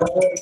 Bye.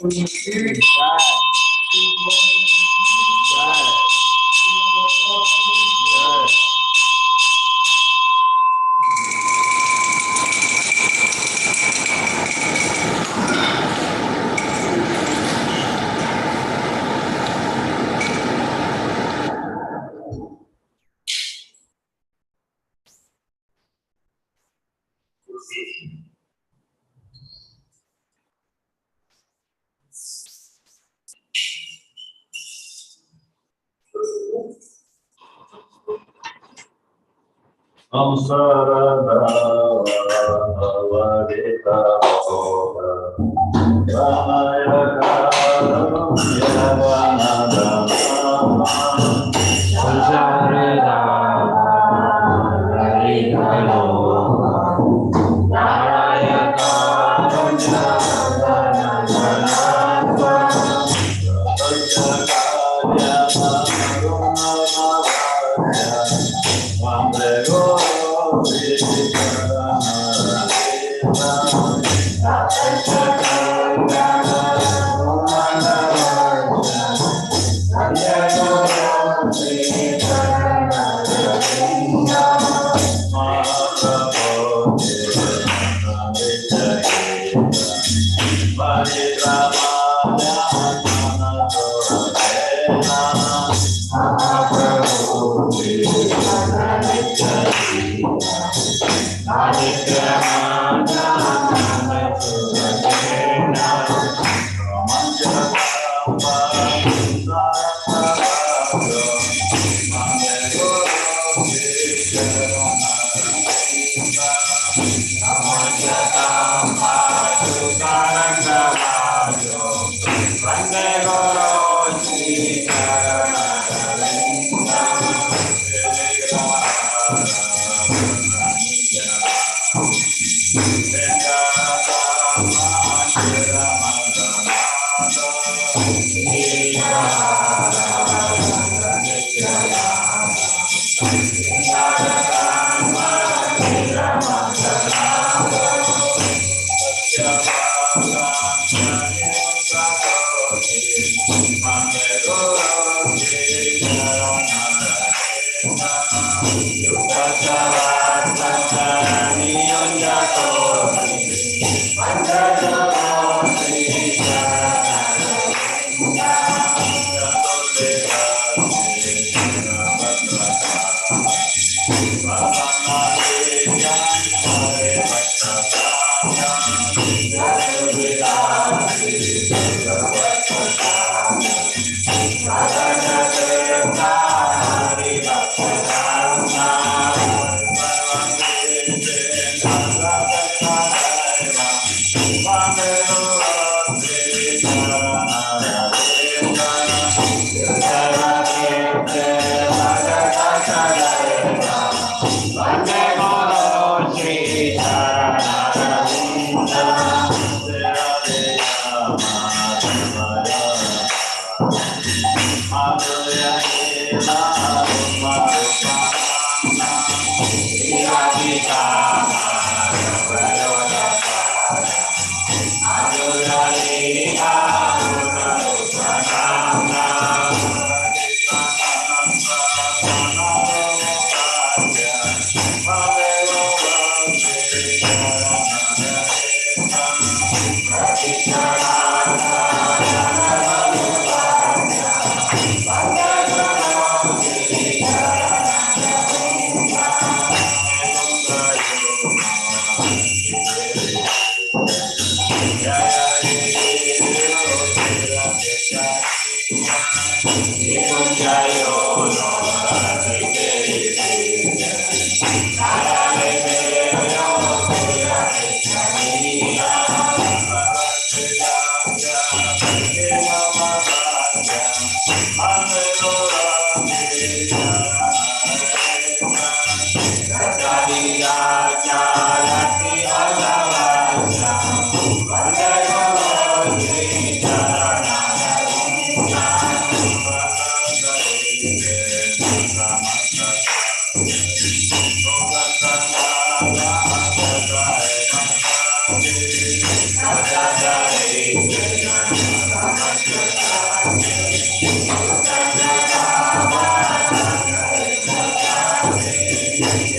Hare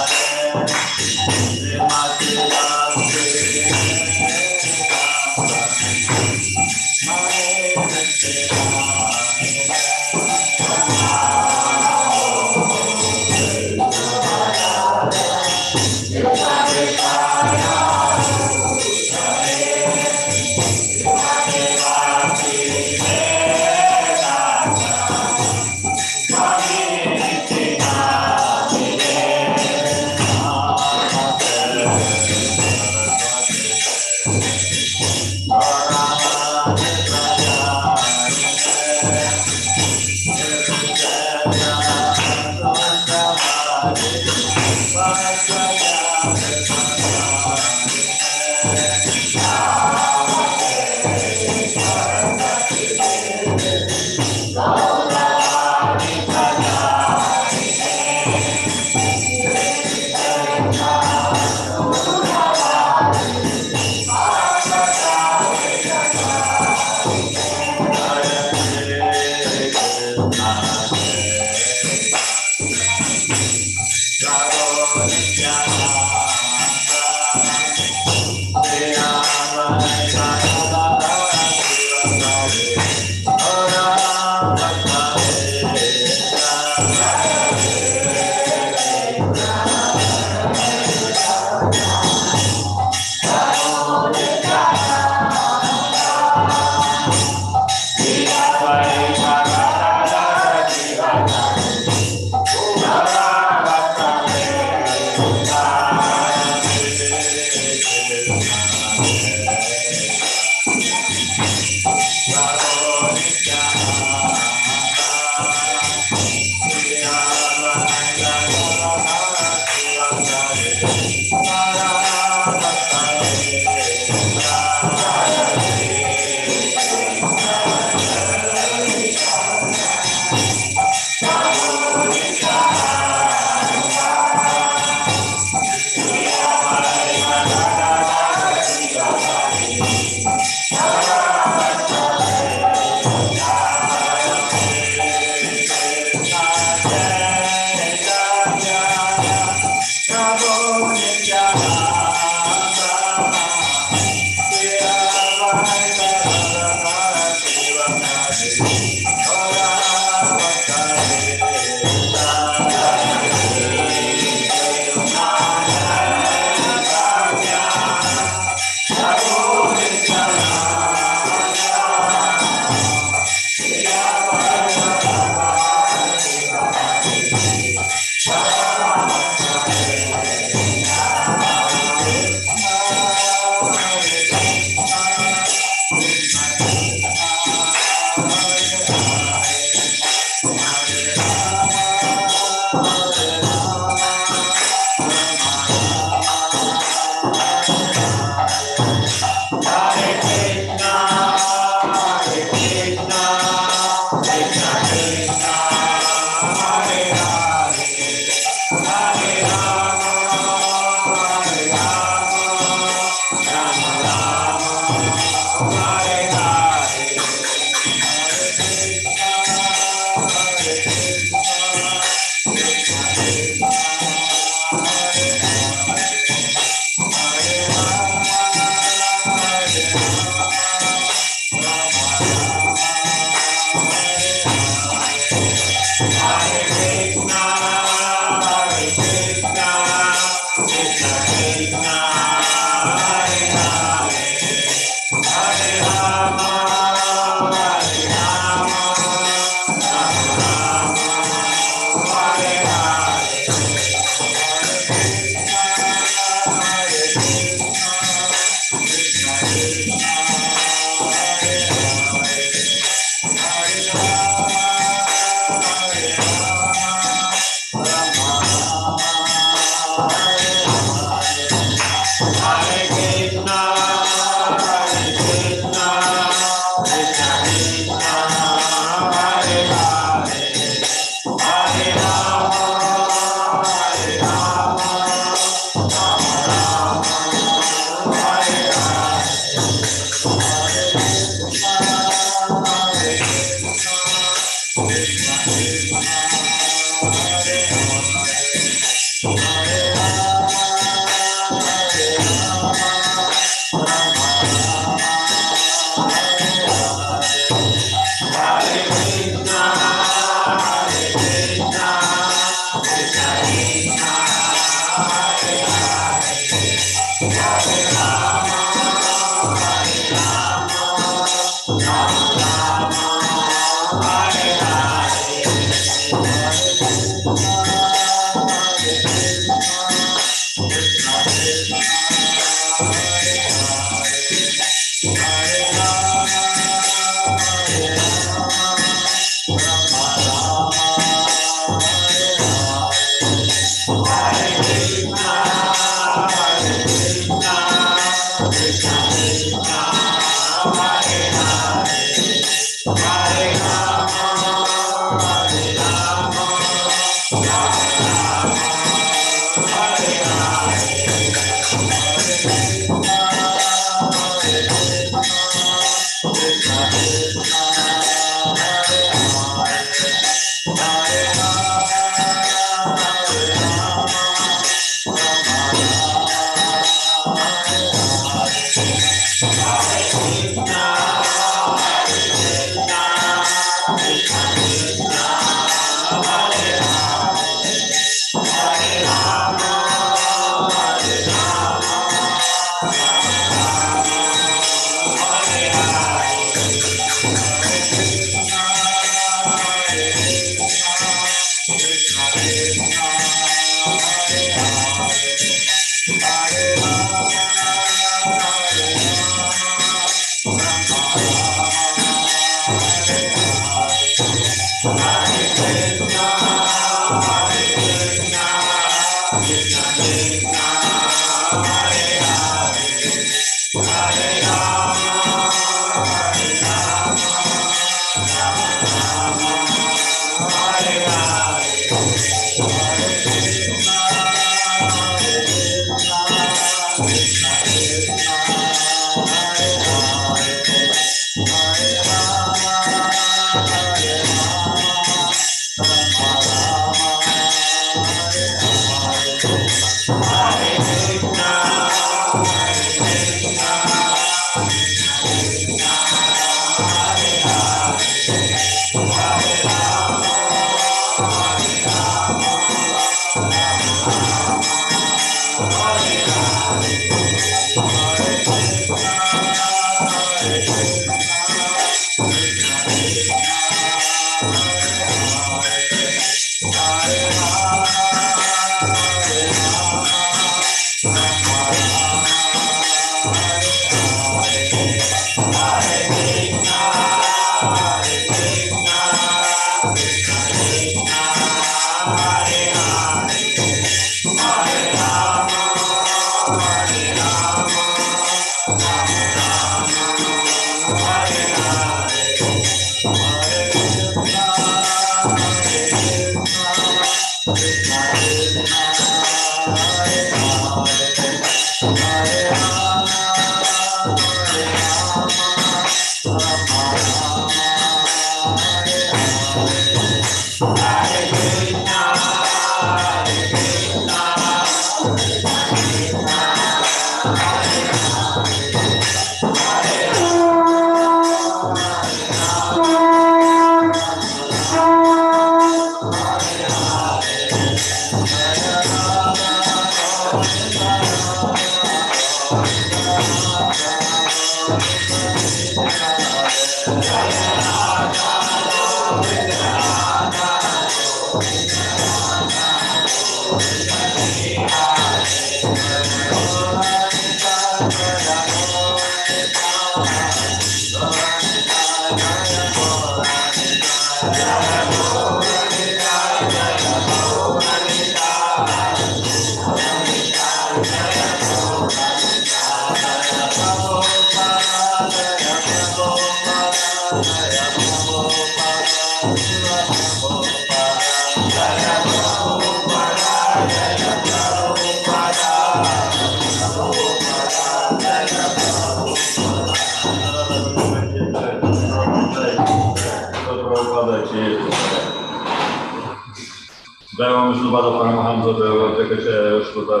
Byłem już bardzo Paramahamsa, było takie się już tutaj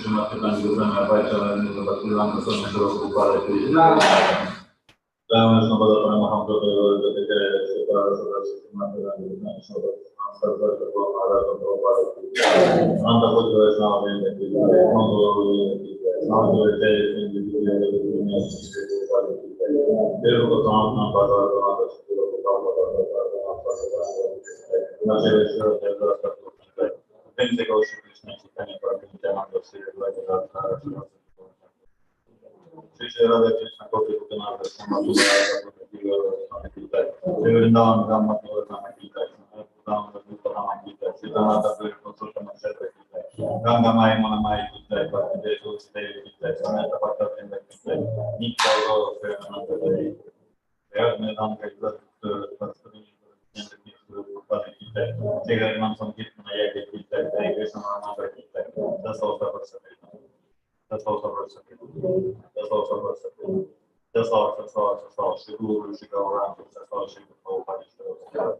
się na pytanie do zamiast bajcia, ale nie zobaczyłem, to są tego roku parę chwili. Byłem już bardzo Paramahamsa, było takie się na pytanie do zamiast Anda chodzi na obiekt, tylko to nam bardzo więcej go oczywiście czytanie prawie temat do swojego Oczywiście Rada Wdzięczna Kobiet wykonała też temat wydałam grammat na kilkach, wydałam na kilkach, wydałam na konsultę na przerwę kilkach, Ganga Maja, Mona Maja kilkach, Barty Jezu, Steje kilkach, Saneta Barta Wędek kilkach, nikt tego na tej ja dam Cigar mam są kilku na jakie kilkach, jakie są na nowe kilkach, that's all for separate. That's also versatile. That's also versatile. That's all. Should go around. That's all. Should go by the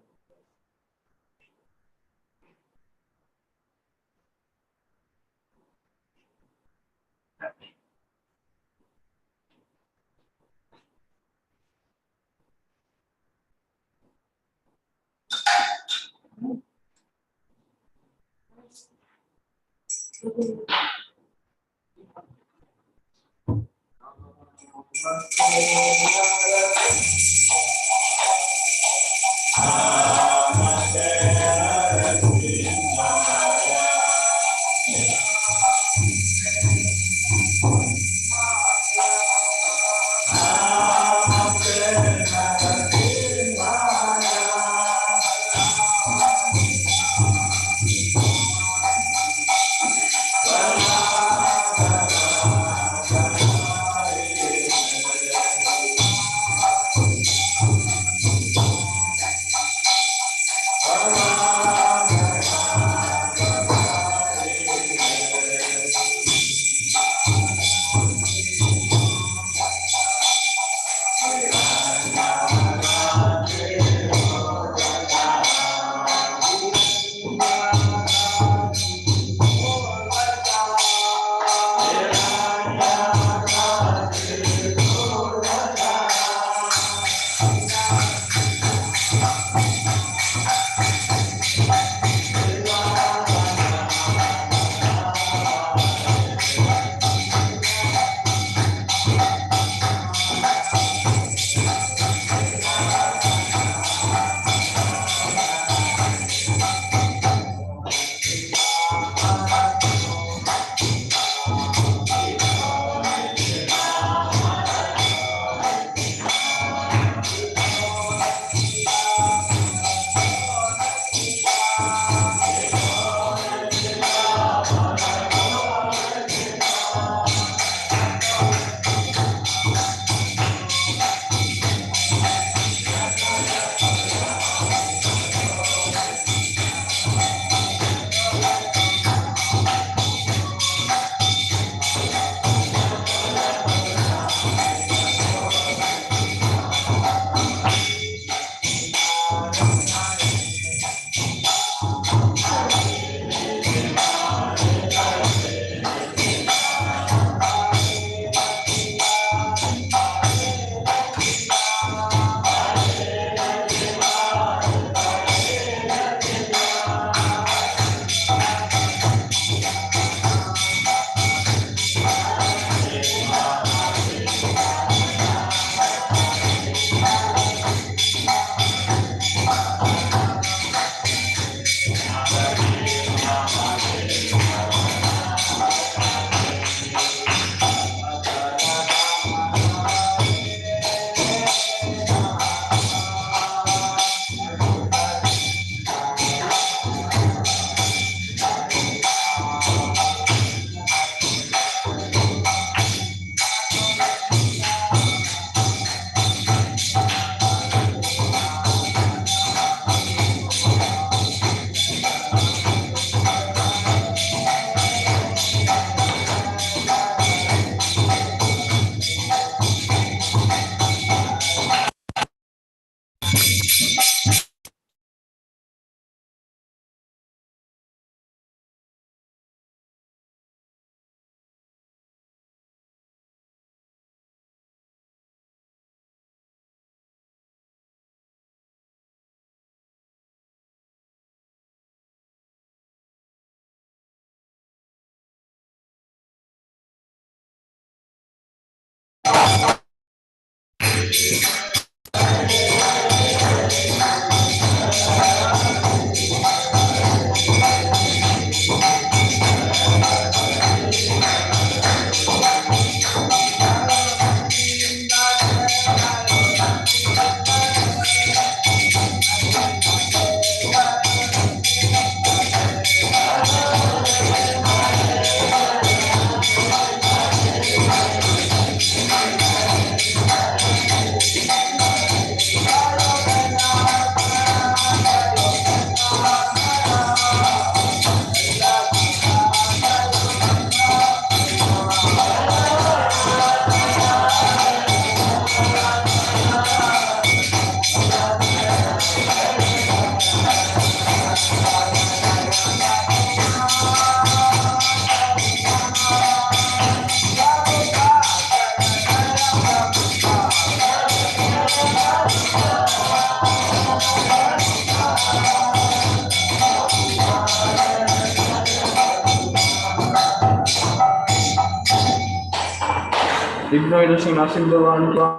Ignore the Simbavan.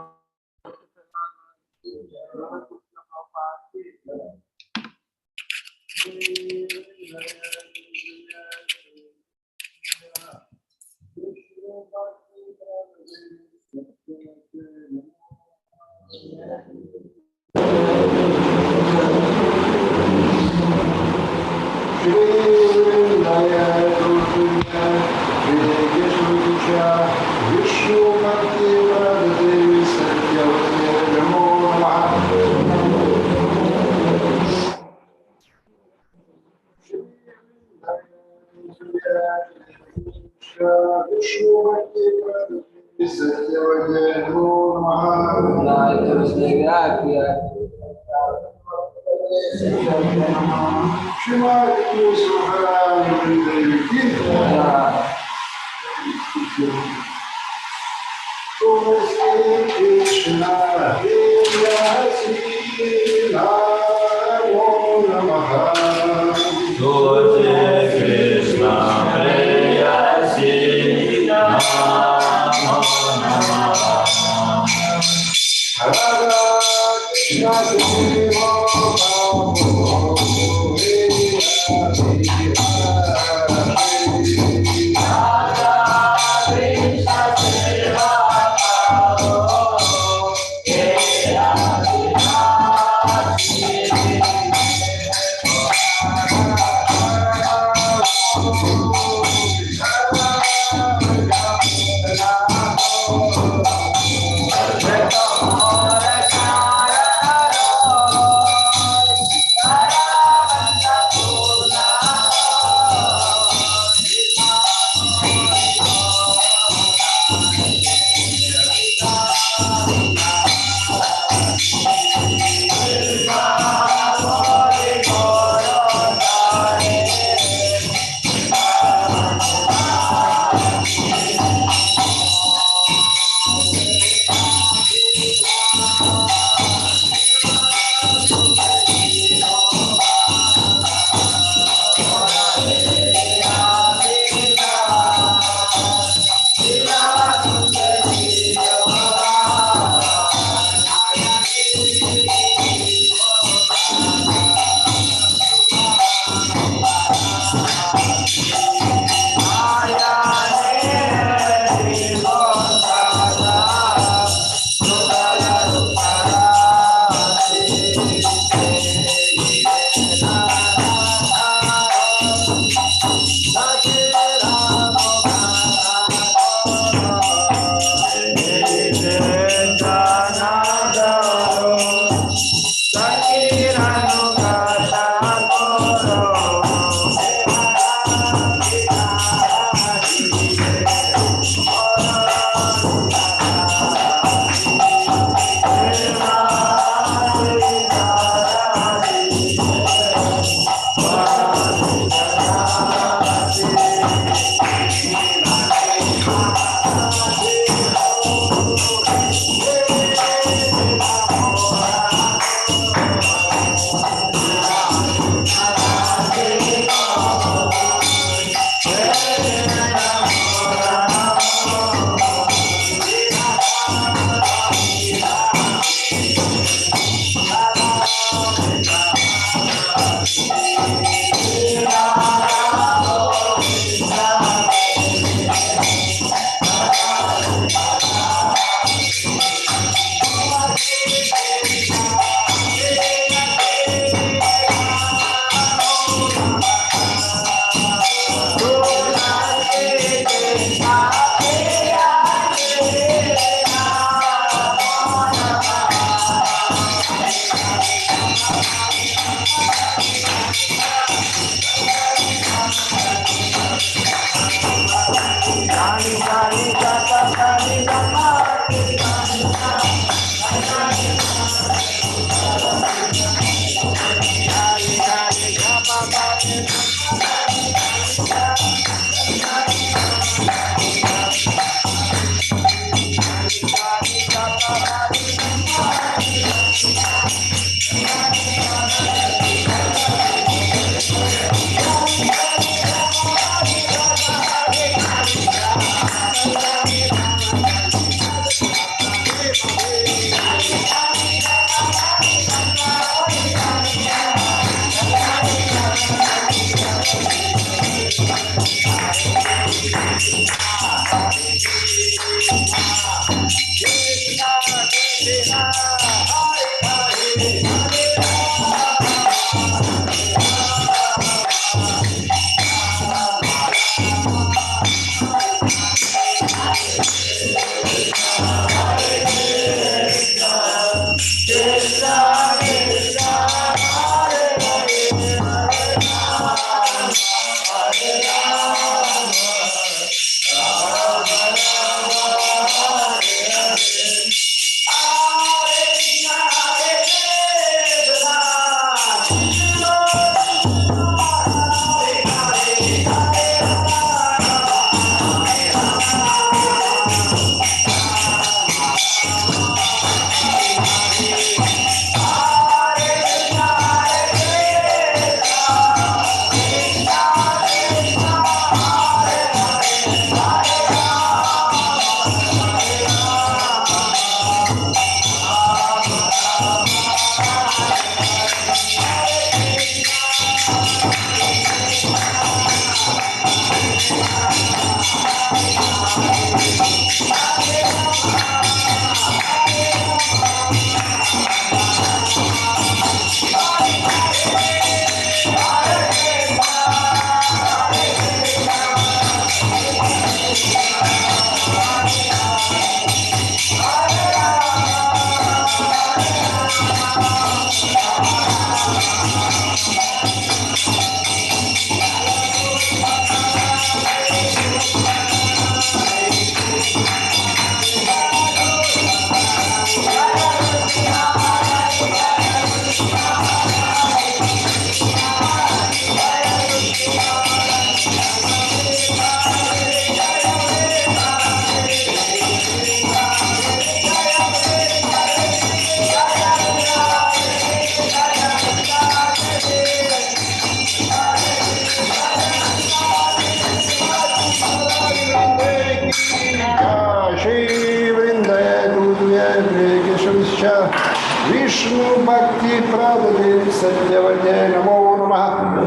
Vishnu Bhakti Pradade Satyavate Namo Namaha.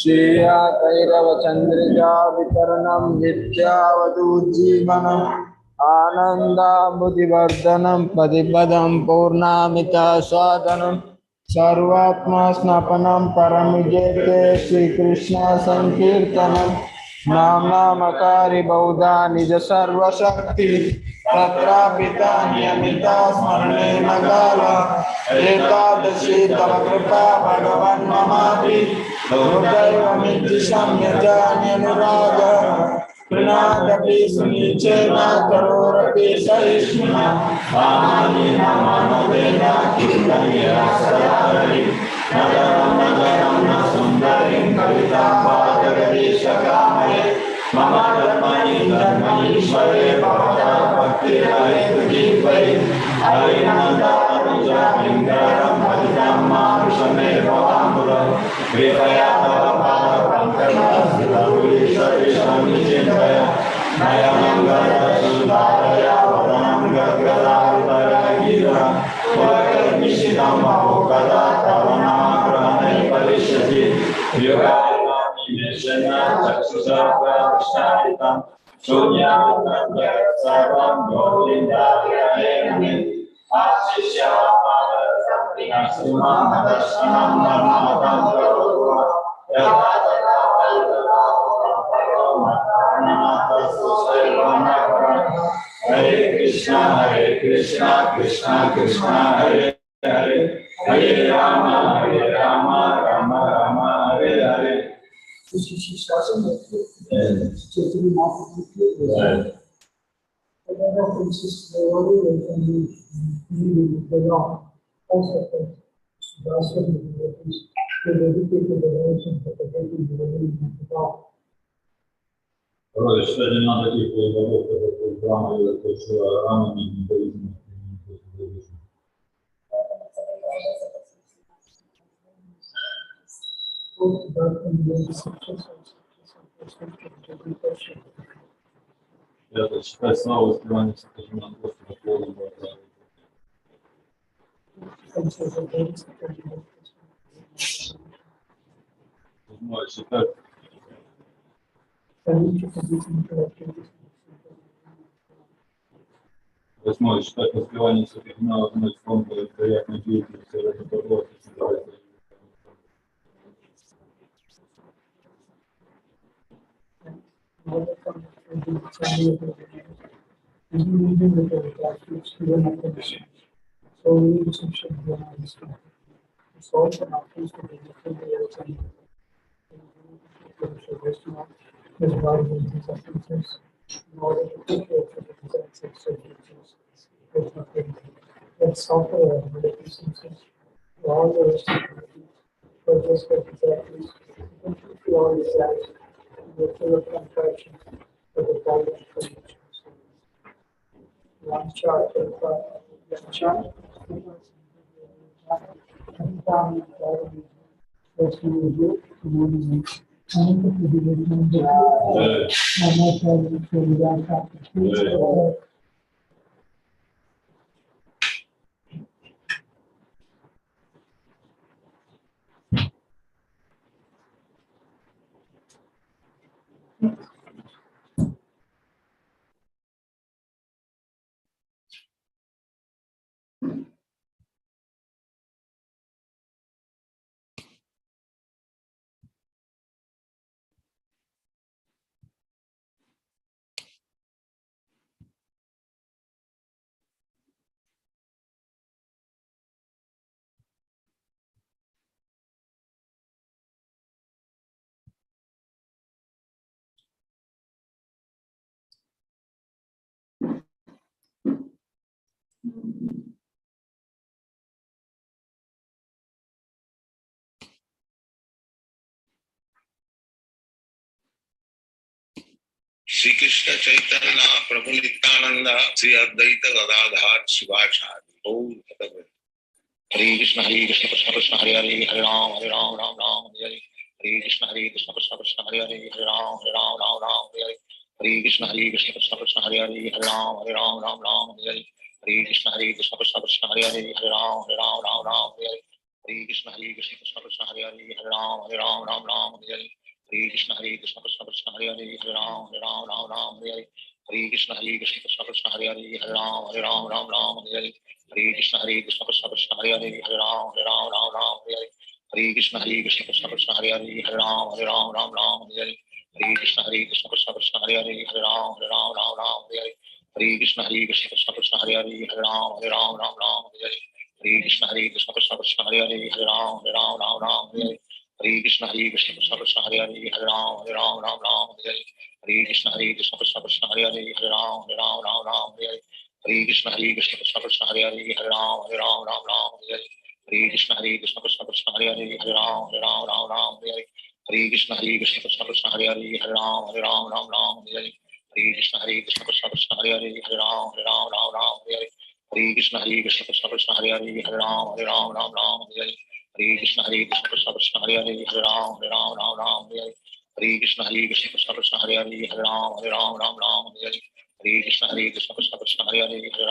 Shriya Kairava Chandrija Vitaranam Nityavadujjivanam Ananda Buddhivardhanam Padibadam Purnamita Swadanam Sarvatma Snapanam Paramijete Sri Krishna Sankirtanam Nam Namakari Bauddha Nija Sarva Shakti Tatra Pita Niyamita Smarane Nagala Ekadashi Tava Kripa Bhagavan Mamati Lodaiva Miti Samyajanya Nuraga Pranadapi Sunichena Karorapi Saishna Pamani Namano Veda Kirtaniya Saradari Nagaram Nagaram Nasundarim Kavitam Bhagavati Shakamare Mama Dharmani Dharmani Ishvare Bhavata Bhakti Hare Tujipai Harinanda Anuja Lingaram Bhajam Marushame Bhavamura Kripaya Bhavata Pankama Siddhavuli Sarvishami Chintaya Nayanangara Sundaraya Vadanam Gaggadharudara Gira Vakar Nishidam Mahokada Tavana Grahane Palishati Yoga Nishana Chaksusa Prasharitam Shunyata Sarvam Govinda Yayamin Ashisya Padasam Suma Darshanam Namatam Karova Hare Krishna, Krishna Krishna, Hare Hare, Hare Rama, Rama Rama, Hare Hare. reading the law. Also, the Aswad devotees, they dedicated the devotion for the reading of the law. Allora, śledzie na takich wojewodów, które programy, ile to trzeba rano, nie byliśmy. Ja też czytać znowu spływanie, co też mam po prostu na połowę, bo może się tak. Jest może się tak rozpływanie sobie na skąpę, jak na dzieci, to było So we should be on this one. So also now please to be different layers and there's various substances in order to take care of the exact substances. Let's solve the deficiencies. All the rest of the just get exactly if you all exact the full of contraction for the following conditions. One chart, one chart. Shri Krishna Chaitanya Prabhu Nityanand Shri Advaita Gadadhar Shivacharya Hare Krishna Krishna Krishna Hare Hare Hare Ram Ram Ram Hare Hare Krishna Krishna Krishna Hare Hare Hare Ram Ram Hare Hare Krishna Krishna Krishna Hare Hare Hare Ram Ram Hare Hare Krishna Krishna Krishna Hare Hare Hare Ram Hare Hare Krishna Krishna Hare Hare Hare Ram Hare Hare Krishna Krishna Krishna Hare Hare Hare Ram Hare Hare Krishna Krishna Krishna Hare Hare Hare Ram Hare Hare Krishna Krishna Krishna Hare Hare Hare Ram Hare Krishna Krishna Krishna Hare Hare Hare Ram Hare Hare Krishna Krishna Krishna Hare Hare Hare Ram Hare Krishna Krishna Krishna Hare Hare Hare Ram Hare Krishna Krishna Krishna Hare Hare Hare Ram Hare Krishna Krishna Krishna Hare Hare Hare Ram Hare Krishna Krishna Krishna Hare Hare Hare Ram Hare Krishna Krishna Krishna Hare Hare Hare Ram Hare Krishna Krishna Krishna Krishna Hare Hare Hare Ram Hare Krishna Krishna Krishna Hare Hare Hare Ram Hare Krishna Krishna Krishna Krishna Hare Hare Hare Ram Hare Krishna Krishna Krishna Hare Hare Hare Ram Hare Krishna Krishna Krishna Hare Hare Hare Ram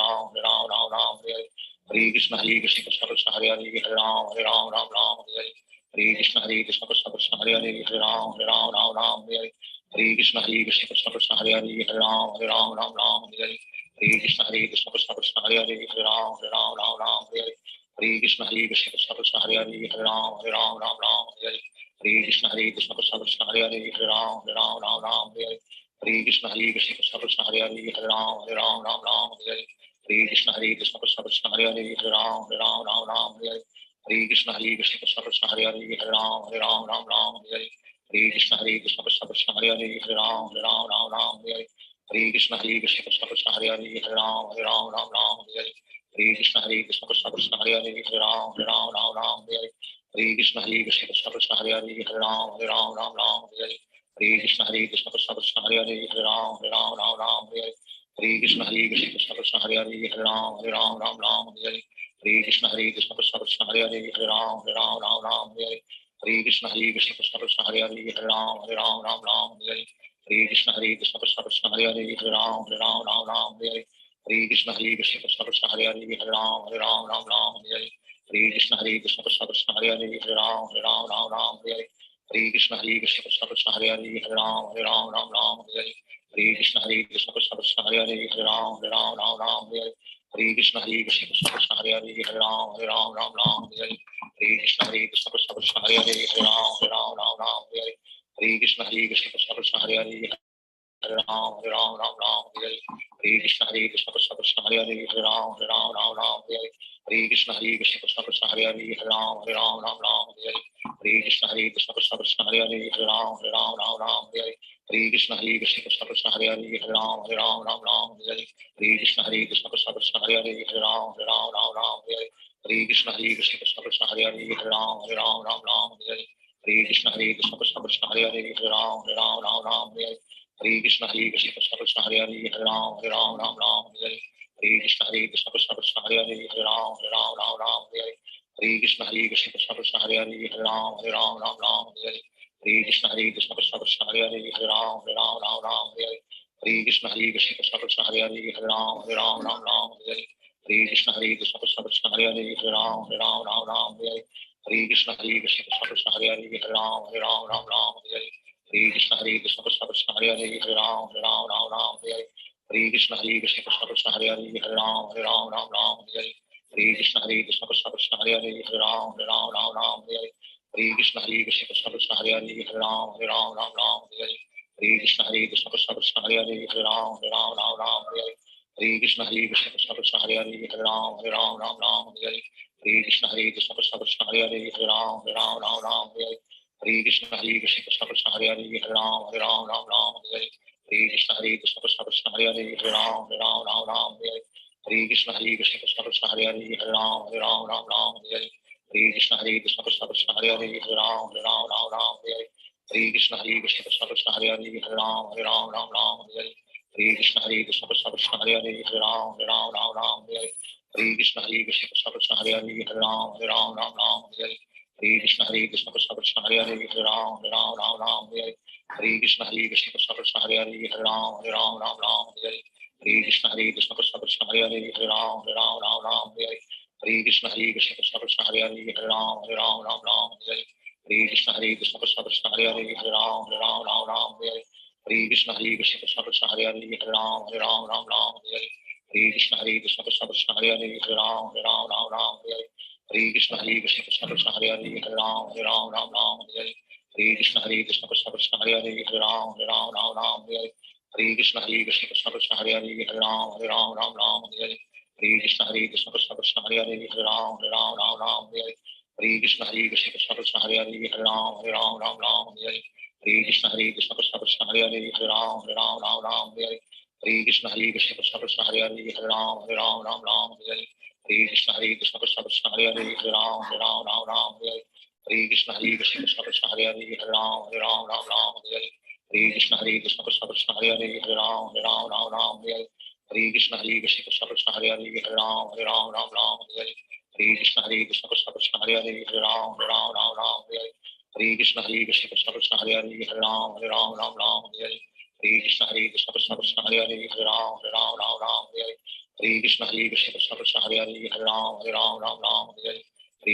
Hare Krishna Krishna Krishna Hare Hare Hare Ram Hare Krishna Krishna Krishna Hare Hare Hare Ram Hare Krishna Krishna Krishna Hare Hare Hare Ram Hare Krishna Krishna Krishna Krishna Hare Hare Hare Ram Hare Krishna Krishna Krishna Hare Hare Hare Ram Hare Krishna Krishna Krishna Krishna Hare Hare Hare Ram Hare Krishna Krishna Krishna Hare Hare Hare Ram Hare Krishna Krishna Krishna Krishna Hare Hare Hare Ram Hare Krishna Krishna Krishna Hare Hare Hare Ram Hare Krishna Krishna Krishna Krishna Hare Hare Hare Ram Hare Krishna Krishna Krishna Hare Hare Hare Ram Hare Krishna Krishna Krishna Krishna Hare Hare Hare Ram Hare Krishna Krishna Krishna Krishna Hare Hare Hare Ram Hare Hare Krishna Krishna Krishna Hare Hare Hare Ram Ram Ram Hare Hare Hare Krishna Krishna Krishna Hare Hare Hare Ram Ram Ram Hare Hare Hare Krishna Krishna Krishna Hare Hare Hare Ram Ram Hare Hare Hare Krishna Krishna Krishna Hare Hare Hare Ram Ram Hare Hare Hare Krishna Krishna Krishna Hare Hare Hare Ram Ram Hare Hare Hare Krishna Krishna Krishna Hare Hare Hare Ram Ram Hare Hare Hare Krishna Krishna Krishna Hare Hare Hare Ram Ram Hare Hare Hare Krishna Krishna Krishna Hare Hare Hare Ram Ram Hare Hare Hare Krishna Krishna Krishna Hare Hare Hare Ram Ram Hare Hare Hare Krishna Krishna Krishna Hare Hare Hare Ram Ram Hare Hare Hare Krishna Krishna Krishna Hare Hare Hare Ram Ram Hare Hare Hare Krishna Krishna Krishna Hare Hare Hare Ram Ram Hare Hare Hare Krishna Krishna Krishna Hare Hare Hare Ram Ram Hare Hare Hare Krishna Krishna Krishna Hare Hare Hare Ram Ram Hare Hare Krishna Krishna Krishna Hare Hare Hare Ram Ram Hare Hare Hare Krishna Krishna Krishna Hare Hare Hare Ram Ram Hare Hare Hare Krishna Krishna Krishna Hare Hare Hare Ram Ram Hare Hare Hare Krishna Krishna Krishna Hare Hare Hare Ram Ram Hare Hare Hare Krishna Krishna Krishna Hare Hare Hare Ram Ram Hare Hare Hare Krishna Krishna Krishna Hare Hare Hare Ram Ram Hare Hare Hare Krishna Krishna Krishna Hare Hare Hare Ram Ram Hare Hare Hare Krishna Krishna Krishna Hare Hare Hare Ram Ram Hare Hare Hare Krishna Krishna Krishna Hare Hare Hare Ram Ram Hare Hare Hare Krishna Krishna Krishna Hare Hare Hare Ram Ram Hare Hare Hare Krishna Krishna Krishna Hare Hare Hare Ram Ram Hare Hare Hare Krishna Krishna Krishna Hare Hare Hare Ram Ram Hare Hare Hare Krishna Krishna Krishna Hare Hare Hare Ram Ram Hare Hare Hare Krishna Krishna Krishna Hare Hare Hare Ram Ram Hare Hare Hare Krishna Krishna Krishna Hare Hare Hare Ram Ram Hare Hare Hare Krishna Krishna Krishna Hare Hare Hare Ram Ram Hare Hare Hare Krishna Krishna Krishna Hare Hare Hare Ram Ram Hare Hare Hare Krishna Krishna Krishna Hare Hare Hare Ram Ram Hare Hare Hare Krishna Krishna Krishna Hare Hare Hare Ram Ram Hare Hare Hare Krishna Krishna Krishna Hare Hare Hare Ram Ram Hare Hare Hare Krishna Krishna Krishna Hare Hare Hare Ram Ram Hare Hare Hare Krishna Krishna Krishna Hare Hare Hare Ram Ram Hare Hare Hare Krishna Krishna Krishna Hare Hare Hare Ram Ram Hare Hare Hare Krishna Krishna Krishna Hare Hare Hare Ram Ram Hare Hare Hare Krishna Krishna Krishna Hare Hare Hare Ram Ram Hare Hare Hare Krishna Krishna Krishna Hare Hare Hare Ram Ram Hare Hare Hare Krishna Krishna Krishna Hare Hare Hare Ram Ram Hare Hare Hare Krishna Krishna Krishna Hare Hare Hare Ram Ram Hare Hare Hare Krishna Krishna Krishna Hare Hare Hare Ram Ram Hare Hare Hare Krishna Krishna Krishna Hare Hare Hare Ram Ram Hare Hare Hare Krishna Krishna Krishna Hare Hare Hare Ram Ram Hare Hare Hare Krishna Krishna Krishna Hare Hare Hare Ram Ram Hare Hare Hare Krishna Krishna Krishna Hare Hare Hare Ram Ram Hare Hare Hare Krishna Krishna Krishna Hare Hare Hare Ram Ram Hare Hare Hare Krishna Krishna Krishna Hare Hare Hare Ram Ram Hare Hare Hare Krishna Krishna Krishna Hare Hare Hare Ram Ram Hare Hare Hare Krishna Krishna Krishna Hare Hare Hare Ram Ram Hare Hare Hare Krishna Krishna Krishna Hare Hare Hare Ram Ram Hare Hare Hare Krishna Krishna Krishna Hare Hare Hare Ram Ram Hare Hare Hare Krishna Krishna Krishna Hare Hare Hare Ram Ram Hare Hare Hare Krishna Krishna Krishna Hare Hare Hare Ram Ram Hare Hare Hare Krishna Krishna Krishna Hare Hare Hare Ram Ram Hare Hare Hare Krishna Krishna Krishna Hare Hare Hare Ram Ram Hare Hare Hare Krishna Krishna Krishna Hare Hare Hare Ram Ram Hare Hare Hare Krishna Krishna Krishna Hare Hare Hare Ram Ram Hare Hare Hare Krishna Krishna Krishna Hare Hare Hare Ram Ram Hare Hare Hare Krishna Krishna Krishna Hare Hare Hare Ram Ram Hare Hare Hare Krishna Krishna Krishna Hare Hare Hare Ram Ram Hare Hare Hare Krishna Krishna Krishna Hare Hare Hare Ram Ram Hare Hare Hare Krishna Krishna Krishna Hare Hare Hare Ram Ram Hare Hare Hare Krishna Krishna Krishna Hare Hare Hare Ram Ram Hare Hare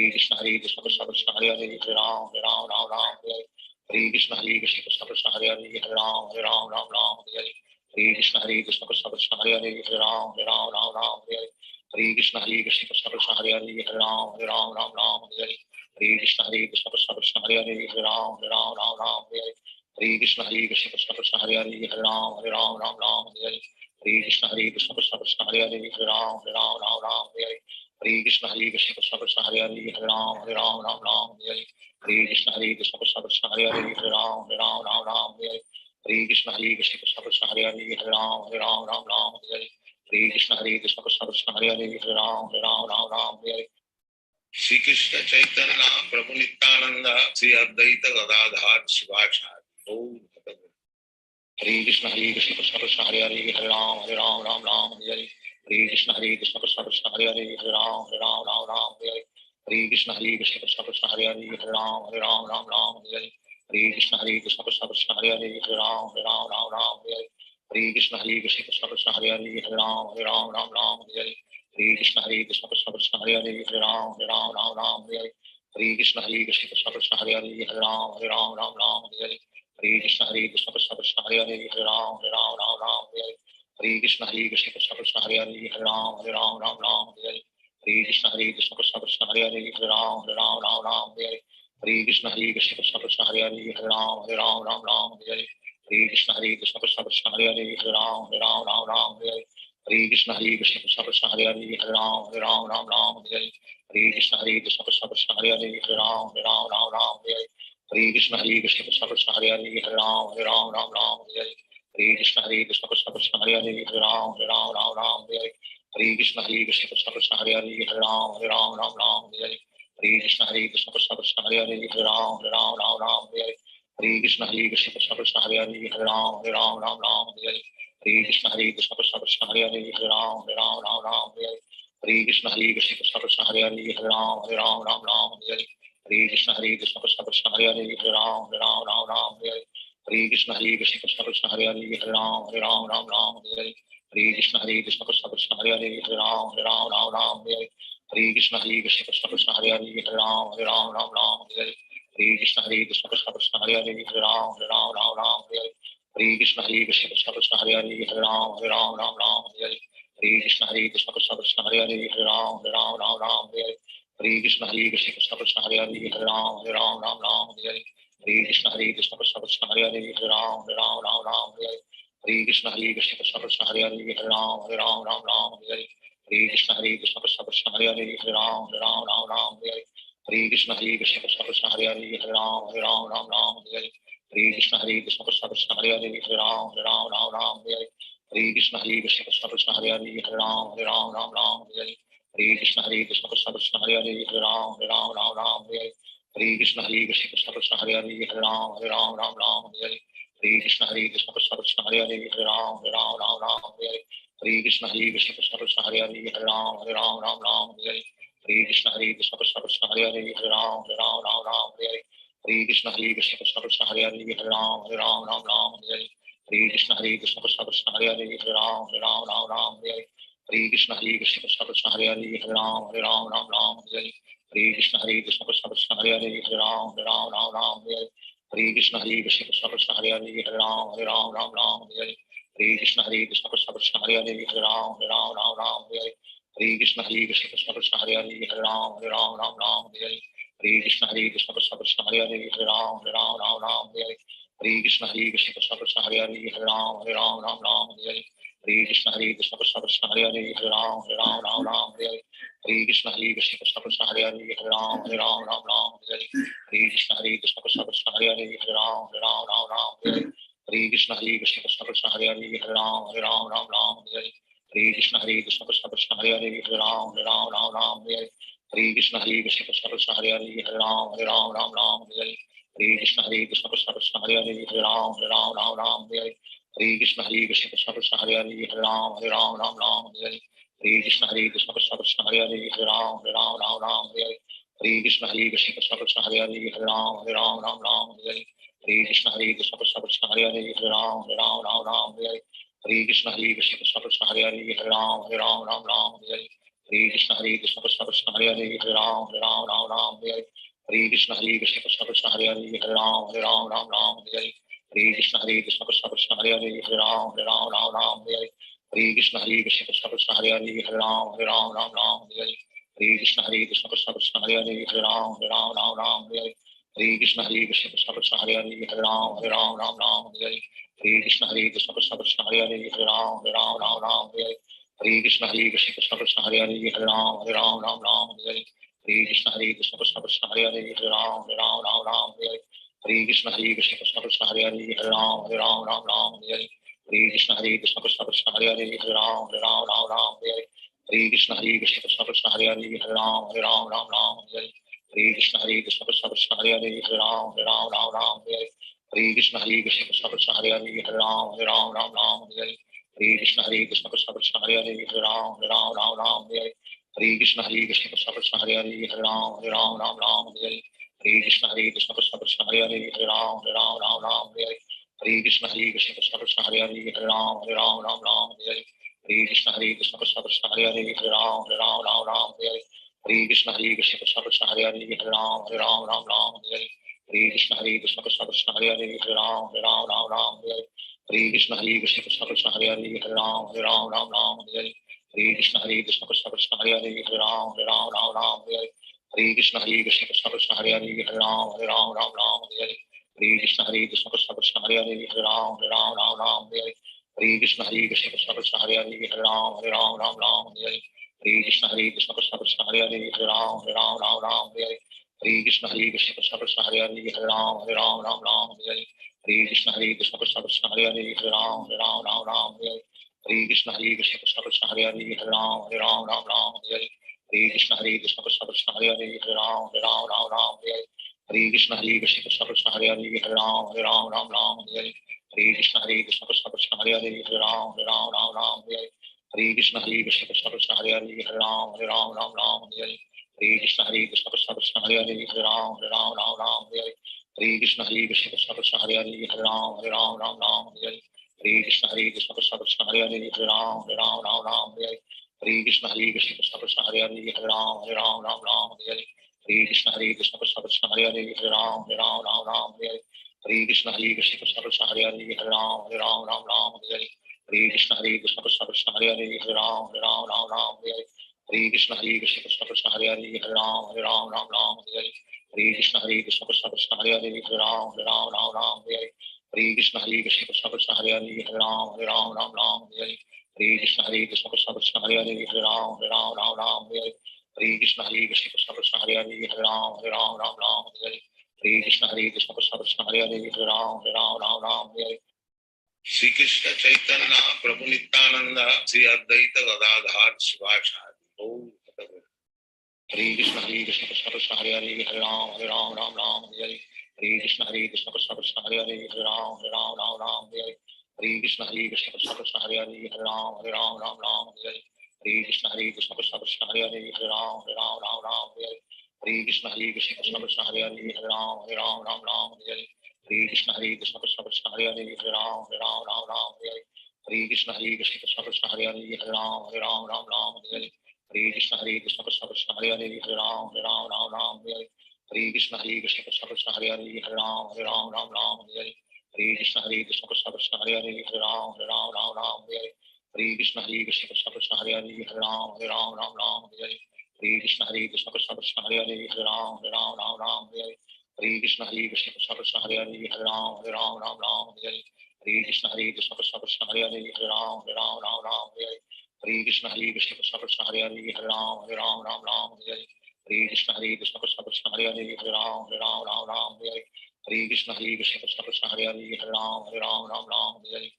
Hare Krishna Krishna Krishna Hare Hare Hare Ram Ram Hare Hare Hare Krishna Krishna Krishna Hare Hare Hare Ram Ram Hare Hare Hare Krishna Krishna Krishna Hare Hare Hare Ram Ram Hare Hare Hare Krishna Krishna Krishna Hare Hare Hare Ram Ram Hare Hare Hare Krishna Krishna Krishna Hare Hare Hare Ram Ram Hare Hare Hare Krishna Krishna Krishna Hare Hare Hare Ram Ram Hare Hare Hare Krishna Krishna Krishna Hare Hare Hare Ram Ram Hare Hare Hare Krishna Krishna Krishna Hare Hare Hare Ram Ram Hare Hare Hare Krishna Krishna Krishna Hare Hare Hare Ram Ram Hare Hare Hare Krishna Krishna Krishna Hare Hare Hare Ram Ram Hare Hare Hare Krishna Krishna Hare Hare Hare Ram Ram Ram Hare Hare. Shri Krishna Chaitanya प्रभु नित्यानंद श्री अद्वैत गदाधर शिवाचार्य गौर भक्त। हरे कृष्ण कृष्ण कृष्ण हरे हरे हरे राम राम राम हरे हरे। हरे कृष्ण कृष्ण कृष्ण हरे हरे हरे राम राम हरे हरे। हरे कृष्ण कृष्ण कृष्ण हरे हरे हरे राम राम हरे हरे। हरे कृष्ण कृष्ण कृष्ण हरे हरे हरे राम राम हरे हरे। हरे कृष्ण कृष्ण कृष्ण हरे हरे हरे राम राम हरे हरे। हरे कृष्ण कृष्ण कृष्ण हरे हरे हरे राम राम हरे हरे। हरे कृष्ण कृष्ण कृष्ण हरे हरे हरे राम राम हरे हरे। हरे कृष्ण कृष्ण कृष्ण हरे हरे हरे राम राम हरे हरे। हरे कृष्ण कृष्ण कृष्ण हरे हरे हरे राम राम हरे हरे। हरे कृष्ण कृष्ण कृष्ण हरे हरे हरे राम राम हरे हरे। हरे कृष्ण कृष्ण कृष्ण हरे हरे हरे राम राम हरे हरे। हरे कृष्ण कृष्ण कृष्ण हरे हरे हरे राम राम हरे हरे। हरे कृष्ण कृष्ण कृष्ण हरे हरे हरे राम राम हरे हरे। हरे कृष्ण कृष्ण कृष्ण हरे हरे हरे राम राम हरे हरे। हरे कृष्ण कृष्ण कृष्ण हरे हरे हरे राम राम हरे हरे। हरे कृष्ण कृष्ण कृष्ण हरे हरे हरे राम राम हरे हरे। हरे कृष्ण कृष्ण कृष्ण हरे हरे हरे राम राम हरे हरे। हरे कृष्ण कृष्ण कृष्ण हरे हरे हरे राम राम हरे हरे। हरे कृष्ण कृष्ण कृष्ण हरे हरे हरे राम राम हरे हरे। हरे कृष्ण कृष्ण कृष्ण हरे हरे हरे राम राम हरे हरे। हरे कृष्ण कृष्ण कृष्ण हरे हरे हरे राम राम हरे हरे। हरे कृष्ण कृष्ण कृष्ण हरे हरे हरे राम राम हरे हरे। हरे कृष्ण कृष्ण कृष्ण हरे हरे हरे राम राम हरे हरे। हरे कृष्ण कृष्ण कृष्ण हरे हरे हरे राम राम हरे हरे। हरे कृष्ण कृष्ण कृष्ण हरे हरे हरे राम राम हरे हरे। हरे कृष्ण कृष्ण कृष्ण हरे हरे हरे राम राम हरे हरे। हरे कृष्ण कृष्ण कृष्ण हरे हरे हरे राम राम हरे हरे। हरे कृष्ण कृष्ण कृष्ण हरे हरे हरे राम राम हरे हरे। हरे कृष्ण कृष्ण कृष्ण हरे हरे हरे राम राम हरे हरे। हरे कृष्ण कृष्ण कृष्ण हरे हरे हरे राम राम हरे हरे। हरे कृष्ण कृष्ण कृष्ण हरे हरे हरे राम राम हरे हरे। हरे कृष्ण कृष्ण कृष्ण हरे हरे हरे राम राम हरे हरे। हरे कृष्ण कृष्ण कृष्ण हरे हरे हरे राम राम हरे हरे। हरे कृष्ण कृष्ण कृष्ण हरे हरे हरे राम राम हरे हरे। हरे कृष्ण कृष्ण कृष्ण हरे हरे हरे राम राम हरे हरे। हरे कृष्ण कृष्ण कृष्ण हरे हरे हरे राम राम हरे हरे। हरे कृष्ण कृष्ण कृष्ण हरे हरे हरे राम राम हरे हरे। हरे कृष्ण कृष्ण कृष्ण हरे हरे हरे राम राम हरे हरे। हरे कृष्ण कृष्ण कृष्ण हरे हरे हरे राम राम हरे हरे। हरे कृष्ण कृष्ण कृष्ण हरे हरे हरे राम राम हरे हरे। हरे कृष्ण कृष्ण कृष्ण हरे हरे हरे राम राम हरे हरे। हरे कृष्ण कृष्ण कृष्ण हरे हरे हरे राम राम हरे हरे। हरे कृष्ण कृष्ण कृष्ण हरे हरे हरे राम हरे हरे। हरे कृष्ण कृष्ण कृष्ण हरे हरे हरे राम हरे हरे। हरे कृष्ण कृष्ण कृष्ण हरे हरे हरे राम हरे हरे। हरे कृष्ण कृष्ण कृष्ण हरे हरे हरे राम हरे हरे। हरे कृष्ण कृष्ण कृष्ण हरे हरे हरे राम हरे हरे। हरे कृष्ण कृष्ण कृष्ण हरे हरे हरे राम हरे हरे। हरे कृष्ण कृष्ण कृष्ण हरे हरे हरे राम हरे हरे। हरे कृष्ण कृष्ण कृष्ण हरे हरे हरे राम हरे हरे। हरे कृष्ण कृष्ण कृष्ण हरे हरे हरे राम हरे हरे। हरे कृष्ण कृष्ण कृष्ण हरे हरे हरे राम हरे हरे। हरे कृष्ण कृष्ण कृष्ण हरे हरे हरे राम हरे हरे। हरे कृष्ण कृष्ण कृष्ण हरे हरे हरे राम हरे हरे। हरे कृष्ण कृष्ण कृष्ण हरे हरे हरे राम हरे हरे। हरे कृष्ण कृष्ण कृष्ण हरे हरे हरे राम हरे हरे। हरे कृष्ण कृष्ण कृष्ण हरे हरे हरे राम हरे हरे। हरे कृष्ण कृष्ण कृष्ण हरे हरे हरे राम हरे हरे। हरे कृष्ण कृष्ण कृष्ण हरे हरे हरे राम हरे हरे। हरे कृष्ण कृष्ण कृष्ण हरे हरे हरे राम हरे हरे। हरे कृष्ण कृष्ण कृष्ण हरे हरे हरे राम हरे हरे। हरे कृष्ण कृष्ण कृष्ण हरे हरे हरे राम हरे हरे। हरे कृष्ण कृष्ण कृष्ण हरे हरे हरे राम हरे हरे। हरे कृष्ण कृष्ण कृष्ण हरे हरे हरे राम हरे हरे। हरे कृष्ण कृष्ण कृष्ण हरे हरे हरे राम हरे हरे। हरे कृष्ण कृष्ण कृष्ण हरे हरे हरे राम हरे हरे। हरे कृष्ण कृष्ण कृष्ण हरे हरे हरे राम हरे हरे। हरे कृष्ण कृष्ण कृष्ण हरे हरे हरे राम हरे हरे। हरे कृष्ण कृष्ण कृष्ण हरे हरे हरे राम हरे हरे। हरे कृष्ण कृष्ण कृष्ण हरे हरे हरे राम हरे हरे। हरे Krishna Krishna Krishna Hare Hare Hare Ram Hare Hare. Hare Krishna Krishna Krishna Hare Hare Hare Ram Ram Ram Hare Hare Hare Krishna Krishna Krishna Hare Hare Hare Ram Ram Ram Hare Hare Hare Krishna Krishna Krishna Hare Hare Hare Ram Ram Hare Hare Hare Krishna Krishna Krishna Hare Hare Hare Ram Ram Hare Hare Hare Krishna Krishna Krishna Hare Hare Hare Ram Ram Hare Hare Hare Krishna Krishna Krishna Hare Hare Hare Ram Ram Hare Hare Hare Krishna Krishna Krishna Hare Hare Hare Ram Ram Hare Hare Hare Krishna Krishna Krishna Hare Hare Hare Ram Ram Hare Hare Hare Krishna Krishna Krishna Hare Hare Hare Ram Ram Hare Hare Hare Krishna Krishna Krishna Hare Hare Hare Ram Ram Hare Hare Hare Krishna Krishna Krishna Hare Hare Hare Ram Ram Hare Hare Hare Krishna Krishna Krishna Hare Hare Hare Ram Ram Hare Hare Hare Krishna Krishna Krishna Hare Hare Hare Ram Ram Hare Hare Hare Krishna Krishna Krishna Hare Hare Hare Ram Ram Hare Hare Hare Krishna Krishna Krishna Hare Hare Hare Ram Ram Hare Hare Hare Krishna Krishna Krishna Hare Hare Hare Ram Ram Hare Hare Hare Krishna Krishna Krishna Hare Hare Hare Ram Ram Hare Hare Hare Krishna Krishna Krishna Hare Hare Hare Ram Ram Hare Hare Hare Krishna Krishna Krishna Hare Hare Hare Ram Ram Hare Hare Hare Krishna Krishna Krishna Hare Hare Hare Ram Ram Hare Hare Hare Krishna Krishna Krishna Hare Hare Hare Ram Ram Hare Hare Hare Krishna Krishna Krishna Hare Hare Hare Ram Ram Hare Hare Hare Krishna Krishna Krishna Hare Hare Hare Ram Ram Hare Hare Hare Krishna Krishna Krishna Hare Hare Hare Ram Ram Hare Hare Hare Krishna Krishna Krishna Hare Hare Hare Ram Ram Hare Hare Hare Krishna Krishna Krishna Hare Hare Hare Ram Ram Hare Hare Hare Krishna Krishna Krishna Hare Hare Hare Ram Ram Hare Hare Hare Krishna Krishna Krishna Hare Hare Hare Ram Ram Hare Hare Hare Krishna Krishna Krishna Hare Hare Hare Ram Ram Hare Hare Hare Krishna Krishna Krishna Hare Hare Hare Ram Ram Hare Hare Hare Krishna Krishna Krishna Hare Hare Hare Ram Ram Hare Hare Hare Krishna Krishna Krishna Hare Hare Hare Ram Ram Hare Hare Hare Krishna Krishna Krishna Hare Hare Hare Ram Ram Hare Hare Hare Krishna Krishna Krishna Hare Hare Hare Ram Ram Hare Hare Hare Krishna Krishna Krishna Hare Hare Hare Ram Ram Hare Hare Hare Krishna Krishna Krishna Hare Hare Hare Ram Ram Hare Hare Hare Krishna Krishna Krishna Hare Hare Hare Ram Ram Hare Hare Shri Krishna Chaitanya Prabhu Nityananda Sri Advaita Gadadhar Shivachari Hare Krishna Krishna Krishna Hare Hare Hare Ram Ram Hare Hare Hare Krishna Krishna Krishna Hare Hare Hare Ram Ram Hare Hare Hare Krishna Krishna Krishna Hare Hare Hare Ram Ram Hare Hare Hare Krishna Krishna Krishna Hare Hare Hare Ram Ram Hare Hare Hare Krishna Krishna Krishna Hare Hare Hare Ram Ram Hare Hare Hare Krishna Krishna Krishna Hare Hare Hare Ram Ram Hare Hare Hare Krishna Krishna Krishna Hare Hare Hare Ram Ram Hare Hare Hare Krishna Krishna Krishna Hare Hare Hare Ram Ram Hare Hare Hare Krishna Krishna Krishna Hare Hare Hare Ram Ram Hare Hare Hare Krishna Krishna Krishna Hare Hare Hare Ram Ram Hare Hare Hare Krishna Krishna Krishna Hare Hare Hare Ram Ram Hare Hare Hare Krishna Krishna Krishna Hare Hare Hare Ram Ram Hare Hare Hare Krishna Krishna Krishna Hare Hare Hare Ram Ram Hare Hare Hare Krishna Krishna Krishna Hare Hare Hare Ram Ram Hare Hare Hare Krishna Krishna Krishna Hare Hare Hare Ram Ram Hare Hare Hare Krishna Krishna Krishna Hare Hare Hare Ram Ram Hare Hare Hare Krishna Krishna Krishna Hare Hare Hare Ram Ram Hare Hare Hare Krishna Krishna Krishna Hare Hare Hare Ram Ram Hare Hare Hare Krishna Krishna Krishna Hare Hare Hare Ram Ram Hare Hare Hare Krishna Krishna Krishna Hare Hare Hare Ram Ram Hare Hare Hare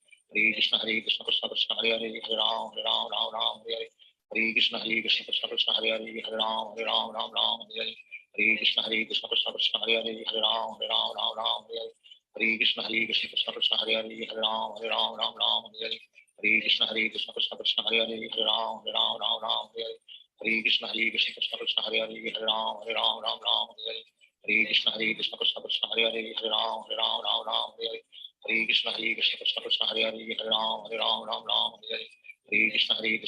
Krishna Krishna Krishna Hare Hare Hare Ram Ram Hare Hare Hare Krishna Krishna Krishna Hare Hare Hare Ram Ram Hare Hare Hare Krishna Krishna Krishna Hare Hare Hare Ram Ram Hare Hare Hare Krishna Krishna Krishna Hare Hare Hare Ram Ram Hare Hare Hare Krishna Krishna Krishna Hare Hare Hare Ram Ram Hare Hare Hare Krishna Krishna Krishna Hare Hare Hare Ram Ram Hare Hare Hare Krishna Krishna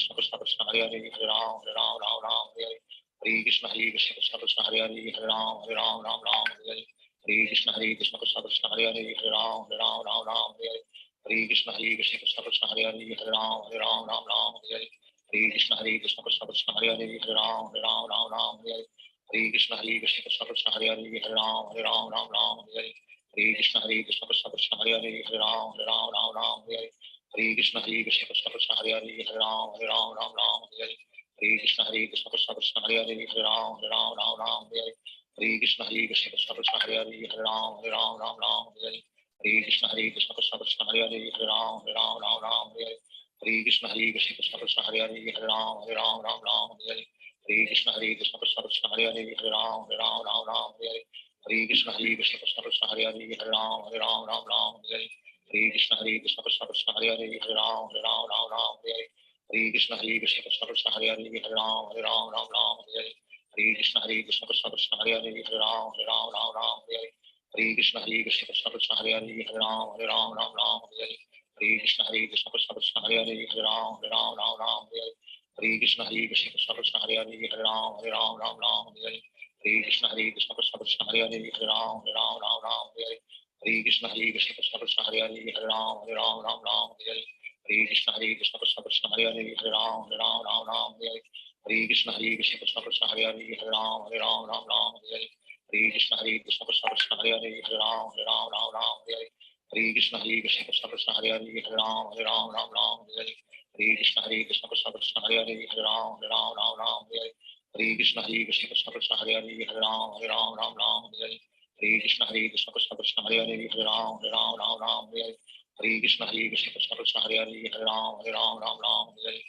Krishna Hare Hare Hare Ram Ram Hare Hare Hare Krishna Krishna Krishna Hare Hare Hare Ram Ram Hare Hare Hare Krishna Krishna Krishna Hare Hare Hare Ram Ram Hare Hare Hare Krishna Krishna Krishna Hare Hare Hare Ram Ram Hare Hare Hare Krishna Krishna Krishna Hare Hare Hare Ram Ram Hare Hare Hare Krishna Krishna Krishna Hare Hare Hare Ram Ram Hare Hare Hare Krishna Krishna Krishna Hare Hare Hare Ram Ram Hare Hare Hare Krishna Krishna Krishna Hare Hare Hare Ram Ram Hare Hare Hare Krishna Krishna Krishna Hare Hare Hare Ram Ram Hare Hare Hare Krishna Krishna Krishna Hare Hare Hare Ram Ram Ram Hare Hare Hare Krishna Krishna Krishna Hare Hare Hare Ram Ram Hare Hare Hare Krishna Krishna Krishna Hare Hare Hare Ram Ram Hare Hare Hare Krishna Krishna Krishna Hare Hare Hare Ram Ram Hare Hare Hare Krishna Krishna Krishna Hare Hare Hare Ram Ram Hare Hare Hare Krishna Krishna Krishna Hare Hare Hare Ram Ram Hare Hare Hare Krishna Krishna Krishna Hare Hare Hare Ram Ram Hare Hare Hare Krishna Krishna Krishna Hare Hare Hare Ram Ram Hare Hare Hare Krishna Krishna Krishna Hare Hare Hare Ram Ram Hare Hare Hare Krishna Krishna Krishna Hare Hare Hare Ram Ram Hare Hare Hare Krishna Krishna Krishna Hare Hare Hare Ram Ram Hare Hare Hare Krishna Krishna Krishna Hare Hare Hare Ram Ram Hare Hare Hare Krishna Krishna Krishna Hare Hare Hare Ram Ram Hare Hare Hare Krishna Krishna Krishna Hare Hare Hare Ram Ram Hare Hare Hare Krishna Krishna Krishna Hare Hare Hare Ram Ram Hare Hare Hare Krishna Krishna Krishna Hare Hare Hare Ram Ram Hare Hare Hare Krishna Krishna Krishna Hare Hare Hare Ram Ram Hare Hare Hare Krishna Krishna Krishna Hare Hare Hare Ram Ram Hare Hare Hare Krishna Krishna Krishna Hare Hare Hare Ram Ram Hare Hare Hare Krishna Krishna Krishna Hare Hare Hare Ram Ram Hare Hare Hare Krishna Krishna Krishna Hare Hare Hare Ram Ram Hare Hare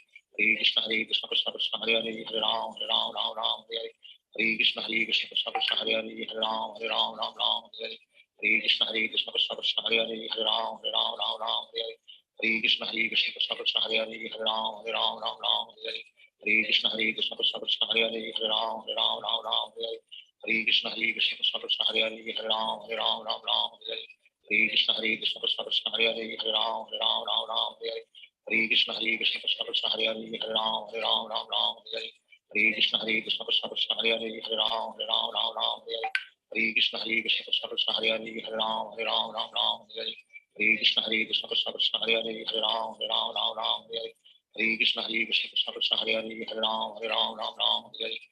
Hare Krishna Krishna Krishna Hare Hare Hare Ram Ram Hare Hare Hare Krishna Krishna Krishna Hare Hare Hare Ram Ram Hare Hare Hare Krishna Krishna Krishna Hare Hare Hare Ram Ram Hare Hare Hare Krishna Krishna Krishna Hare Hare Hare Ram Ram Hare Hare Hare Krishna Krishna Krishna Hare Hare Hare Ram Ram Hare Hare Hare Krishna Krishna Krishna Hare Hare Hare Ram Ram Hare Hare Hare Krishna Krishna Krishna Hare Hare Hare Ram Ram Hare Hare Hare Krishna Krishna Krishna Hare Hare Hare Ram Ram Hare Hare Hare Krishna Krishna Krishna Hare Hare Hare Ram Ram Hare Hare Hare Krishna Krishna Krishna Hare Hare Hare Ram Ram Hare Hare Hare Krishna Krishna Krishna Hare Hare Hare Ram Ram Hare Hare Hare Krishna Krishna Krishna Hare Hare Hare Ram Ram Hare Hare Hare Krishna Krishna Krishna Hare Hare Hare Ram Ram Hare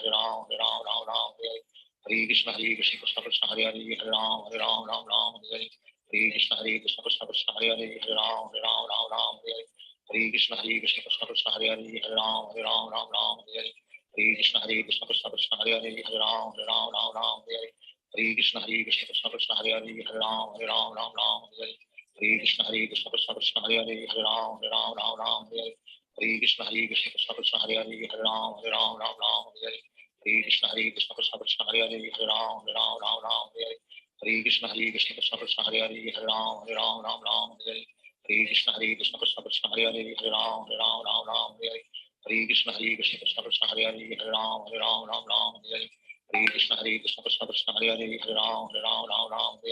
Hare Hare Krishna Krishna Krishna Hare Hare Hare Ram Ram Hare Hare Hare Krishna Krishna Krishna Hare Hare Hare Ram Ram Hare Hare Hare Krishna Krishna Krishna Hare Hare Hare Ram Ram Hare Hare Hare Krishna Krishna Krishna Hare Hare Hare Ram Ram Hare Hare Hare Krishna Krishna Krishna Hare Hare Hare Ram Ram Hare Hare Hare Krishna Krishna Krishna Hare Hare Hare Ram Ram Hare Hare Hare Krishna Krishna Krishna Hare Hare Hare Ram Ram Hare Hare Hare Krishna Krishna Krishna Hare Hare Hare Ram Ram Hare Hare Hare Krishna Krishna Krishna Hare Hare Hare Ram Ram Hare Hare Hare Krishna Krishna Krishna Hare Hare Hare Ram Ram Hare Hare Hare Krishna Krishna Krishna Hare Hare Hare Ram Ram Hare Hare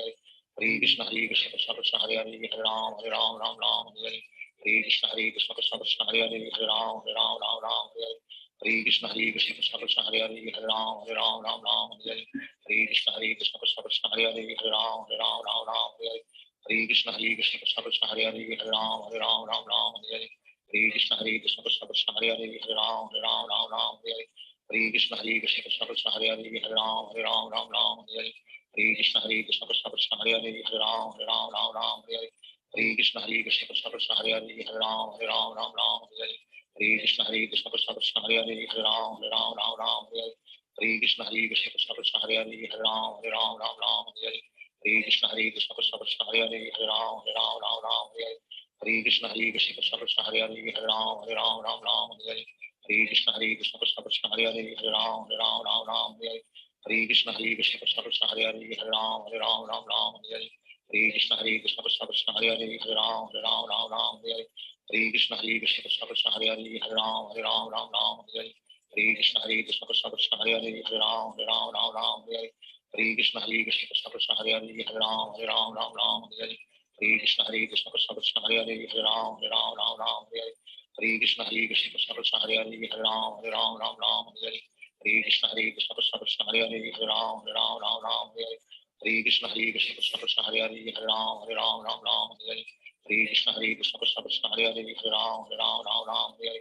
Hare Krishna Krishna Krishna Hare Hare Hare Ram Ram Hare Hare Hare Krishna Krishna Krishna Hare Hare Hare Ram Ram Hare Hare Hare Krishna Krishna Krishna Hare Hare Hare Ram Ram Hare Hare Hare Krishna Krishna Krishna Hare Hare Hare Ram Ram Hare Hare Hare Krishna Krishna Krishna Hare Hare Hare Ram Hare Hare Hare Krishna Krishna Krishna Hare Hare Hare Ram Hare Hare Hare Krishna Krishna Krishna Hare Hare Hare Ram Hare Hare Hare Krishna Krishna Krishna Hare Hare Hare Ram Hare Hare Hare Krishna Krishna Krishna Hare Hare Hare Ram Hare Hare Hare Krishna Krishna Krishna Hare Hare Hare Ram Hare Hare Hare Krishna Krishna Krishna Hare Hare Hare Ram Hare Hare Hare Krishna Krishna Krishna Hare Hare Hare Ram Hare Hare Krishna Krishna Krishna Hare Hare Hare Ram Hare Hare Krishna Krishna Krishna Hare Hare Hare Ram Hare Hare Krishna Krishna Krishna Hare Hare Hare Ram Hare Hare Krishna Krishna Krishna Hare Hare Hare Ram Hare Hare Krishna Krishna Krishna Hare Hare Hare Ram Hare Hare Krishna Krishna Krishna Hare Hare Hare Ram Hare Hare Krishna Krishna Krishna Hare Hare Hare Ram Hare Krishna Krishna Krishna Hare Hare Hare Ram Hare Krishna Krishna Krishna Hare Hare Hare Ram Hare Krishna Krishna Krishna Hare Hare Hare Ram Hare Krishna Krishna Krishna Hare Hare Hare Ram Hare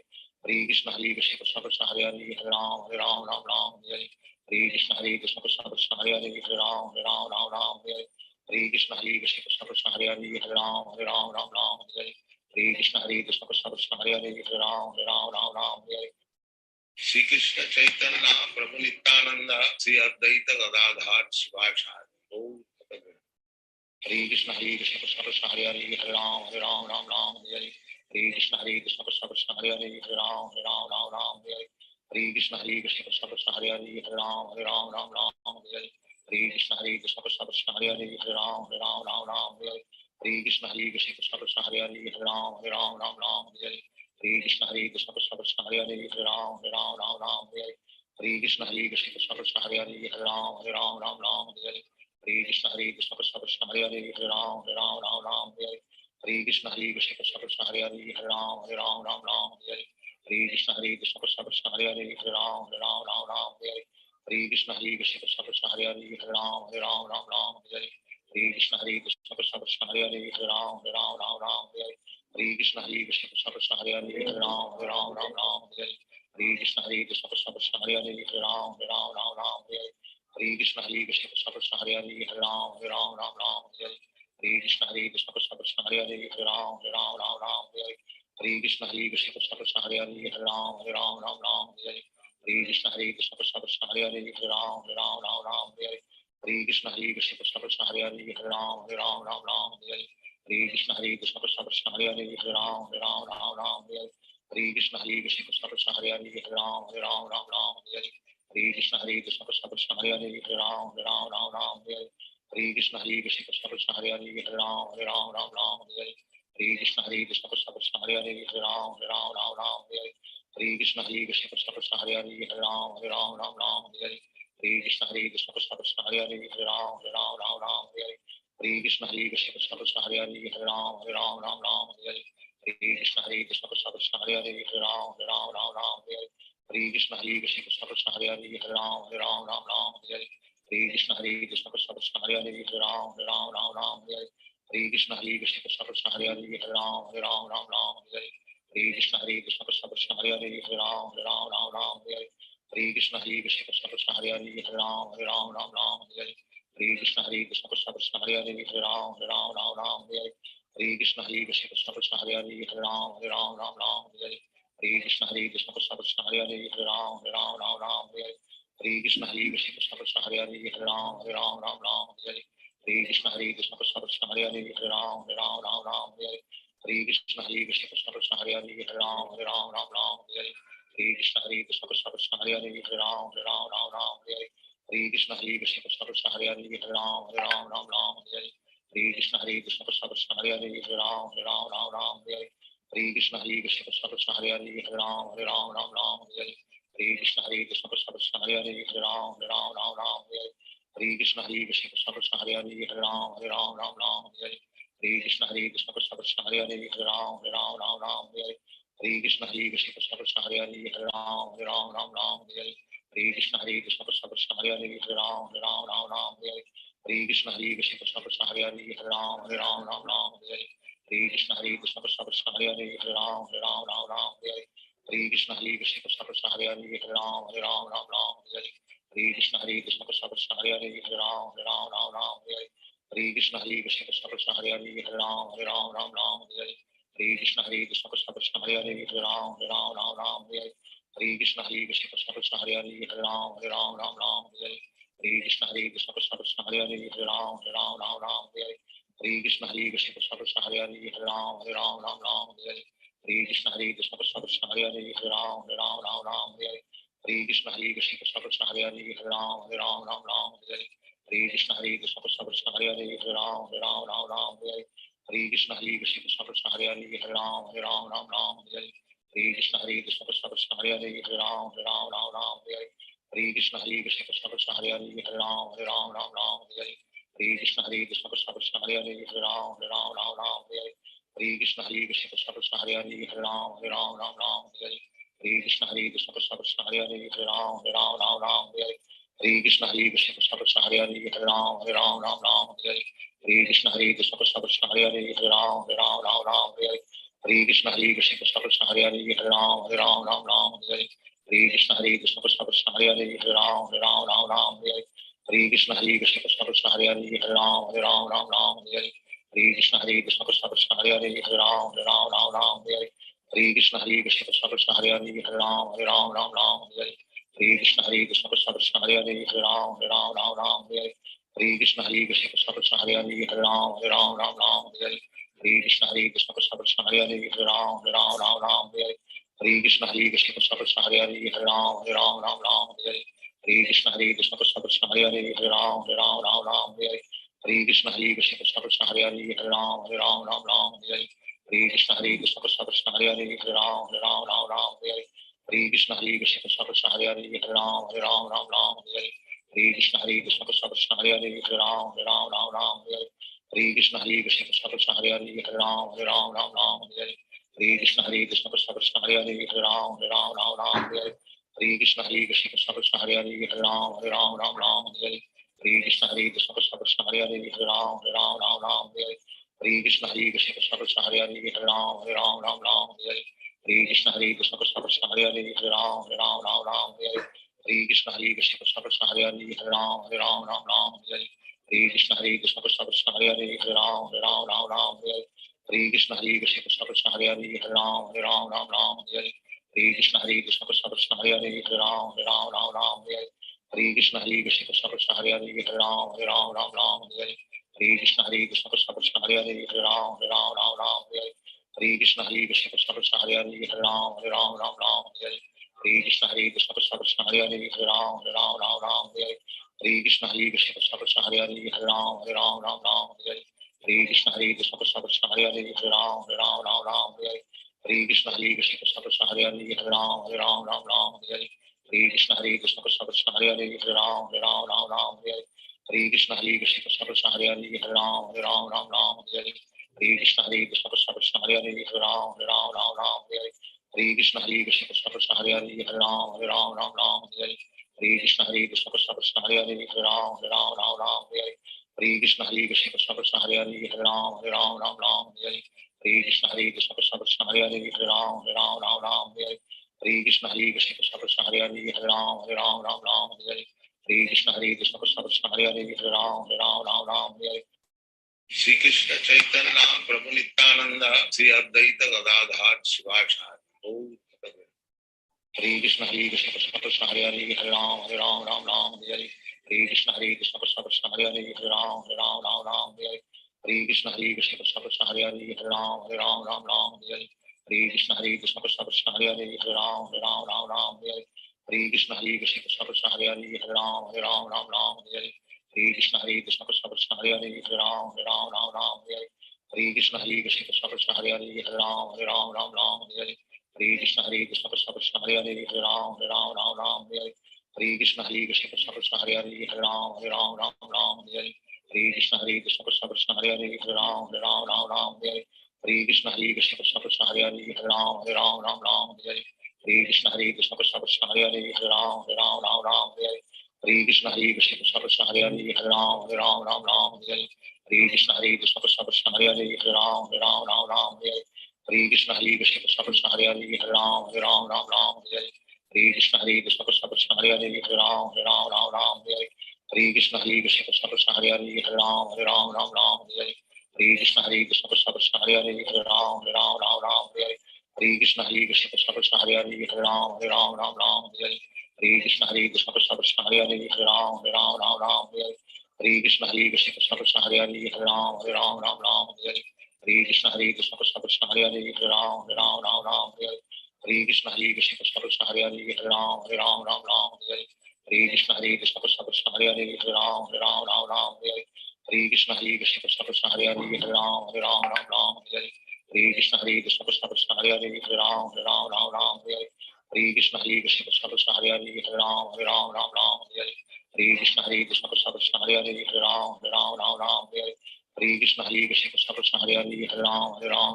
Krishna Krishna Krishna Hare Hare Hare Ram Hare Krishna Krishna Krishna Hare Hare Hare Ram Hare Krishna Krishna Krishna Hare Hare Hare Ram Hare Krishna Krishna Krishna Hare Hare Hare Ram Hare Krishna Krishna Krishna Hare Hare Hare Ram Hare Shri Krishna Chaitanya Prabhu Nityananda Sri Advaita Gadadhar Shivachari. हरे कृष्ण कृष्ण कृष्ण हरे हरे राम राम राम हरे हरे हरे कृष्ण कृष्ण कृष्ण हरे हरे राम राम हरे हरे हरे कृष्ण कृष्ण कृष्ण हरे हरे राम राम हरे हरे हरे कृष्ण कृष्ण कृष्ण हरे हरे राम राम हरे हरे हरे कृष्ण कृष्ण कृष्ण हरे हरे राम राम हरे हरे हरे कृष्ण कृष्ण कृष्ण हरे हरे राम राम हरे हरे हरे कृष्ण कृष्ण कृष्ण हरे हरे राम राम हरे हरे हरे कृष्ण कृष्ण कृष्ण हरे हरे राम राम हरे हरे हरे कृष्ण कृष्ण कृष्ण हरे हरे राम राम हरे हरे हरे कृष्ण कृष्ण कृष्ण कृष्ण हरे हरे राम राम हरे हरे हरे कृष्ण कृष्ण कृष्ण कृष्ण हरे हरे राम राम हरे हरे हरे कृष्ण कृष्ण कृष्ण कृष्ण हरे हरे राम राम हरे हरे हरे कृष्ण कृष्ण कृष्ण कृष्ण हरे हरे राम राम हरे हरे हरे कृष्ण कृष्ण कृष्ण कृष्ण हरे हरे राम राम हरे हरे हरे कृष्ण कृष्ण कृष्ण हरे हरे राम राम हरे हरे हरे कृष्ण कृष्ण कृष्ण कृष्ण हरे हरे राम राम हरे हरे हरे कृष्ण कृष्ण कृष्ण कृष्ण हरे हरे राम राम हरे हरे हरे कृष्ण कृष्ण कृष्ण कृष्ण हरे हरे राम राम हरे हरे हरे कृष्ण कृष्ण कृष्ण कृष्ण हरे हरे राम राम हरे हरे हरे कृष्ण कृष्ण कृष्ण कृष्ण हरे हरे राम राम हरे हरे हरे कृष्ण कृष्ण कृष्ण कृष्ण हरे हरे राम राम हरे हरे हरे कृष्ण कृष्ण कृष्ण कृष्ण हरे हरे राम हरे हरे हरे कृष्ण कृष्ण कृष्ण हरे हरे राम राम हरे हरे हरे कृष्ण कृष्ण कृष्ण कृष्ण हरे हरे राम हरे हरे हरे कृष्ण कृष्ण कृष्ण कृष्ण हरे हरे राम राम हरे हरे हरे कृष्ण कृष्ण कृष्ण कृष्ण हरे हरे राम हरे हरे हरे कृष्ण कृष्ण कृष्ण कृष्ण हरे हरे राम राम हरे हरे हरे कृष्ण कृष्ण कृष्ण कृष्ण हरे हरे राम हरे हरे हरे कृष्ण कृष्ण कृष्ण हरे हरे राम हरे हरे हरे कृष्ण कृष्ण कृष्ण कृष्ण हरे हरे राम हरे हरे हरे कृष्ण कृष्ण कृष्ण कृष्ण हरे हरे राम हरे हरे हरे कृष्ण कृष्ण कृष्ण कृष्ण हरे हरे राम हरे हरे हरे कृष्ण कृष्ण कृष्ण कृष्ण हरे हरे राम हरे हरे हरे कृष्ण कृष्ण कृष्ण कृष्ण हरे हरे राम हरे हरे हरे कृष्ण कृष्ण कृष्ण कृष्ण हरे हरे राम हरे हरे हरे कृष्ण कृष्ण कृष्ण कृष्ण हरे हरे राम हरे हरे हरे कृष्ण कृष्ण कृष्ण हरे हरे राम हरे हरे हरे कृष्ण कृष्ण कृष्ण कृष्ण हरे हरे राम हरे हरे हरे कृष्ण कृष्ण कृष्ण कृष्ण हरे हरे राम हरे हरे हरे कृष्ण कृष्ण कृष्ण कृष्ण हरे हरे राम हरे हरे हरे कृष्ण कृष्ण कृष्ण कृष्ण हरे हरे राम हरे हरे हरे कृष्ण कृष्ण कृष्ण कृष्ण हरे हरे राम हरे हरे हरे कृष्ण कृष्ण कृष्ण कृष्ण हरे हरे राम हरे हरे हरे कृष्ण कृष्ण कृष्ण कृष्ण हरे हरे राम हरे हरे हरे कृष्ण कृष्ण कृष्ण कृष्ण हरे हरे राम हरे हरे हरे कृष्ण कृष्ण कृष्ण कृष्ण हरे हरे राम हरे हरे हरे कृष्ण कृष्ण कृष्ण कृष्ण हरे हरे राम हरे हरे हरे कृष्ण कृष्ण कृष्ण कृष्ण हरे हरे राम हरे हरे हरे कृष्ण कृष्ण कृष्ण कृष्ण हरे हरे राम हरे हरे हरे कृष्ण कृष्ण कृष्ण कृष्ण हरे हरे राम हरे हरे हरे कृष्ण कृष्ण कृष्ण कृष्ण हरे हरे राम हरे हरे हरे कृष्ण कृष्ण कृष्ण कृष्ण हरे हरे राम हरे हरे हरे कृष्ण कृष्ण कृष्ण कृष्ण हरे हरे राम हरे हरे हरे कृष्ण कृष्ण कृष्ण कृष्ण हरे हरे राम हरे हरे हरे कृष्ण कृष्ण कृष्ण कृष्ण हरे हरे राम हरे हरे हरे कृष्ण कृष्ण कृष्ण कृष्ण हरे हरे राम हरे हरे हरे कृष्ण कृष्ण कृष्ण कृष्ण हरे हरे राम हरे हरे हरे कृष्ण कृष्ण कृष्ण कृष्ण हरे हरे राम हरे हरे हरे कृष्ण कृष्ण कृष्ण कृष्ण हरे हरे राम हरे हरे हरे कृष्ण कृष्ण कृष्ण कृष्ण हरे हरे राम हरे हरे हरे कृष्ण कृष्ण कृष्ण कृष्ण हरे हरे राम हरे हरे हरे कृष्ण कृष्ण कृष्ण कृष्ण हरे हरे राम हरे हरे हरे कृष्ण कृष्ण कृष्ण कृष्ण हरे हरे राम हरे हरे हरे कृष्ण कृष्ण कृष्ण कृष्ण हरे हरे राम हरे हरे हरे कृष्ण कृष्ण कृष्ण कृष्ण हरे हरे राम हरे हरे हरे कृष्ण कृष्ण कृष्ण कृष्ण हरे हरे राम हरे हरे हरे कृष्ण कृष्ण कृष्ण कृष्ण हरे हरे राम हरे हरे हरे कृष्ण कृष्ण कृष्ण कृष्ण हरे हरे राम हरे हरे हरे कृष्ण कृष्ण कृष्ण कृष्ण हरे हरे राम हरे हरे हरे कृष्ण कृष्ण कृष्ण कृष्ण हरे हरे राम हरे हरे हरे कृष्ण कृष्ण कृष्ण कृष्ण हरे हरे राम हरे हरे हरे कृष्ण कृष्ण कृष्ण कृष्ण हरे हरे राम हरे हरे हरे कृष्ण कृष्ण कृष्ण कृष्ण हरे हरे राम हरे हरे हरे कृष्ण कृष्ण कृष्ण कृष्ण हरे हरे राम हरे हरे हरे कृष्ण कृष्ण कृष्ण हरे हरे हरे राम राम राम हरे हरे हरे कृष्ण कृष्ण कृष्ण हरे हरे राम राम राम हरे हरे हरे कृष्ण कृष्ण कृष्ण हरे हरे राम राम हरे हरे हरे कृष्ण कृष्ण कृष्ण हरे हरे राम राम हरे हरे हरे कृष्ण कृष्ण कृष्ण हरे हरे राम राम हरे हरे हरे कृष्ण कृष्ण कृष्ण हरे हरे राम हरे हरे हरे कृष्ण कृष्ण कृष्ण हरे हरे राम हरे हरे हरे कृष्ण कृष्ण कृष्ण हरे हरे राम हरे हरे हरे कृष्ण कृष्ण कृष्ण हरे हरे राम हरे हरे हरे कृष्ण कृष्ण कृष्ण हरे हरे राम हरे हरे हरे कृष्ण कृष्ण कृष्ण हरे हरे राम हरे हरे हरे कृष्ण कृष्ण कृष्ण कृष्ण हरे हरे राम हरे हरे हरे कृष्ण कृष्ण कृष्ण हरे हरे राम हरे हरे हरे कृष्ण कृष्ण कृष्ण कृष्ण हरे हरे राम हरे हरे हरे कृष्ण कृष्ण कृष्ण हरे हरे राम हरे हरे हरे कृष्ण कृष्ण कृष्ण कृष्ण हरे हरे राम हरे हरे हरे कृष्ण कृष्ण कृष्ण हरे हरे राम हरे हरे हरे कृष्ण कृष्ण कृष्ण कृष्ण हरे हरे राम हरे हरे हरे कृष्ण कृष्ण कृष्ण हरे हरे राम हरे हरे हरे कृष्ण कृष्ण कृष्ण कृष्ण हरे हरे राम हरे हरे हरे कृष्ण कृष्ण कृष्ण कृष्ण हरे हरे राम हरे हरे हरे कृष्ण कृष्ण कृष्ण कृष्ण हरे हरे राम हरे हरे हरे कृष्ण कृष्ण कृष्ण कृष्ण हरे हरे राम हरे हरे हरे कृष्ण कृष्ण कृष्ण कृष्ण हरे हरे राम हरे हरे हरे कृष्ण कृष्ण कृष्ण कृष्ण हरे हरे राम हरे हरे हरे कृष्ण कृष्ण कृष्ण कृष्ण हरे हरे राम हरे हरे हरे कृष्ण कृष्ण कृष्ण कृष्ण हरे हरे राम हरे हरे हरे कृष्ण कृष्ण कृष्ण कृष्ण हरे हरे राम हरे हरे हरे कृष्ण कृष्ण कृष्ण कृष्ण हरे हरे राम हरे हरे हरे कृष्ण कृष्ण कृष्ण कृष्ण हरे हरे राम हरे हरे हरे कृष्ण कृष्ण कृष्ण कृष्ण हरे हरे राम हरे हरे हरे कृष्ण कृष्ण कृष्ण कृष्ण हरे हरे राम हरे हरे हरे कृष्ण कृष्ण कृष्ण कृष्ण हरे हरे राम हरे हरे हरे कृष्ण कृष्ण कृष्ण कृष्ण हरे हरे राम हरे हरे श्री कृष्ण चैतन्य प्रभु नित्यानंद श्री अद्वैत गदाधर शिवाचार्य हरे Krishna Krishna Krishna Hare Hare Ram Hare Hare Hare Krishna Krishna Krishna Krishna Hare Hare Ram Hare Hare Hare Krishna Krishna Krishna Krishna Hare Hare Ram Hare Hare Hare Krishna Krishna Krishna Krishna Hare Hare Ram Hare Hare Hare Krishna Krishna Krishna Krishna Hare Hare Ram Hare Hare Hare Krishna Krishna Krishna Krishna Hare Hare Ram Hare Hare Hare Krishna Krishna Krishna Krishna Hare Hare Ram Hare Hare Hare Krishna Krishna Krishna Krishna Hare Hare Ram Hare Hare Hare Krishna Krishna Krishna Krishna Hare Hare Ram Hare Hare Hare Krishna Krishna Krishna Krishna Hare Hare Ram Hare Hare Hare Krishna Krishna Krishna Krishna Hare Hare Ram Hare Hare Hare Krishna Krishna Krishna Krishna Hare Hare Ram Hare Hare Hare Krishna Krishna Krishna Krishna Hare Hare Ram Hare Hare Hare Krishna Krishna Krishna Krishna Hare Hare Ram Hare Hare Hare Krishna Krishna Krishna Krishna Hare Hare Ram Hare Hare Hare Krishna Krishna Krishna Krishna Hare Hare Ram Hare Hare Hare Krishna Krishna Krishna Krishna Hare Hare Ram Hare Hare Hare Krishna Krishna Krishna Krishna Hare Hare Ram Hare Hare Hare Krishna Krishna Krishna Krishna Hare Hare Ram Hare Hare Hare Krishna Krishna Krishna Krishna Hare Hare Ram Hare Hare Hare Krishna Krishna Krishna Krishna Hare Hare Ram Hare Hare Hare Krishna Krishna Krishna Krishna Hare Hare Ram Hare Hare Hare Krishna Krishna Krishna Krishna Hare Hare Ram Hare Hare Hare Krishna Krishna Krishna Krishna Hare Hare Ram Hare Hare Hare Krishna Krishna Krishna Krishna Hare Hare Ram Hare Hare Hare Krishna Krishna Krishna Krishna Hare Hare Ram Hare Hare Hare Krishna Krishna Krishna Krishna Hare Hare Ram Hare Hare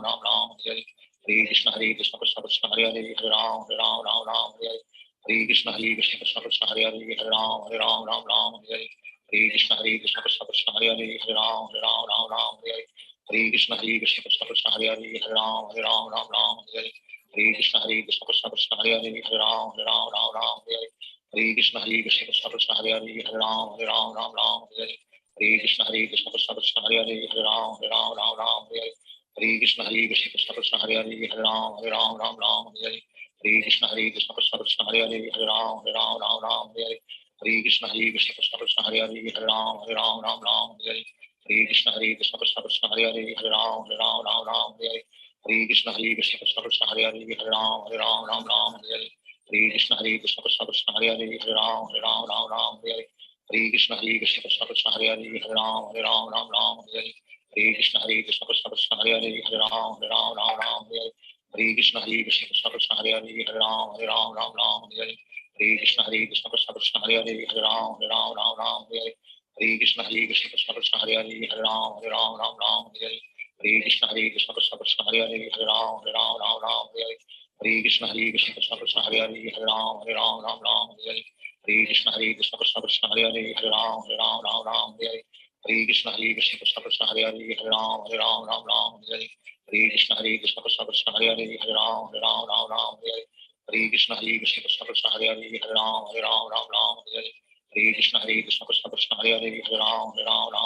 Hare Krishna Krishna Krishna Krishna Hare Hare Ram Hare Hare Hare Krishna Krishna Krishna Krishna Hare Hare Hare Hare Hare Krishna Krishna Krishna Krishna Hare Hare Hare Hare Krishna Krishna Krishna Krishna Hare Hare Hare Hare Krishna Krishna Krishna Krishna Hare Hare Hare Hare Krishna Krishna Krishna Krishna Hare Hare Hare Hare Krishna Krishna Krishna Krishna Hare Hare Hare Krishna Krishna Krishna Krishna Hare Hare Hare Hare Krishna Krishna Krishna Krishna Hare Hare Hare Krishna Krishna Krishna Krishna Hare Hare Hare Krishna Krishna Krishna Krishna Hare Hare Hare Hare Krishna Krishna Krishna Hare Hare Hare Ram Ram Ram Hare Hare Hare Krishna Krishna Krishna Hare Hare Hare Ram Ram Hare Hare Hare Krishna Krishna Krishna Hare Hare Hare Ram Ram Hare Hare Hare Krishna Krishna Krishna Hare Hare Hare Ram Ram Hare Hare Hare Krishna Krishna Krishna Hare Hare Hare Ram Ram Hare Hare Hare Krishna Krishna Krishna Hare Hare Hare Ram Ram Hare Hare Hare Krishna Krishna Krishna Hare Hare Hare Ram Ram Hare Hare Hare Krishna Krishna Krishna Hare Hare Hare Ram Ram Hare Hare Hare Krishna Krishna Krishna Hare Hare Hare Ram Ram Hare Hare Hare Krishna Krishna Krishna Hare Hare Hare Ram Ram Hare Hare Hare Krishna Krishna Krishna Hare Hare Hare Ram Ram Hare Hare Hare Krishna Krishna Krishna Hare Hare Hare Ram Ram Hare Hare Hare Krishna Krishna Krishna Hare Hare Hare Ram Ram Hare Hare Hare Krishna Krishna Krishna Hare Hare Hare Ram Ram Hare Hare Hare Krishna Krishna Krishna Hare Hare Hare Ram Ram Hare Hare Hare Krishna Krishna Krishna Hare Hare Hare Ram Ram Hare Hare Hare Krishna Krishna Krishna Hare Hare Hare Ram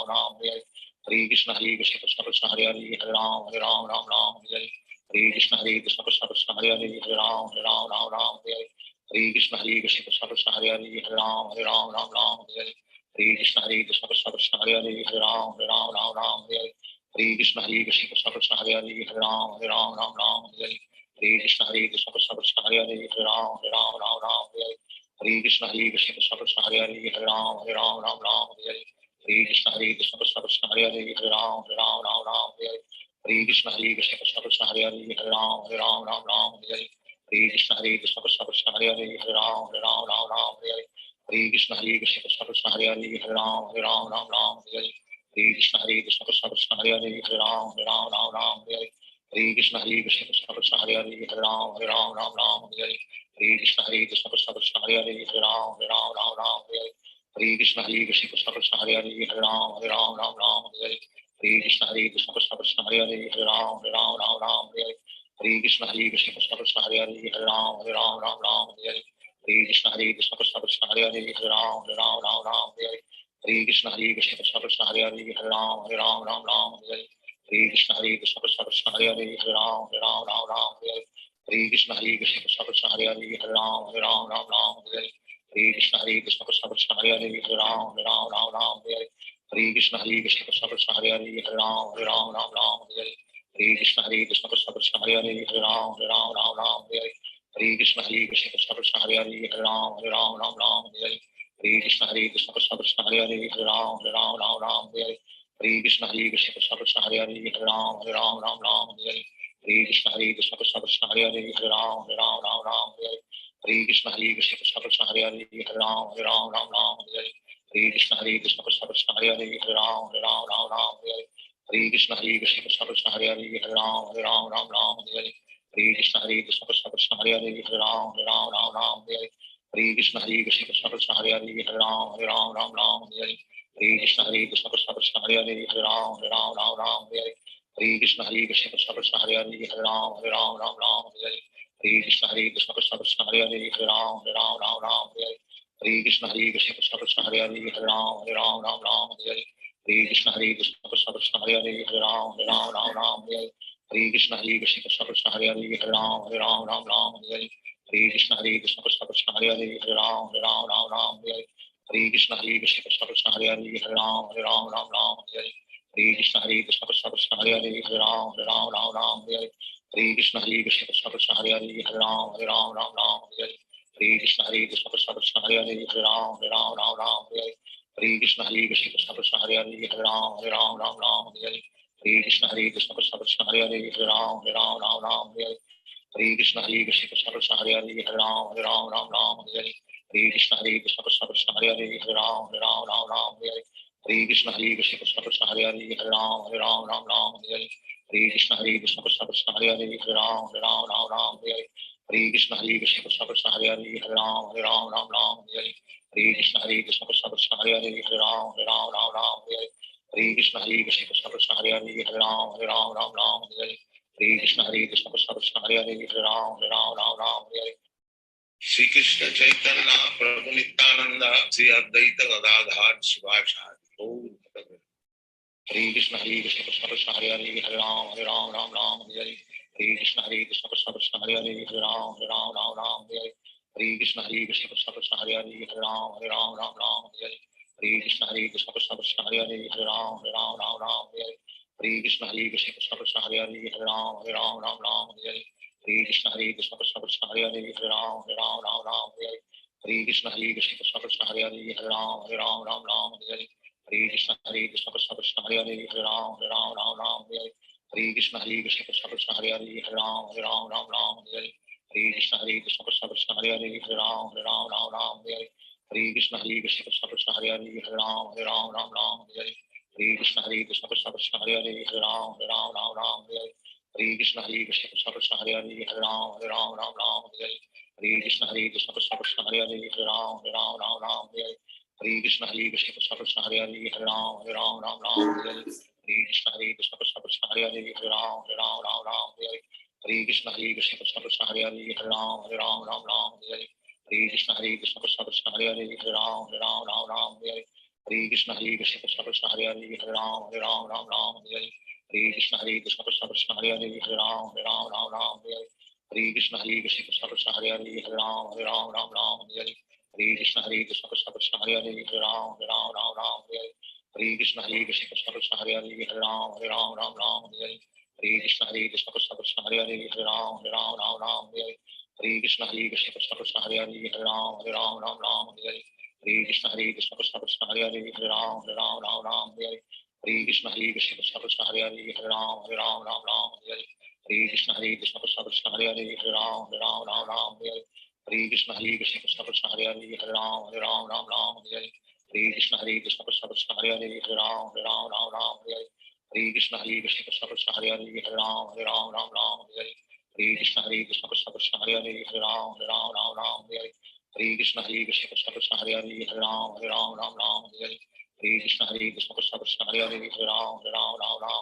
Ram Hare Hare Hare Krishna Krishna Krishna Hare Hare Hare Ram Ram Hare Hare Hare Krishna Krishna Krishna Hare Hare Hare Ram Ram Hare Hare Hare Krishna Krishna Krishna Hare Hare Hare Ram Ram Hare Hare Hare Krishna Krishna Krishna Hare Hare Hare Ram Ram Hare Hare Hare Krishna Krishna Krishna Hare Hare Hare Ram Ram Hare Hare Hare Krishna Krishna Krishna Hare Hare Hare Ram Ram Hare Hare Hare Krishna Krishna Krishna Hare Hare Hare Ram Ram Hare Hare Hare Krishna Krishna Krishna Hare Hare Hare Ram Ram Hare Hare Hare Krishna Krishna Krishna Hare Hare Hare Ram Ram Hare Hare Hare Krishna Krishna Krishna Hare Hare Hare Ram Ram Hare Hare Hare Krishna Krishna Krishna Hare Hare Hare Ram Ram Hare Hare Hare Krishna Krishna Krishna Hare Hare Hare Ram Hare Hare Hare Krishna Krishna Krishna Hare Hare Hare Ram Ram Hare Hare Hare Krishna Krishna Krishna Hare Hare Hare Ram Ram Hare Hare Hare Krishna Krishna Krishna Hare Hare Hare Ram Ram Hare Hare Hare Krishna Krishna Krishna Hare Hare Hare Ram Ram Hare Hare Hare Krishna Krishna Krishna Hare Hare Hare Ram Ram Hare Hare Hare Krishna Krishna Krishna Hare Hare Hare Ram Ram Hare Hare Hare Krishna Krishna Krishna Hare Hare Hare Ram Ram Hare Hare Hare Krishna Krishna Krishna Hare Hare Hare Ram Ram Hare Hare Hare Krishna Krishna Krishna Hare Hare Hare Ram Ram Hare Hare Hare Krishna Krishna Krishna Hare Hare Hare Ram Ram Hare Hare Hare Krishna Krishna Krishna Hare Hare Hare Ram Ram Hare Hare Hare Krishna Krishna Krishna Hare Hare Hare Ram Ram Hare Hare Hare Krishna Krishna Krishna Hare Hare Hare Ram Ram Hare Hare Hare Krishna Krishna Krishna Hare Hare Hare Ram Ram Hare Hare Hare Krishna Krishna Krishna Hare Hare Hare Ram Ram Hare Hare Hare Krishna Krishna Krishna Hare Hare Hare Ram Ram Hare Hare Hare Krishna Krishna Krishna Hare Hare Hare Ram Ram Hare Hare Hare Krishna Krishna Krishna Hare Hare Hare Ram Ram Hare Hare Hare Krishna Krishna Krishna Hare Hare Hare Ram Ram Hare Hare Hare Krishna Krishna Krishna Hare Hare Hare Ram Ram Hare Hare Hare Krishna Krishna Krishna Hare Hare Hare Ram Ram Hare Hare Hare Krishna Krishna Krishna Hare Hare Hare Ram Ram Hare Hare Hare Krishna Krishna Krishna Hare Hare Hare Ram Ram Hare Hare Hare Krishna Krishna Krishna Hare Hare Hare Ram Ram Hare Hare Hare Krishna Krishna Krishna Hare Hare Hare Ram Ram Hare Hare Hare Krishna Krishna Krishna Hare Hare Hare Ram Ram Hare Hare Hare Krishna Krishna Krishna Hare Hare Hare Ram Ram Hare Hare Hare Krishna Krishna Krishna Hare Hare Hare Ram Ram Hare Hare Hare Krishna Krishna Krishna Hare Hare Hare Ram Ram Hare Hare Hare Krishna Krishna Krishna Hare Hare Hare Ram Ram Hare Hare Hare Krishna Krishna Krishna Hare Hare Hare Ram Ram Hare Hare Hare Krishna Krishna Krishna Hare Hare Hare Ram Ram Hare Hare Hare Krishna Krishna Krishna Hare Hare Hare Ram Ram Hare Hare Hare Krishna Krishna Krishna Hare Hare Hare Ram Ram Hare Hare Hare Krishna Krishna Krishna Hare Hare Hare Ram Ram Hare Hare Hare Krishna Krishna Krishna Hare Hare Hare Ram Ram Hare Hare Hare Krishna Krishna Krishna Hare Hare Hare Ram Ram Hare Hare Hare Krishna Krishna Krishna Hare Hare Hare Ram Ram Hare Hare Hare Krishna Krishna Krishna Hare Hare Hare Ram Ram Hare Hare Hare Krishna Krishna Krishna Hare Hare Hare Ram Ram Hare Hare Hare Krishna Krishna Krishna Hare Hare Hare Ram Hare Hare Shri Krishna Chaitanya Prabhu Nityananda Sri Advaita Gadadhar Shivasadi Om Hare Krishna Krishna Krishna Hare Hare Hare Ram Ram Hare Hare Hare Krishna Krishna Krishna Hare Hare Hare Ram Ram Hare Hare हरे Krishna Krishna Krishna Hare Hare Ram Ram Ram Hare Hare Hare Krishna Krishna Krishna Hare Hare Ram Ram Hare Hare Hare Krishna Krishna Krishna Hare Hare Ram Ram Hare Hare Hare Krishna Krishna Krishna Hare Hare Ram Ram Hare Hare Hare Krishna Krishna Krishna Hare Hare Ram Ram Hare Hare Hare Krishna Krishna Krishna Hare Hare Ram Ram Hare Hare Hare Krishna Krishna Krishna Hare Hare Ram Ram Hare Hare Hare Krishna Krishna Krishna Hare Hare Ram Hare Hare Hare Krishna Krishna Krishna Hare Hare Ram Ram Hare Hare Hare Krishna Krishna Krishna Krishna Hare Hare Ram Ram Hare Hare Hare Krishna Krishna Krishna Krishna Hare Hare Ram Ram Hare Hare Hare Krishna Krishna Krishna Krishna Hare Hare Ram Ram Hare Hare Hare Krishna Krishna Krishna Krishna Hare Hare Ram Ram Hare Hare Hare Krishna Krishna Krishna Krishna Hare Hare Ram Ram Hare Hare Hare Krishna Krishna Krishna Krishna Hare Hare Ram Ram Hare Hare Hare Krishna Krishna Krishna Krishna Hare Hare Ram Ram Hare Hare Hare Krishna Krishna Krishna Krishna Hare Hare Ram Ram Hare Hare Hare Krishna Krishna Krishna Krishna Hare Hare Ram Ram Hare Hare Hare Krishna Krishna Krishna Krishna Hare Hare Ram Ram Hare Hare Hare Krishna Krishna Krishna Krishna Hare Hare Ram Ram Hare Hare Hare Krishna Krishna Krishna Krishna Hare Hare Ram Ram Hare Hare Hare Krishna Krishna Krishna Krishna Hare Hare Ram Ram Hare Hare Hare Krishna Krishna Krishna Krishna Hare Hare Ram Ram Hare Hare Hare Krishna Krishna Krishna Krishna Hare Hare Ram Ram Hare Hare Hare Krishna Krishna Krishna Krishna Hare Hare Ram Ram Hare Hare Hare Krishna Krishna Krishna Krishna Hare Hare Ram Ram Hare Hare Hare Krishna Krishna Krishna Krishna Hare Hare Ram Ram Hare Hare Hare Krishna Krishna Krishna Krishna Hare Hare Ram Ram Hare Hare Hare Krishna Krishna Krishna Krishna Hare Hare Ram Ram Hare Hare Hare Krishna Krishna Krishna Krishna Hare Hare Ram Ram Hare Hare Hare Krishna Krishna Krishna Krishna Hare Hare Ram Ram Hare Hare Hare Krishna Krishna Krishna Krishna Hare Hare Ram Ram Hare Hare Hare Krishna Krishna Krishna Krishna Hare Hare Ram Ram Hare Hare Hare Krishna Krishna Krishna Krishna Hare Hare Ram Ram Hare Hare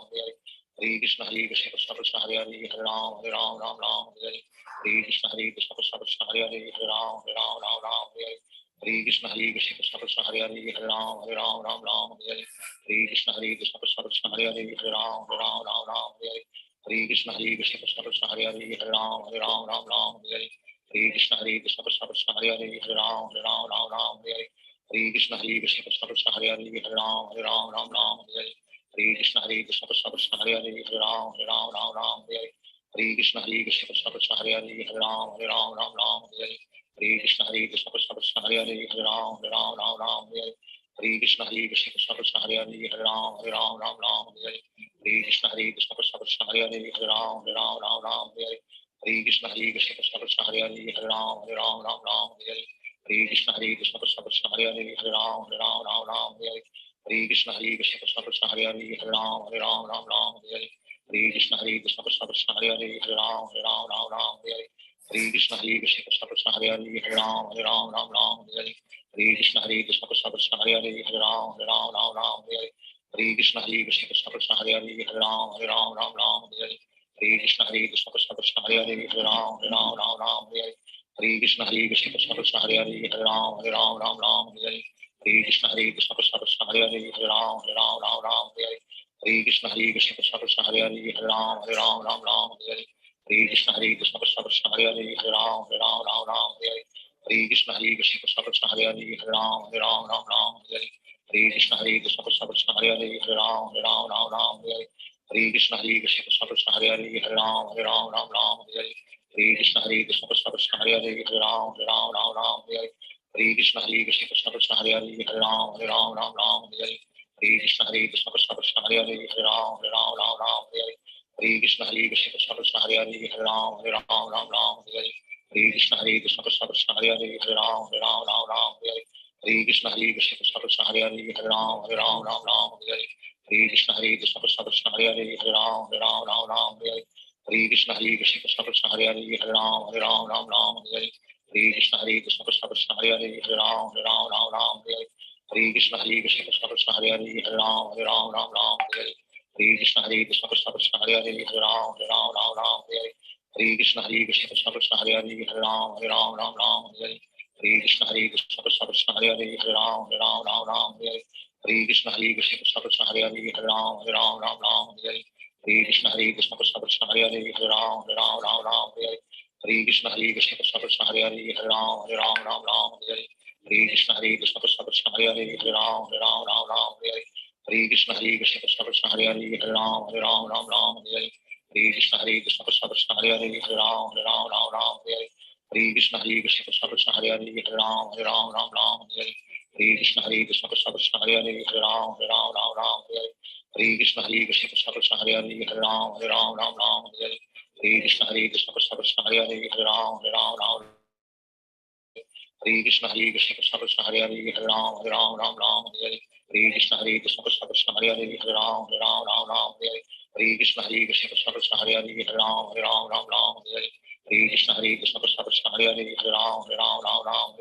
Hare Krishna Krishna Krishna Krishna Hare Hare Ram Ram Hare Hare Hare Krishna Krishna Krishna Krishna Hare Hare Ram Ram Hare Hare Hare Krishna Krishna Krishna Krishna Hare Hare Ram Ram Hare Hare Hare Krishna Krishna Krishna Krishna Hare Hare Ram Ram Hare Hare Hare Krishna Krishna Krishna Krishna Hare Hare Ram Ram Hare Hare Hare Krishna Krishna Krishna Krishna Hare Hare Ram Ram Hare Hare Hare Krishna Krishna Krishna Krishna Hare Hare Ram Ram Hare Hare Hare Krishna Krishna Krishna Krishna Hare Hare Ram Ram Hare Hare Hare Krishna Krishna Krishna Krishna Hare Hare Ram Ram Hare Hare Hare Krishna Krishna Krishna Krishna Hare Hare Ram Ram Hare Hare Hare Krishna Krishna Krishna Krishna Hare Hare Ram Ram Hare Hare Hare Krishna Krishna Krishna Krishna Hare Hare Ram Ram Hare Hare Hare Krishna Krishna Krishna Krishna Hare Hare Ram Ram Hare Hare Hare Krishna Krishna Krishna Krishna Hare Hare Ram Ram Hare Hare Hare Krishna Krishna Krishna Krishna Hare Hare Ram Ram Hare Hare Hare Krishna Krishna Krishna Krishna Hare Hare Ram Ram Hare Hare Hare Krishna Krishna Krishna Krishna Hare Hare Ram Ram Hare Hare Hare Krishna Krishna Krishna Krishna Hare Hare Ram Ram Hare Hare Hare Krishna Krishna Krishna Krishna Hare Hare Ram Ram Hare Hare Hare Krishna Krishna Krishna Krishna Hare Hare Ram Ram Hare Hare Hare Krishna Krishna Krishna Krishna Hare Hare Ram Ram Hare Hare Hare Krishna Krishna Krishna Krishna Hare Hare Ram Ram Hare Hare Hare Krishna Krishna Krishna Krishna Hare Hare Ram Ram Hare Hare Hare Krishna Krishna Krishna Krishna Hare Hare Ram Ram Hare Hare Hare Krishna Krishna Krishna Krishna Hare Hare Ram Ram Hare Hare Hare Krishna Krishna Krishna Krishna Hare Hare Ram Ram Hare Hare Hare Krishna Krishna Krishna Krishna Hare Hare Ram Ram Hare Hare Hare Krishna Krishna Krishna Krishna Hare Hare Ram Ram Hare Hare Hare Krishna Krishna Krishna Krishna Hare Hare Ram Ram Hare Hare Hare Krishna Krishna Krishna Krishna Hare Hare Ram Ram Hare Hare Hare Krishna Krishna Krishna Krishna Hare Hare Ram Ram Hare Hare Hare Krishna Krishna Krishna Krishna Hare Hare Ram Ram Hare Hare Hare Krishna Krishna Krishna Krishna Hare Hare Ram Ram Hare Hare Hare Krishna Krishna Krishna Krishna Hare Hare Ram Ram Hare Hare Hare Krishna Krishna Krishna Krishna Hare Hare Ram Ram Hare Hare Hare Krishna Krishna Krishna Krishna Hare Hare Ram Ram Hare Hare Hare Krishna Krishna Krishna Krishna Hare Hare Ram Ram Hare Hare Hare Krishna Krishna Krishna Krishna Hare Hare Ram Ram Hare Hare Hare Krishna Krishna Krishna Krishna Hare Hare Ram Ram Hare Hare Hare Krishna Krishna Krishna Krishna Hare Hare Ram Ram Hare Hare Hare Krishna Krishna Krishna Hare Hare Hare Ram Ram Ram Hare Hare Hare Krishna Krishna Krishna Hare Hare Hare Ram Ram Ram Hare Hare Hare Krishna Krishna Krishna Hare Hare Hare Ram Ram Ram Hare Hare Hare Krishna Krishna Krishna Hare Hare Hare Ram Ram Hare Hare Hare Krishna Krishna Krishna Hare Hare Hare Ram Ram Hare Hare Hare Krishna Krishna Krishna Hare Hare Hare Ram Ram Hare Hare Hare Krishna Krishna Krishna Hare Hare Hare Ram Ram Hare Hare Hare Krishna Krishna Krishna Hare Hare Hare Ram Hare Krishna Krishna Krishna Hare Hare Hare Ram Ram Hare Hare Hare Krishna Krishna Krishna Hare Hare Hare Ram Ram Hare Hare Hare Krishna Krishna Krishna Hare Hare Hare Ram Ram Hare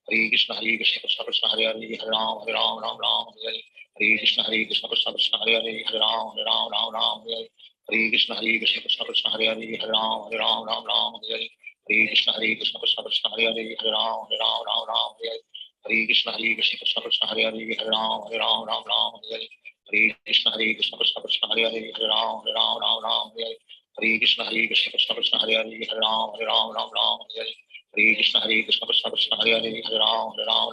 Hare Hare Krishna Krishna Krishna Hare Hare Hare Ram Ram Hare Hare Hare Krishna Krishna Krishna Hare Hare Hare Ram Ram Hare Hare Hare Krishna Krishna Krishna Hare Hare Hare Ram Ram Hare Hare Hare Krishna Krishna Krishna Hare Hare Hare Ram Ram Hare Hare Hare Krishna Krishna Krishna Hare Hare Hare Ram Ram Hare Hare Hare Krishna Krishna Krishna Hare Hare Hare Ram Ram Hare Hare Hare Krishna Krishna Krishna Hare Hare Hare Ram Ram Hare Hare Hare Krishna Krishna Krishna Hare Hare Hare Ram Ram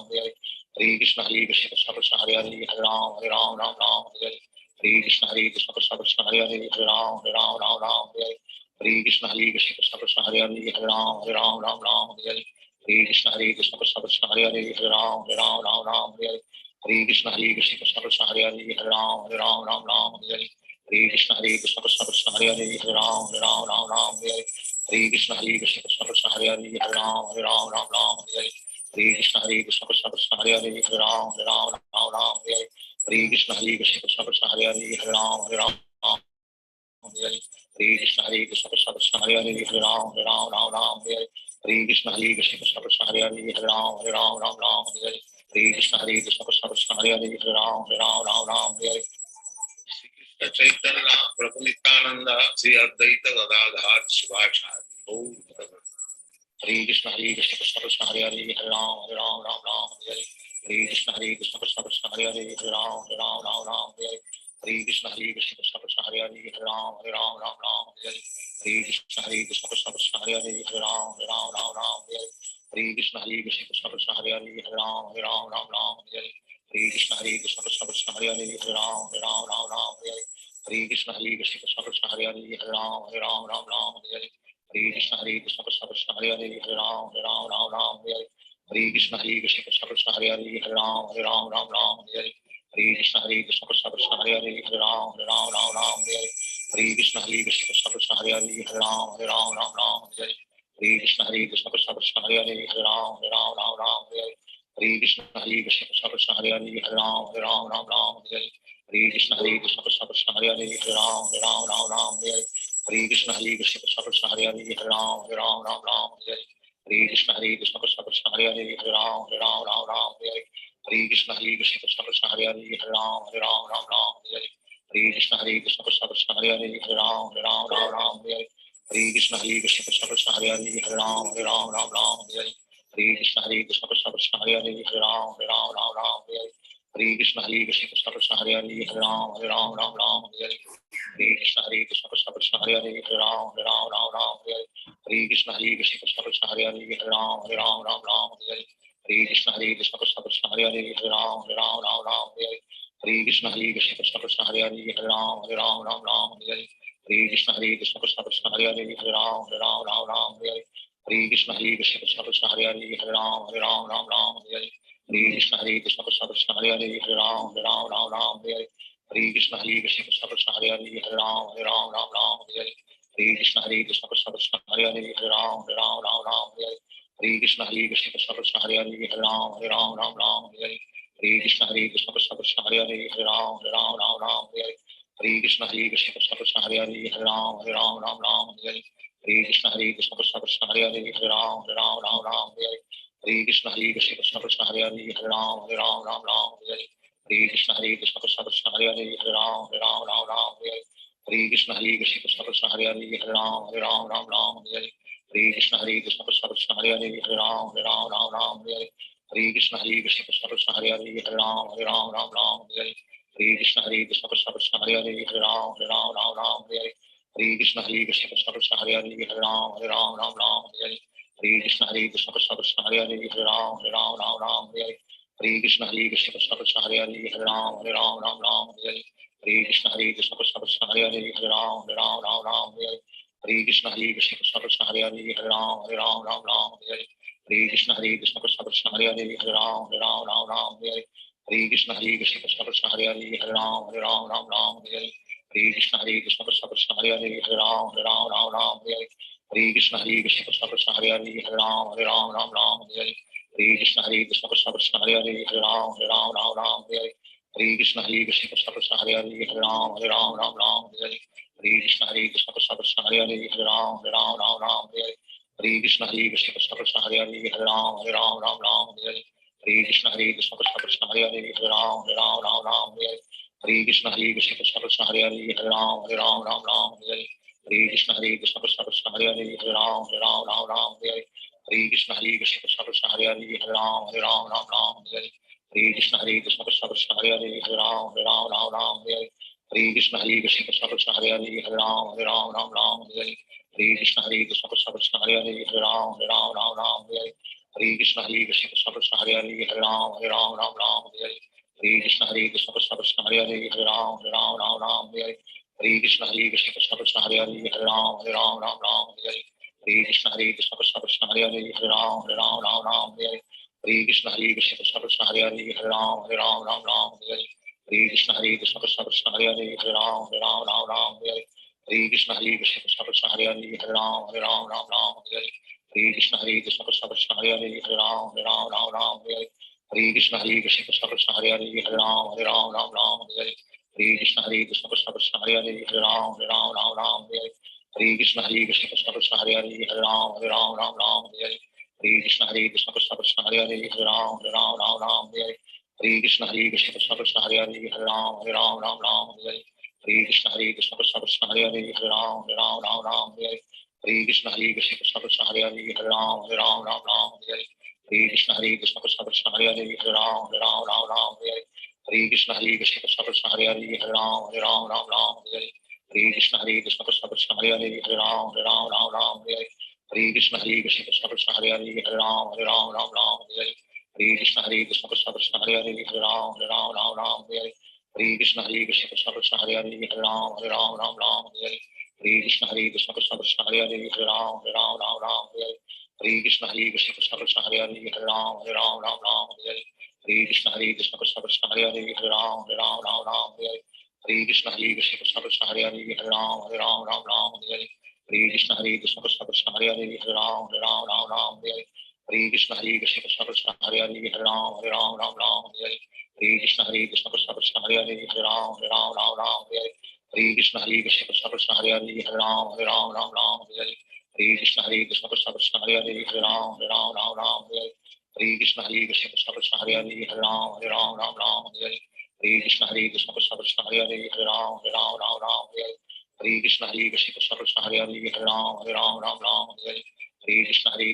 Hare Hare Hare Krishna Krishna Krishna Hare Hare Hare Ram Ram Hare Hare Hare Krishna Krishna Krishna Hare Hare Hare Ram Ram Hare Hare Hare Krishna Krishna Krishna Hare Hare Hare Ram Ram Hare Hare Hare Krishna Krishna Krishna Hare Hare Hare Ram Ram Hare Hare Hare Krishna Krishna Krishna Hare Hare Hare Ram Ram Hare Hare Hare Krishna Krishna Krishna Hare Hare Hare Ram Ram Hare Hare Hare Krishna Krishna Krishna Hare Hare Hare Ram Ram Hare Hare Hare Krishna Krishna Krishna Hare Hare Hare Ram Ram Hare Hare Hare Krishna Krishna Krishna Hare Hare Hare Ram Ram Hare Hare Hare Krishna Krishna Krishna Hare Hare Hare Ram Hare Krishna Krishna Krishna Hare Hare Hare Ram Hare Hare Krishna Krishna Krishna Hare Hare Hare Ram Hare Hare Hare Krishna Krishna Krishna Hare Hare Hare Ram Hare Hare Krishna Chaitanya Prabhu Nityananda Sri Advaita Gadadhar Sivachari Hare Krishna Krishna Krishna Hare Hare Hare Ram Hare Hare Hare Krishna Krishna Krishna Hare Hare Hare Ram Hare Hare Hare Krishna Krishna Krishna Hare Hare Hare Ram Hare Hare Hare Krishna Krishna Krishna Hare Hare Hare Ram Hare Hare Krishna Krishna Krishna Hare Hare Hare Ram Hare Hare Krishna Krishna Krishna Hare Hare Hare Ram Hare Hare Krishna Krishna Krishna Hare Hare Hare Ram Hare Hare Hare Krishna Krishna Krishna Hare Hare Hare Ram Hare Hare Hare Krishna Krishna Krishna Hare Hare Hare Ram Hare Hare Hare Krishna Krishna Krishna Hare Hare Hare Ram Hare Hare Hare Krishna Krishna Krishna Hare Hare Hare Ram Hare Hare Krishna Krishna Krishna Hare Hare Hare Ram Hare Hare Krishna Krishna Krishna Hare Hare Hare Ram Hare Hare Krishna Krishna Krishna Hare Hare Hare Ram Hare Hare Krishna Krishna Krishna Hare Hare Hare Ram Hare Hare Krishna Krishna Krishna Hare Hare Hare Ram Hare Hare Krishna Krishna Krishna Hare Hare Hare Ram Hare Hare Krishna Krishna Krishna Hare Hare Hare Ram Hare Hare Krishna Krishna Krishna Hare Hare Hare Ram Hare Hare Krishna Krishna Krishna Hare Hare Hare Ram Hare Krishna Krishna Krishna Hare Hare Hare Ram Hare Krishna Krishna Krishna Hare Hare Hare Ram Hare Krishna Krishna Krishna Hare Hare Hare Ram Hare Krishna Krishna Krishna Hare Hare Hare Ram Hare Krishna Krishna Krishna Hare Hare Hare Ram Hare Krishna Krishna Krishna Hare Hare Hare Ram Hare Krishna Krishna Krishna Hare Hare Hare Ram Hare Krishna Krishna Krishna Hare Hare Hare Ram Hare Krishna Krishna Krishna Hare Hare Hare Ram Hare Krishna Krishna Krishna Hare Hare Hare Ram Hare Krishna Krishna Krishna Hare Hare Hare Ram Hare Krishna Krishna Krishna Hare Hare Hare Ram Hare Krishna Krishna Krishna Hare Hare Hare Ram Hare Krishna Krishna Krishna Hare Hare Hare Ram Hare Krishna Krishna Krishna Hare Hare Hare Ram Hare Krishna Krishna Krishna Hare Hare Hare Ram Hare Krishna Krishna Krishna Hare Hare Hare Ram Hare Krishna Krishna Krishna Hare Hare Hare Ram Hare Krishna Krishna Krishna Hare Hare Hare Ram Hare Krishna Krishna Krishna Hare Hare Hare Ram Hare Hare Krishna Krishna Krishna Hare Hare Hare Ram Ram Ram Hare Hare Hare Krishna Krishna Krishna Hare Hare Hare Ram Ram Hare Hare Hare Krishna Krishna Krishna Hare Hare Hare Ram Ram Hare Hare Hare Krishna Krishna Krishna Hare Hare Hare Ram Ram Hare Hare Hare Krishna Krishna Krishna Hare Hare Hare Ram Ram Hare Hare Hare Krishna Krishna Krishna Hare Hare Hare Ram Ram Hare Hare Hare Krishna Krishna Krishna Hare Hare Hare Ram Ram Hare Hare Hare Krishna Krishna Krishna Hare Hare Hare Ram Ram Hare Hare Hare Krishna Krishna Krishna Hare Hare Hare Ram Ram Hare Hare Hare Krishna Krishna Krishna Hare Hare Hare Ram Ram Hare Hare Hare Krishna Krishna Krishna Hare Hare Hare Ram Ram Hare Hare Hare Krishna Krishna Krishna Hare Hare Hare Ram Ram Hare Hare Hare Krishna Krishna Krishna Hare Hare Hare Ram Ram Hare Hare Hare Krishna Krishna Krishna Hare Hare Hare Ram Ram Hare Hare Hare Krishna Krishna Krishna Hare Hare Hare Ram Ram Hare Hare Hare Krishna Krishna Krishna Hare Hare Hare Ram Ram Hare Hare Hare Krishna Krishna Krishna Hare Hare Hare Ram Ram Hare Hare Hare Krishna Krishna Krishna Hare Hare Hare Ram Ram Hare Hare Hare Krishna Krishna Krishna Hare Hare Hare Ram Ram Hare Hare Hare Krishna Krishna Krishna Hare Hare Hare Ram Ram Hare Hare Hare Krishna Krishna Krishna Hare Hare Hare Ram Ram Hare Hare Hare Krishna Krishna Krishna Hare Hare Hare Ram Ram Hare Hare Hare Krishna Krishna Krishna Hare Hare Hare Ram Ram Hare Hare Hare Krishna Krishna Krishna Hare Hare Hare Ram Ram Hare Hare Hare Krishna Krishna Krishna Hare Hare Hare Ram Ram Hare Hare Hare Krishna Krishna Krishna Hare Hare Hare Ram Ram Hare Hare Hare Krishna Krishna Krishna Hare Hare Hare Ram Ram Hare Hare Hare Krishna Krishna Krishna Hare Hare Hare Ram Ram Hare Hare Hare Krishna Krishna Krishna Hare Hare Hare Ram Ram Hare Hare Hare Krishna Krishna Krishna Hare Hare Hare Ram Ram Hare Hare Hare Krishna Krishna Krishna Hare Hare Hare Ram Ram Hare Hare Hare Krishna Krishna Krishna Hare Hare Hare Ram Ram Hare Hare Hare Krishna Krishna Krishna Hare Hare Hare Ram Ram Hare Hare Hare Krishna Krishna Krishna Hare Hare Hare Ram Ram Hare Hare Hare Krishna Krishna Krishna Hare Hare Hare Ram Ram Hare Hare Hare Krishna Krishna Krishna Hare Hare Hare Ram Ram Hare Hare Hare Krishna Krishna Krishna Hare Hare Hare Ram Ram Hare Hare Hare Krishna Krishna Krishna Hare Hare Hare Ram Ram Hare Hare Hare Krishna Krishna Krishna Hare Hare Hare Ram Ram Hare Hare Hare Krishna Krishna Krishna Hare Hare Hare Ram Ram Hare Hare Hare Krishna Krishna Krishna Hare Hare Hare Ram Ram Hare Hare Hare Krishna Krishna Krishna Hare Hare Hare Ram Ram Hare Hare Hare Krishna Krishna Krishna Hare Hare Hare Ram Ram Hare Hare Hare Krishna Krishna Krishna Hare Hare Hare Ram Ram Hare Hare Hare Krishna Krishna Krishna Hare Hare Hare Ram Ram Hare Hare Hare Krishna Krishna Krishna Hare Hare Hare Ram Ram Hare Hare Hare Krishna Krishna Krishna Hare Hare Hare Ram Ram Hare Hare Hare Krishna Krishna Krishna Hare Hare Hare Ram Ram Hare Hare Hare Krishna Krishna Krishna Hare Hare Hare Ram Ram Hare Hare Hare Krishna Krishna Krishna Hare Hare Hare Ram Ram Hare Hare Hare Krishna Krishna Krishna Hare Hare Hare Ram Ram Hare Hare Hare Krishna Krishna Krishna Hare Hare Hare Ram Ram Hare Hare Hare Krishna Krishna Krishna Hare Hare Hare Ram Ram Hare Hare Hare Krishna Krishna Krishna Hare Hare Hare Ram Ram Hare Hare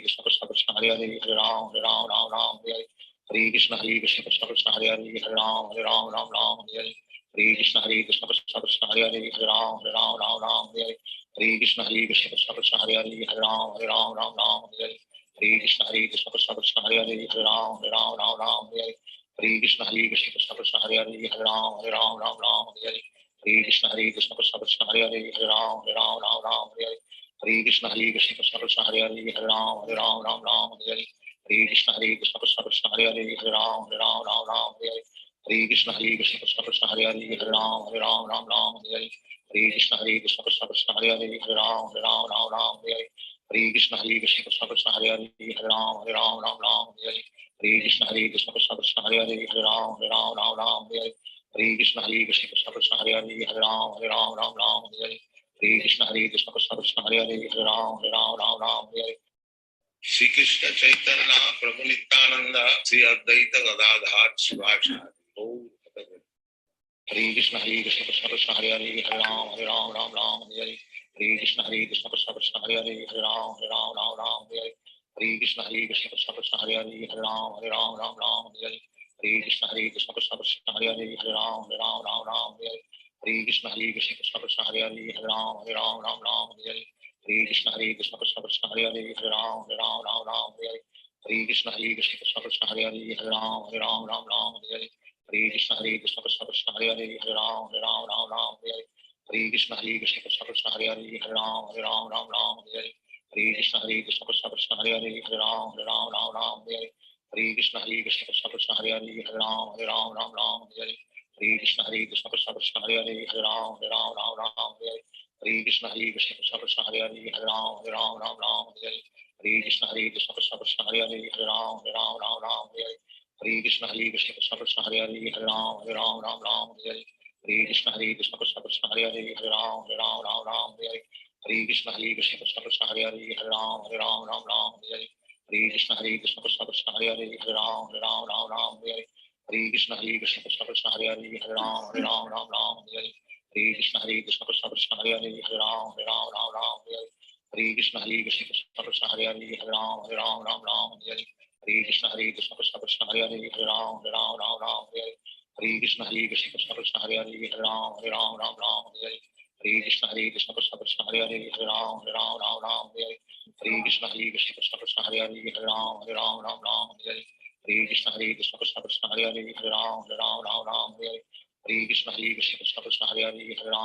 Hare Krishna Krishna Krishna Hare Hare Hare Ram Ram Hare Hare Hare Krishna Krishna Krishna Hare Hare Hare Ram Ram Hare Hare Hare Krishna Krishna Krishna Hare Hare Hare Ram Ram Hare Hare Hare Krishna Krishna Krishna Hare Hare Hare Ram Ram Hare Hare Hare Krishna Krishna Krishna Hare Hare Hare Ram Ram Hare Hare Hare Krishna Krishna Krishna Hare Hare Hare Ram Ram Hare Hare Hare Krishna Krishna Krishna Hare Hare Hare Ram Ram Hare Hare Hare Krishna Krishna Krishna Hare Hare Hare Ram Ram Hare Hare Hare Krishna Krishna Krishna Hare Hare Hare Ram Ram Hare Hare Hare Krishna Krishna Krishna Hare Hare Hare Ram Ram Hare Hare Hare Krishna Krishna Krishna Hare Hare Hare Ram Ram Hare Hare Hare Krishna Krishna Krishna Hare Hare Hare Ram Ram Hare Hare Hare Krishna Krishna Krishna Hare Hare Hare Ram Ram Hare Hare Hare Krishna Krishna Krishna Hare Hare Hare Ram Ram Hare Shri Krishna Chaitanya Prabhu Nityananda Sri Advaita Gadadhar Shivachari Hare Krishna Krishna Krishna Hare Hare Hare Ram Ram Hare Hare Krishna Krishna Krishna Hare Hare Hare Ram Ram Hare Hare Krishna Krishna Krishna Hare Hare Hare Ram Ram Hare Hare Krishna Krishna Krishna Hare Hare Hare Ram Ram Hare Hare Hare Krishna Krishna Krishna Hare Hare Hare Ram Ram Ram Hare Hare Hare Krishna Krishna Krishna Hare Hare Hare Ram Ram Hare Hare Hare Krishna Krishna Krishna Hare Hare Hare Ram Ram Hare Hare Hare Krishna Krishna Krishna Hare Hare Hare Ram Ram Hare Hare Hare Krishna Krishna Krishna Hare Hare Hare Ram Ram Hare Hare Hare Krishna Krishna Krishna Hare Hare Hare Ram Ram Hare Hare Hare Krishna Krishna Krishna Hare Hare Hare Ram Ram Hare Hare Hare Krishna Krishna Krishna Hare Hare Hare Ram Ram Hare Hare Hare Krishna Krishna Krishna Hare Hare Hare Ram Ram Hare Hare Hare Krishna Krishna Krishna Hare Hare Hare Ram Ram Hare Hare Hare Krishna Krishna Krishna Hare Hare Hare Ram Ram Hare Hare Hare Krishna Krishna Krishna Hare Hare Hare Ram Ram Hare Hare Hare Krishna Krishna Krishna Hare Hare Hare Ram Ram Hare Hare Hare Krishna Krishna Krishna Hare Hare Hare Ram Ram Hare Hare Hare Krishna Krishna Krishna Hare Hare Hare Ram Ram Hare Hare Hare Krishna Krishna Krishna Hare Hare Hare Ram Ram Hare Hare Hare Krishna Krishna Krishna Hare Hare Hare Ram Ram Hare Hare Hare Krishna Krishna Krishna Hare Hare Hare Ram Ram Hare Hare Hare Krishna Krishna Krishna Hare Hare Hare Ram Ram Hare Hare Hare Krishna Krishna Krishna Hare Hare Hare Ram Ram Hare Hare Hare Krishna Krishna Krishna Hare Hare Hare Ram Ram Hare Hare Hare Krishna Krishna Krishna Hare Hare Hare Ram Ram Hare Hare Hare Krishna Krishna Krishna Hare Hare Hare Ram Ram Hare Hare Hare Krishna Krishna Krishna Hare Hare Hare Ram Ram Hare Hare Hare Krishna Krishna Krishna Hare Hare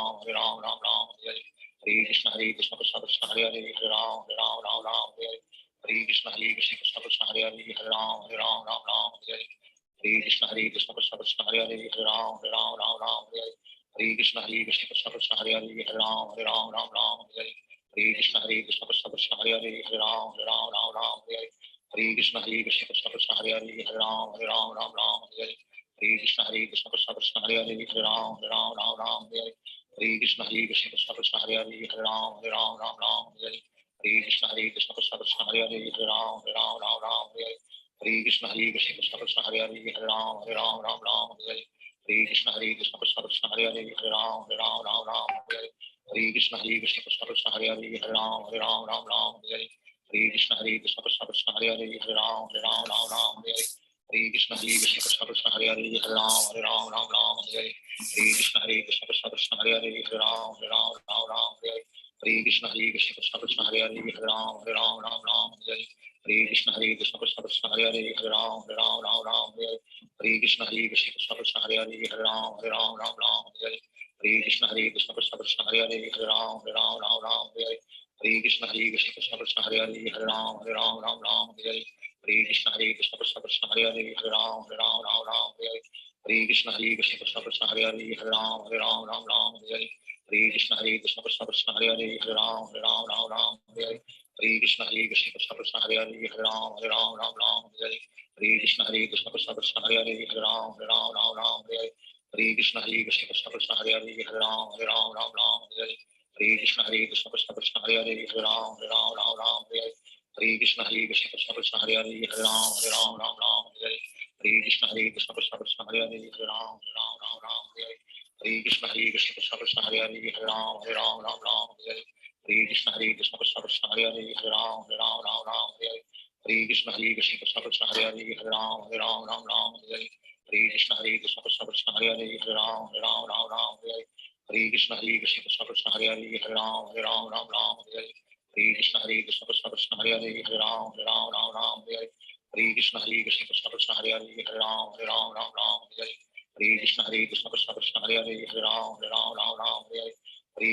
Hare Ram Ram Hare Hare Hare Krishna Krishna Krishna Hare Hare Hare Ram Ram Hare Hare Hare Krishna Krishna Krishna Hare Hare Hare Ram Ram Hare Hare Hare Krishna Krishna Krishna Hare Hare Hare Ram Ram Hare Hare Hare Krishna Krishna Krishna Hare Hare Hare Ram Ram Hare Hare Hare Krishna Krishna Krishna Hare Hare Hare Ram Ram Hare Hare Hare Krishna Krishna Krishna Hare Hare Hare Ram Ram Hare Hare Hare Krishna Krishna Krishna Hare Hare Hare Ram Ram Hare Hare Hare Krishna Krishna Krishna Hare Hare Hare Ram Ram Hare Hare Hare Krishna Krishna Krishna Hare Hare Hare Ram Ram Hare Hare Hare Krishna Krishna Krishna Hare Hare Hare Ram Ram Hare Hare Hare Krishna Krishna Krishna Hare Hare Hare Ram Ram Hare Hare Hare Krishna Krishna Krishna Hare Hare Hare Ram Ram Hare Hare Hare Krishna Krishna Krishna Hare Hare Hare Ram Ram Hare Hare Hare Krishna Krishna Krishna Hare Hare Hare Ram Ram Hare Hare Hare Krishna Krishna Krishna Hare Hare Hare Ram Ram Hare Hare Hare Krishna Krishna Krishna Hare Hare Hare Ram Ram Hare Hare Hare Krishna Krishna Krishna Hare Hare Hare Ram Ram Hare Hare Hare Krishna Krishna Krishna Hare Hare Hare Ram Ram Hare Hare Hare Krishna Krishna Krishna Hare Hare Hare Ram Ram Hare Hare Hare Krishna Krishna Krishna Hare Hare Hare Ram Ram Hare Hare Hare Krishna Krishna Krishna Hare Hare Hare Ram Ram Hare Hare Hare Krishna Krishna Krishna Hare Hare Hare Ram Ram Hare Hare Hare Krishna Krishna Krishna Hare Hare Hare Ram Ram Hare Hare Hare Krishna Krishna Krishna Hare Hare Hare Ram Ram Hare Hare Hare Krishna Krishna Krishna Hare Hare Hare Ram Ram Hare Hare Hare Krishna Krishna Krishna Hare Hare Hare Ram Ram Hare Hare Hare Krishna Krishna Krishna Hare Hare Hare Ram Ram Hare Hare Hare Krishna Krishna Krishna Hare Hare Hare Ram Ram Hare Hare Hare Krishna Krishna Krishna Hare Hare Hare Ram Ram Hare Hare Hare Krishna Krishna Krishna Hare Hare Hare Ram Ram Hare Hare Hare Krishna Krishna Krishna Hare Hare Hare Ram Ram Hare Hare Hare Krishna Krishna Krishna Hare Hare Hare Ram Ram Hare Hare Hare Krishna Krishna Krishna Hare Hare Hare Ram Ram Hare Hare Hare Krishna Krishna Krishna Hare Hare Hare Ram Ram Hare Hare Hare Krishna Krishna Krishna Hare Hare Hare Ram Ram Hare Hare Hare Krishna Krishna Krishna Hare Hare Hare Ram Ram Hare Hare Hare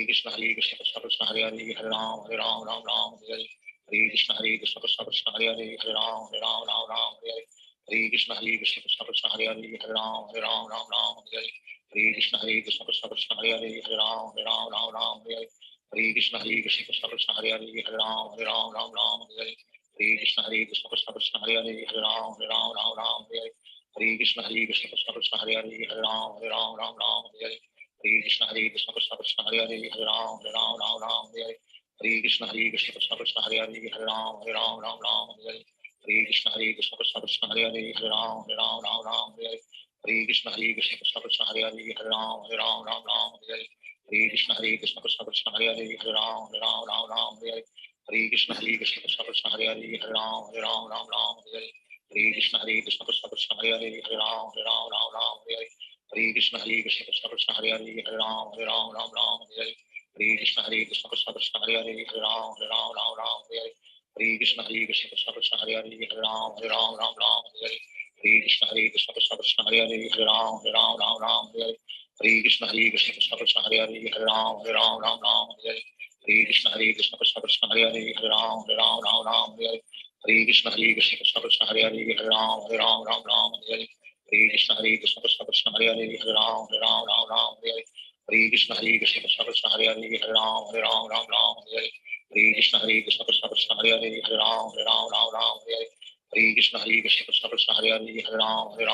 Krishna Krishna Krishna Hare Hare Hare Ram Ram Hare Hare Hare Krishna Krishna Krishna Hare Hare Hare Ram Ram Hare Hare Hare Krishna Krishna Krishna Hare Hare Hare Ram Ram Hare Hare Hare Krishna Krishna Krishna Hare Hare Hare Ram Ram Hare Hare Hare Krishna Krishna Krishna Hare Hare Hare Ram Ram Hare Hare Hare Krishna Krishna Krishna Hare Hare Hare Ram Ram Hare Hare Hare Krishna Krishna Krishna Hare Hare Hare Ram Ram Hare Hare Hare Krishna Krishna Krishna Hare Hare Hare Ram Ram Hare Hare Hare Krishna Krishna Krishna Hare Hare Hare Ram Ram Hare Hare Hare Krishna Krishna Krishna Hare Hare Hare Ram Ram Hare Hare Hare Krishna Krishna Krishna Hare Hare Hare Ram Ram Hare Hare Hare Krishna Krishna Krishna Hare Hare Hare Ram Ram Hare Hare Hare Krishna Krishna Krishna Hare Hare Hare Ram Ram Hare Hare Hare Krishna Krishna Krishna Hare Hare Hare Ram Ram Hare Hare Hare Krishna Krishna Krishna Hare Hare Hare Ram Ram Ram Hare Hare Hare Krishna Krishna Krishna Hare Hare Hare Ram Ram Hare Hare Hare Krishna Krishna Krishna Hare Hare Hare Ram Ram Hare Hare Hare Krishna Krishna Krishna Hare Hare Hare Ram Ram Hare Hare Hare Krishna Krishna Krishna Hare Hare Hare Ram Ram Hare Hare Hare Krishna Krishna Krishna Krishna Hare Hare Hare Ram Ram Hare Hare Hare Krishna Krishna Krishna Hare Hare Hare Ram Ram Hare Hare Hare Krishna Krishna Krishna Hare Hare Hare Ram Hare Hare Hare Krishna Krishna Krishna Hare Hare Hare Ram Hare Hare Hare Krishna Krishna Krishna Krishna Hare Hare Hare Ram Hare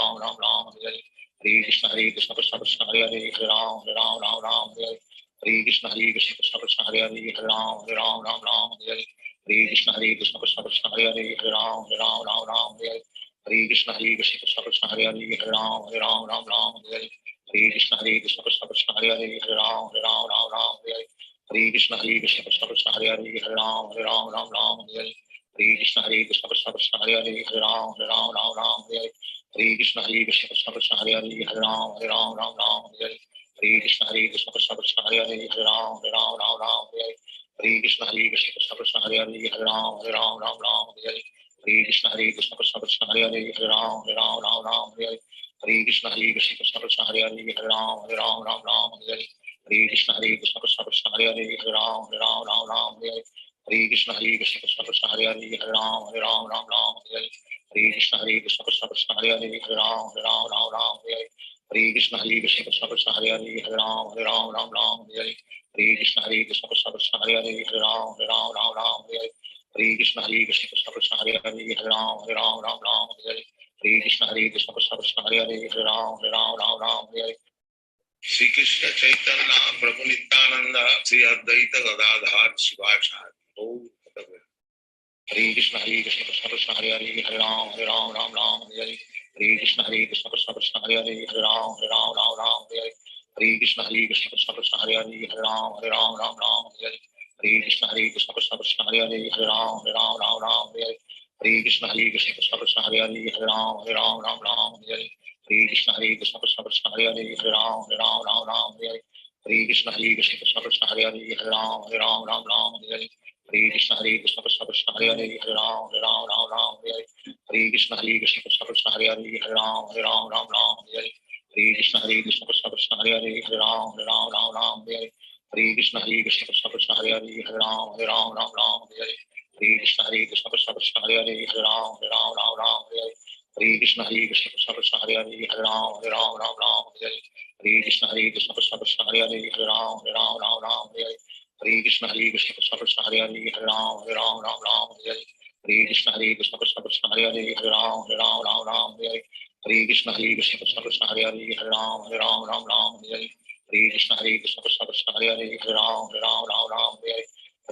Hare Hare Krishna Krishna Krishna Krishna Hare Hare Hare Ram Hare Hare Hare Krishna Krishna Krishna Krishna Hare Hare Hare Ram Hare Hare Hare Krishna Krishna Krishna Krishna Hare Hare Hare Ram Hare Hare Hare Krishna Krishna Krishna Krishna Hare Hare Hare Ram Hare Hare Hare Krishna Krishna Krishna Krishna Hare Hare Hare Ram Hare Hare Hare Krishna Krishna Krishna Krishna Hare Hare Hare Ram Hare Hare Hare Krishna Krishna Krishna Krishna Hare Hare Hare Ram Hare Hare Hare Krishna Krishna Krishna Krishna Hare Hare Hare Ram Hare Hare Hare Krishna Krishna Krishna Krishna Hare Hare Hare Ram Hare Hare Krishna Krishna Krishna Krishna Hare Hare Hare Ram Hare Hare Krishna Krishna Krishna Krishna Hare Hare Hare Ram Hare Hare Krishna Krishna Krishna Krishna Hare Hare Hare Ram Hare Hare Krishna Krishna Krishna Krishna Hare Hare Hare Ram Hare Hare Krishna Krishna Krishna Krishna Hare Hare Hare Ram Hare Hare Krishna Krishna Krishna Krishna Hare Hare Hare Ram Hare Hare Krishna Krishna Krishna Krishna Hare Hare Hare Ram Hare Hare Krishna Krishna Krishna Krishna Hare Hare Hare Ram Hare Hare Krishna Krishna Krishna Krishna Hare Hare Hare Ram Hare Hare Krishna Krishna Krishna Krishna Hare Hare Hare Ram Hare Hare Krishna Krishna Krishna Krishna Hare Hare Hare Ram Hare Shri Krishna Chaitanya Prabhu Nityananda Sri Advaita Gadadhar Shivacharya Hare Krishna Krishna Krishna Hare Hare Hare Ram Hare Hare Hare Krishna Krishna Krishna Hare Hare Hare Ram Hare Hare Krishna Krishna Krishna Hare Hare Hare Ram Hare Hare Krishna Krishna Krishna Hare Hare Hare Ram Hare Hare Krishna Krishna Krishna Hare Hare Hare Ram Hare Hare Krishna Krishna Krishna Hare Hare Hare Ram Hare Hare Krishna Krishna Krishna Hare Hare Hare Ram Hare Hare Krishna Krishna Krishna Krishna Hare Hare Hare Ram Hare Hare Krishna Krishna Krishna Krishna Hare Hare Hare Ram Hare Hare Krishna Krishna Krishna Krishna Hare Hare Hare Ram Hare Hare Krishna Krishna Krishna Krishna Hare Hare Hare Ram Hare Hare Krishna Krishna Krishna Krishna Hare Hare Hare Ram Hare Krishna Krishna Krishna Krishna Hare Hare Hare Ram Hare Krishna Krishna Krishna Krishna Hare Hare Hare Ram Hare Krishna Krishna Krishna Krishna Hare Hare Hare Ram Hare Krishna Krishna Krishna Krishna Hare Hare Hare Ram Hare Krishna Krishna Krishna Krishna Hare Hare Hare Ram Hare Krishna Krishna Krishna Krishna Hare Hare Hare Ram Hare Krishna Krishna Krishna Krishna Hare Hare Hare Ram Hare Krishna Krishna Krishna Krishna Hare Hare Hare Ram Hare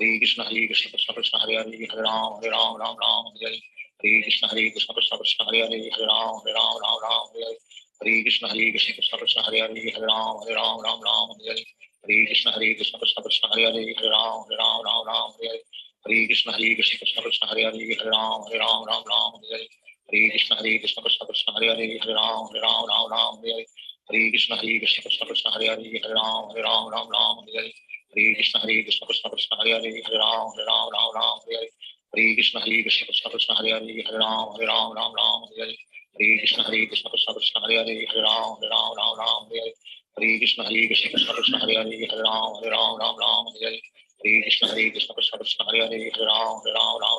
Krishna Krishna Krishna Krishna Hare Hare Hare Ram Hare Krishna Krishna Krishna Krishna Hare Hare Hare Ram Hare Krishna Krishna Krishna Krishna Hare Hare Hare Ram Hare Krishna Krishna Krishna Krishna Hare Hare Hare Ram Hare Krishna Krishna Krishna Krishna Hare Hare Hare Ram Hare Krishna Krishna Krishna Krishna Hare Hare Hare Ram Hare Krishna Krishna Krishna Krishna Hare Hare Hare Ram Hare Krishna Krishna Krishna Krishna Hare Hare Hare Ram Hare Krishna Krishna Krishna Krishna Hare Hare Hare Ram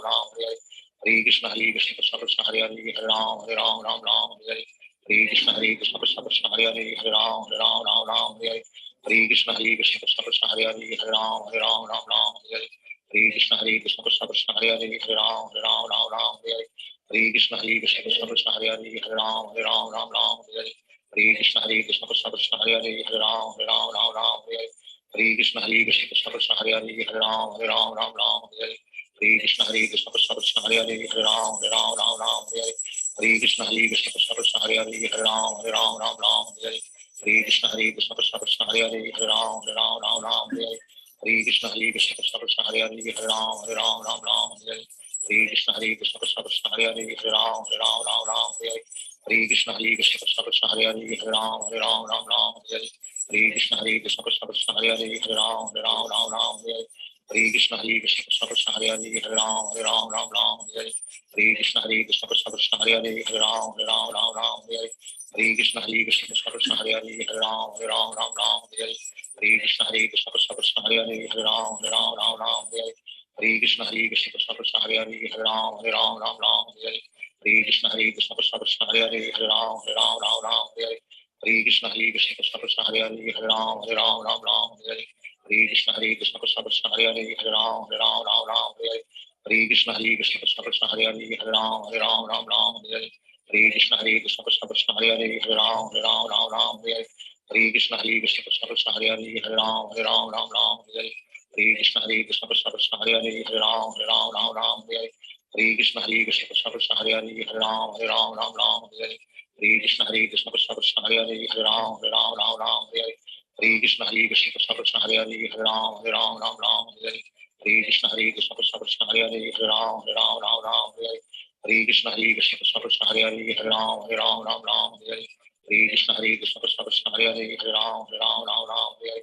Hare Krishna Krishna Krishna Krishna Hare Hare Hare Ram Hare Krishna Krishna Krishna Krishna Hare Hare Hare Ram Hare Krishna Krishna Krishna Krishna Hare Hare Hare Ram Hare Krishna Krishna Krishna Krishna Hare Hare Hare Ram Hare Krishna Krishna Krishna Krishna Hare Hare Hare Ram Hare Krishna Krishna Krishna Krishna Hare Hare Hare Ram Hare Krishna Krishna Krishna Krishna Hare Hare Hare Ram Hare Krishna Krishna Krishna Krishna Hare Hare Hare Ram Hare Krishna Krishna Krishna Krishna Hare Hare Hare Ram Hare Krishna Krishna Krishna Krishna Hare Hare Hare Ram Hare Krishna Krishna Krishna Krishna Hare Hare Hare Ram Hare Krishna Krishna Krishna Krishna Hare Hare Hare Ram Hare Krishna Krishna Krishna Krishna Hare Hare Hare Ram Hare Krishna Krishna Hare Krishna Hare Hare Hare Ram Ram Ram Hare Hare Krishna Hare Krishna Hare Hare Hare Ram Ram Hare Hare Krishna Hare Krishna Hare Hare Hare Ram Ram Hare Hare Krishna Hare Krishna Hare Hare Hare Ram Ram Hare Hare Krishna Hare Krishna Hare Hare Hare Ram Ram Hare Hare Krishna Hare Krishna Hare Hare Hare Ram Ram Hare Hare Krishna Hare Krishna Hare Hare Hare Ram Ram Hare Hare Krishna Hare Krishna Hare Hare Hare Ram Ram Hare Hare Krishna Hare Krishna Hare Hare Hare Ram Ram Hare Hare Krishna Hare Krishna Hare Hare Hare Ram Ram Hare Hare Krishna Hare Krishna Hare Hare Hare Ram Ram Hare Hare Krishna Hare Krishna Hare Hare Hare Ram Ram Hare Hare Krishna Hare Krishna Hare Hare Hare Ram Ram Hare Hare Krishna Hare Krishna Hare Hare Hare Ram Ram Hare Hare Krishna Hare Krishna Hare Hare Hare Ram Ram Hare Hare Krishna Hare Krishna Hare Hare Hare Ram Ram Hare Hare Krishna Hare Krishna Hare Hare Hare Ram Ram Hare Hare Krishna Hare Krishna Hare Hare Hare Ram Ram Hare Hare Krishna Hare Krishna Hare Hare Hare Ram Ram Hare Hare Krishna Hare Krishna Hare Hare Hare Ram Ram Hare Hare Krishna Hare Krishna Hare Hare Hare Ram Ram Hare Hare Krishna Hare Krishna Hare Hare Hare Ram Ram Hare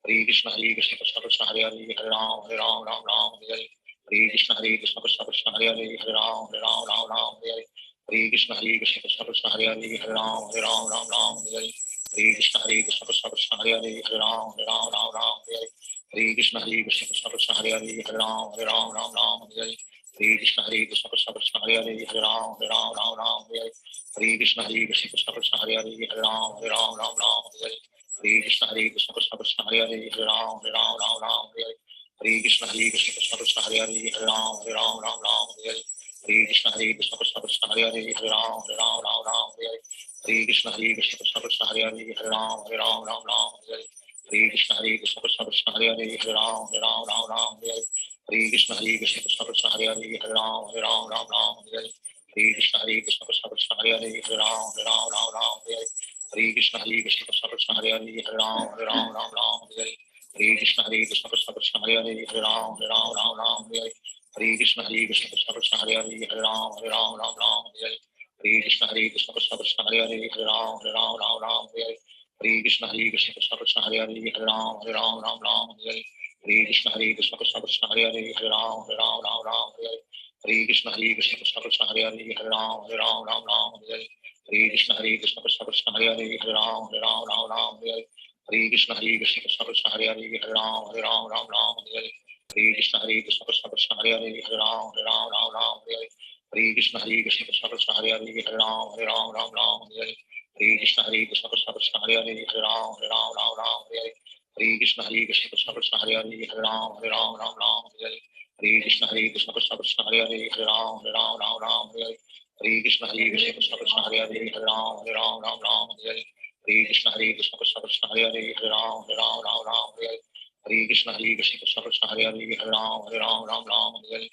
Hare Krishna Hare Krishna Hare Hare Hare Ram Ram Hare Hare Krishna Hare Krishna Hare Hare Hare Ram Ram Hare Hare Krishna Hare Krishna Hare Hare Hare Ram Ram Hare Hare Krishna Hare Krishna Hare Hare Hare Ram Ram Hare Hare Krishna Hare Krishna Hare Hare Hare Ram Ram Hare Hare Krishna Hare Krishna Hare Hare Hare Ram Ram Hare Hare Krishna Hare Krishna Hare Hare Hare Ram Ram Hare Hare Krishna Hare Krishna Hare Hare Hare Ram Ram Hare Hare Krishna Hare Krishna Hare Hare Hare Ram Ram Hare Hare Krishna Hare Krishna Hare Hare Hare Ram Ram Hare Hare Krishna Hare Krishna Hare Hare Hare Ram Ram Hare Hare Krishna Hare Krishna Hare Hare Hare Ram Ram Hare Hare Krishna Hare Krishna Hare Hare Hare Ram Ram Hare Hare Krishna Hare Krishna Hare Hare Hare Ram Ram Hare Hare Krishna Hare Krishna Hare Hare Hare Ram Ram Hare Hare Krishna Hare Krishna Hare Hare Hare Ram Ram Hare Hare Krishna Hare Krishna Hare Hare Hare Ram Ram Hare Hare Krishna Hare Krishna Hare Hare Hare Ram Ram Hare Hare Krishna Hare Krishna Hare Hare Hare Ram Ram Hare Hare Krishna Hare Krishna Hare Hare Hare Ram Ram Hare Hare Krishna Hare Krishna Hare Hare Hare Ram Ram Hare Hare Krishna Hare Krishna Hare Hare Hare Ram Ram Hare Hare Krishna Hare Krishna Hare Hare Hare Ram Ram Hare Hare Krishna Hare Krishna Hare Hare Hare Ram Ram Hare Hare Krishna Hare Krishna Hare Hare Hare Ram Ram Hare Hare Krishna Hare Krishna Hare Hare Hare Ram Ram Hare Hare Krishna Hare Krishna Hare Hare Hare Ram Ram Hare Hare Krishna Hare Krishna Hare Hare Hare Ram Ram Hare Hare Krishna Hare Krishna Hare Hare Hare Ram Ram Hare Hare Krishna Hare Krishna Hare Hare Hare Ram Ram Hare Hare Krishna Hare Krishna Hare Hare Hare Ram Ram Hare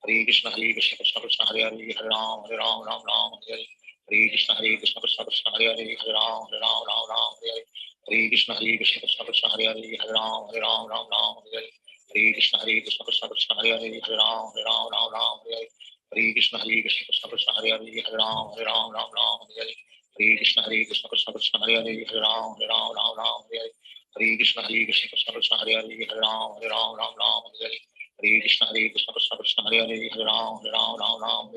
Hare Krishna Hare Krishna Hare Hare Hare Ram Ram Hare Hare Krishna Hare Krishna Hare Hare Hare Ram Ram Hare Hare Krishna Hare Krishna Hare Hare Hare Ram Ram Hare Hare Krishna Hare Krishna Hare Hare Hare Ram Ram Hare Hare Krishna Hare Krishna Hare Hare Hare Ram Ram Hare Hare Krishna Hare Krishna Hare Hare Hare Ram Ram Hare Hare Krishna Hare Krishna Hare Hare Hare Ram Ram Hare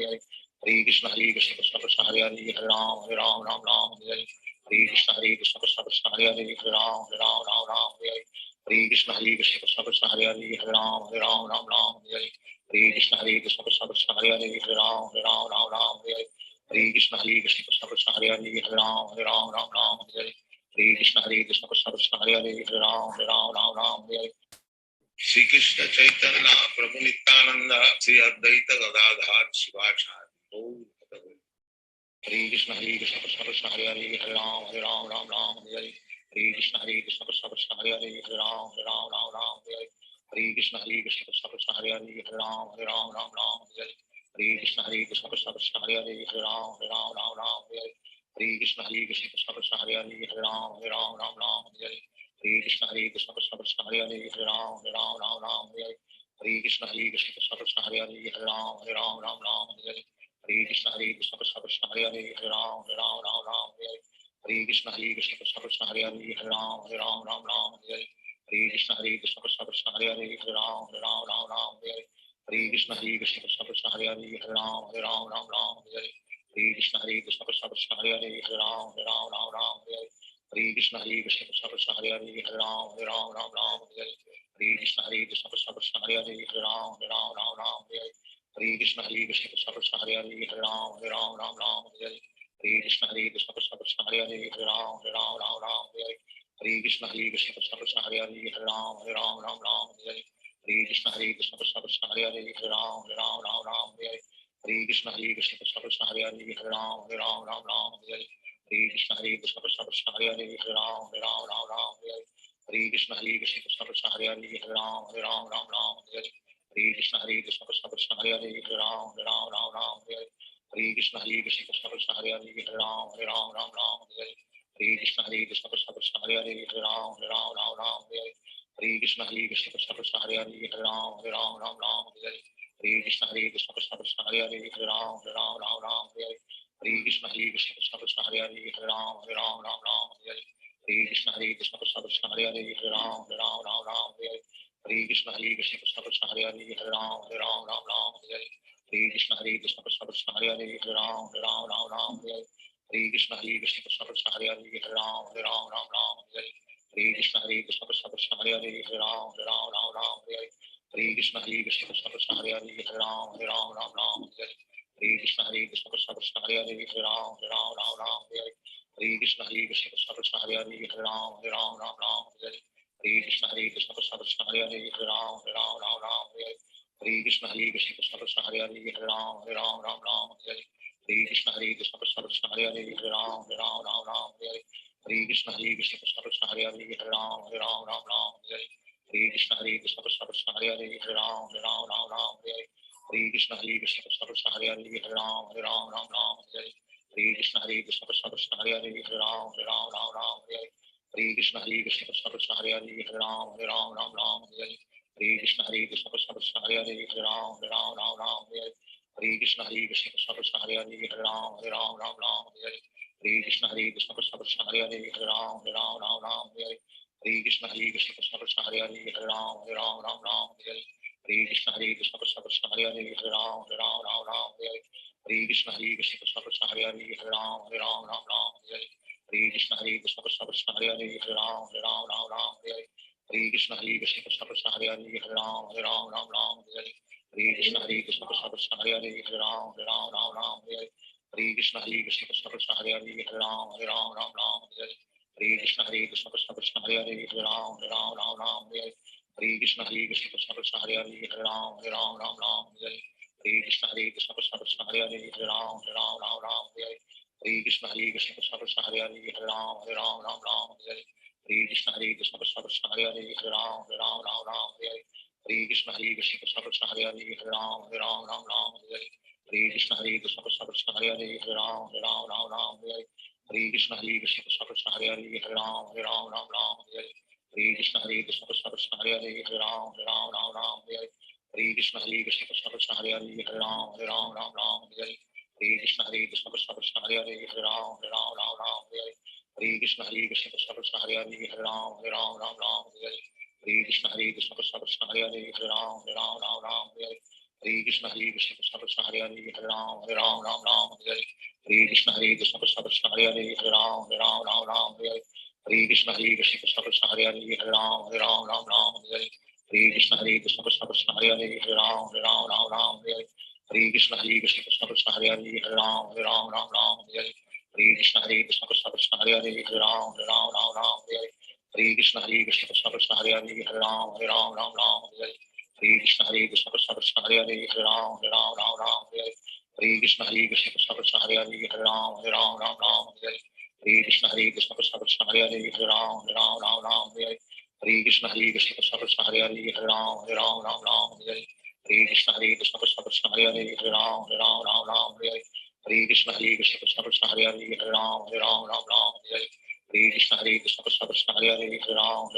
Hare Krishna Hare Krishna Hare Hare Hare Ram Ram Hare Hare Krishna Hare Krishna Hare Hare Hare Ram Ram Hare Hare Krishna Hare Krishna Hare Hare Hare Ram Ram Hare Hare Krishna Hare Krishna Hare Hare Hare Ram Ram Hare Hare Krishna Hare Krishna Hare Hare Hare Ram Ram Hare Hare Krishna Hare Krishna Hare Hare Hare Ram Ram Hare Shri Krishna Chaitanya Prabhu Nityananda Sri Advaita Gadadhar Shivacharya Hare Krishna Krishna Hare Hare Hare Ram Ram Hare Hare Krishna Krishna Hare Hare Hare Ram Ram Hare Hare Krishna Krishna Hare Hare Hare Ram Ram Hare Hare Krishna Krishna Hare Hare Hare Ram Ram Hare Hare Krishna Krishna Hare Hare Hare Ram Ram Hare Hare Krishna Krishna Hare Hare Hare Ram Ram Hare Hare Krishna Krishna Hare Hare Hare Ram Ram Hare Hare Krishna Krishna Krishna Hare Hare Hare Ram Ram Ram Hare Hare Hare Krishna Krishna Krishna Hare Hare Hare Ram Ram Hare Hare Hare Krishna Krishna Krishna Hare Hare Hare Ram Ram Hare Hare Hare Krishna Krishna Krishna Hare Hare Hare Ram Ram Hare Hare Hare Krishna Krishna Krishna Hare Hare Hare Ram Ram Hare Hare Hare Krishna Krishna Krishna Hare Hare Hare Ram Ram Hare Hare Hare Krishna Krishna Krishna Hare Hare Hare Ram Ram Hare Hare Hare Krishna Krishna Krishna Hare Hare Hare Ram Ram Hare Hare Hare Krishna Krishna Krishna Hare Hare Hare Ram Ram Hare Hare Hare Krishna Krishna Krishna Hare Hare Hare Ram Ram Hare Hare Hare Krishna Krishna Krishna Hare Hare Hare Ram Ram Hare Hare Hare Krishna Krishna Krishna Hare Hare Hare Ram Ram Hare Hare Hare Krishna Krishna Krishna Hare Hare Hare Ram Ram Hare Hare Hare Krishna Krishna Krishna Hare Hare Hare Ram Ram Hare Hare Hare Krishna Krishna Krishna Hare Hare Hare Ram Ram Hare Hare Hare Krishna Krishna Krishna Hare Hare Hare Ram Ram Hare Hare Hare Krishna Krishna Krishna Hare Hare Hare Ram Ram Hare Hare Hare Krishna Krishna Krishna Hare Hare Hare Ram Ram Hare Hare Hare Krishna Krishna Krishna Hare Hare Hare Ram Ram Hare Hare Hare Krishna Krishna Krishna Hare Hare Hare Ram Ram Hare Hare Hare Krishna Krishna Krishna Hare Hare Hare Ram Ram Hare Hare Hare Krishna Krishna Krishna Hare Hare Hare Ram Ram Hare Hare Hare Krishna Krishna Krishna Hare Hare Hare Ram Ram Hare Hare Hare Krishna Krishna Krishna Hare Hare Hare Ram Ram Hare Hare Hare Krishna Krishna Krishna Hare Hare Hare Ram Ram Hare Hare Hare Krishna Krishna Krishna Hare Hare Hare Ram Ram Hare Hare Hare Krishna Krishna Krishna Hare Hare Hare Ram Ram Hare Hare Hare Krishna Krishna Krishna Hare Hare Hare Ram Ram Hare Hare Hare Krishna Krishna Krishna Hare Hare Hare Ram Ram Hare Hare Hare Krishna Krishna Krishna Hare Hare Hare Ram Ram Hare Hare Hare Krishna Krishna Krishna Hare Hare Hare Ram Ram Hare Hare Hare Krishna Krishna Krishna Hare Hare Hare Ram Ram Hare Hare Hare Krishna Krishna Krishna Hare Hare Hare Ram Ram Hare Hare Hare Krishna Krishna Krishna Hare Hare Hare Ram Ram Hare Hare Hare Krishna Krishna Krishna Hare Hare Hare Ram Ram Hare Hare Hare Krishna Krishna Krishna Hare Hare Hare Ram Ram Hare Hare Hare Krishna Krishna Krishna Hare Hare Hare Ram Ram Hare Hare Hare Krishna Krishna Krishna Hare Hare Hare Ram Ram Hare Hare Hare Krishna Krishna Krishna Hare Hare Hare Ram Ram Hare Hare Hare Krishna Krishna Krishna Hare Hare Hare Ram Ram Hare Hare Hare Krishna Krishna Krishna Hare Hare Hare Ram Ram Hare Hare Hare Krishna Krishna Krishna Hare Hare Hare Ram Ram Hare Hare Hare Krishna Krishna Krishna Hare Hare Hare Ram Ram Hare Hare Hare Krishna Krishna Krishna Hare Hare Hare Ram Ram Hare Hare Hare Krishna Krishna Krishna Hare Hare Hare Ram Ram Hare Hare Hare Krishna Krishna Krishna Hare Hare Hare Ram Ram Hare Hare Hare Krishna Krishna Krishna Hare Hare Hare Ram Ram Hare Hare Hare Krishna Krishna Krishna Hare Hare Hare Ram Ram Hare Hare Hare Krishna Krishna Krishna Hare Hare Hare Ram Ram Hare Hare Hare Krishna Krishna Krishna Hare Hare Hare Ram Ram Hare Hare Hare Krishna Krishna Krishna Hare Hare Hare Ram Ram Hare Hare Hare Krishna Krishna Krishna Hare Hare Hare Ram Ram Hare Hare Hare Krishna Krishna Krishna Hare Hare Hare Ram Ram Hare Hare Hare Krishna Krishna Krishna Hare Hare Hare Ram Ram Hare Hare Hare Krishna Krishna Krishna Hare Hare Hare Ram Ram Hare Hare Hare Krishna Krishna Krishna Hare Hare Hare Ram Ram Hare Hare Hare Krishna Krishna Krishna Hare Hare Hare Ram Ram Hare Hare Hare Krishna Krishna Krishna Hare Hare Hare Ram Ram Hare Hare Hare Krishna Krishna Krishna Hare Hare Hare Ram Ram Hare Hare Hare Krishna Krishna Krishna Hare Hare Hare Ram Ram Hare Hare Hare Krishna Krishna Krishna Hare Hare Hare Ram Ram Hare Hare Hare Krishna Krishna Krishna Hare Hare Hare Ram Ram Hare Hare Hare Krishna Krishna Krishna Hare Hare Hare Ram Ram Hare Hare Hare Krishna Krishna Krishna Hare Hare Hare Ram Ram Hare Hare Hare Krishna Krishna Krishna Hare Hare Hare Ram Ram Hare Hare Hare Krishna Krishna Krishna Hare Hare Hare Ram Ram Hare Hare Hare Krishna Krishna Krishna Hare Hare Hare Ram Ram Hare Hare Hare Krishna Krishna Krishna Hare Hare Hare Ram Ram Hare Hare Hare Krishna Krishna Krishna Hare Hare Hare Ram Ram Hare Hare Hare Krishna Krishna Krishna Hare Hare Hare Ram Ram Hare Hare Hare Krishna Krishna Krishna Hare Hare Hare Ram Ram Hare Hare Hare Krishna Krishna Krishna Hare Hare Hare Ram Ram Hare Hare Hare Krishna Krishna Krishna Hare Hare Hare Ram Ram Hare Hare Hare Krishna Krishna Krishna Hare Hare Hare Ram Ram Hare Hare Hare Krishna Krishna Krishna Hare Hare Hare Ram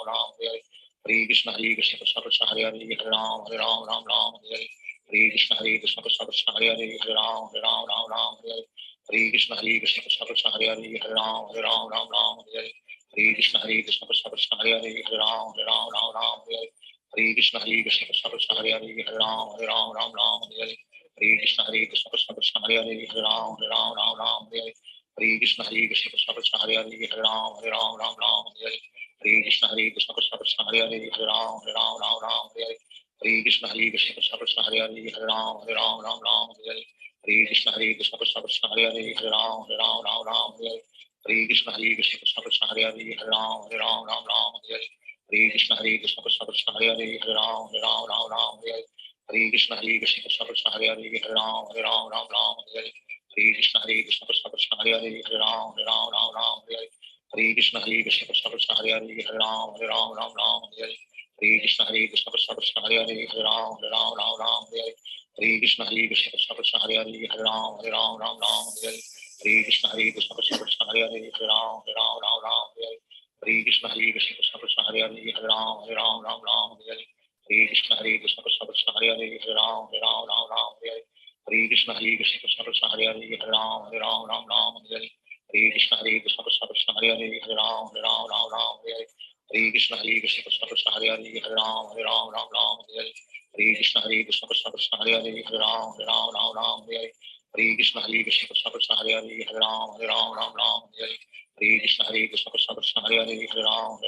Ram Hare Hare Hare Krishna Krishna Krishna Hare Hare Hare Ram Ram Ram Hare Hare Hare Krishna Krishna Krishna Hare Hare Hare Ram Ram Hare Hare Hare Krishna Krishna Krishna Hare Hare Hare Ram Ram Hare Hare Hare Krishna Krishna Krishna Hare Hare Hare Ram Ram Hare Hare Hare Krishna Krishna Krishna Hare Hare Hare Ram Ram Hare Hare Hare Krishna Krishna Krishna Hare Hare Hare Ram Ram Hare Hare Hare Krishna Krishna Krishna Hare Hare Hare Ram Ram Hare Hare Hare Krishna Krishna Krishna Hare Hare Hare Ram Ram Hare Hare Hare Krishna Krishna Krishna Hare Hare Hare Ram Ram Hare Hare Hare Krishna Krishna Krishna Hare Hare Hare Ram Ram Hare Hare Hare Krishna Krishna Krishna Hare Hare Hare Ram Ram Hare Hare Hare Krishna Krishna Krishna Hare Hare Hare Ram Ram Hare Hare Hare Krishna Krishna Krishna Hare Hare Hare Ram Ram Hare Hare Hare Krishna Krishna Krishna Hare Hare Hare Ram Ram Hare Hare Hare Krishna Krishna Krishna Hare Hare Hare Ram Ram Hare Hare Hare Krishna Krishna Krishna Hare Hare Hare Ram Ram Hare Hare Hare Krishna Krishna Krishna Hare Hare Hare Ram Ram Hare Hare Hare Krishna Krishna Krishna Hare Hare Hare Ram Ram Hare Hare Hare Krishna Krishna Krishna Hare Hare Hare Ram Ram Hare Hare Hare Krishna Krishna Krishna Hare Hare Hare Ram Ram Hare Hare Hare Krishna Krishna Krishna Hare Hare Hare Ram Ram Hare Hare Hare Krishna Krishna Krishna Hare Hare Hare Ram Ram Hare Hare Hare Krishna Krishna Krishna Hare Hare Hare Ram Ram Hare Hare Hare Krishna Krishna Krishna Hare Hare Hare Ram Ram Hare Hare Hare Krishna Krishna Krishna Hare Hare Hare Ram Ram Hare Hare Hare Krishna Krishna Krishna Hare Hare Hare Ram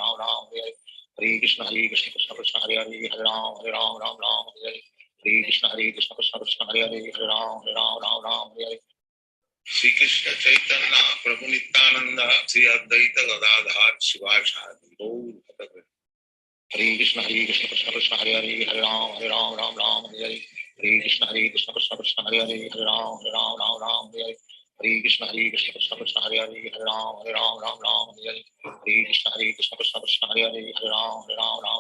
Ram Hare Hare Hare Krishna Krishna Krishna Hare Hare Hare Ram Ram Hare Hare Hare Krishna Krishna Krishna Hare Hare Hare Ram Ram Hare Hare Shri Krishna Chaitanya Prabhu Nityananda Sri Advaita Gadadhar Shivasadi Gaur Bhakta Hare Krishna Krishna Krishna Hare Hare Hare Ram Ram Hare Hare Hare Krishna Krishna Krishna Hare Hare Hare Ram Ram Hare Hare Hare Krishna Krishna Krishna Hare Hare Hare Ram Ram Hare Hare Hare Krishna Krishna Krishna Hare Hare Hare Ram Ram Hare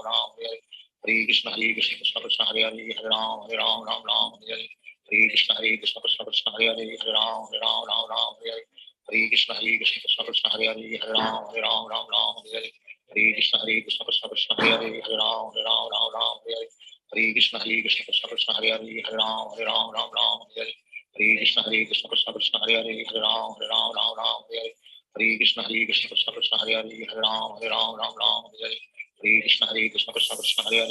Hare Hare Krishna Krishna Krishna Hare Hare Hare Ram Ram Hare Hare Hare Krishna Krishna Krishna Hare Hare Hare Ram Ram Hare Hare Hare Krishna Krishna Krishna Hare Hare Hare Ram Ram Hare Hare Hare Krishna Krishna Krishna Hare Hare Hare Ram Hare Hare Hare Krishna Krishna Krishna Hare Hare Hare Ram Hare Hare Hare Krishna Krishna Krishna Hare Hare Hare Ram Hare Hare Hare Krishna Krishna Krishna Hare Hare Hare Ram Hare Hare Hare Krishna Krishna Krishna Hare Hare Hare Ram Hare Hare Hare Krishna Krishna Krishna Hare Hare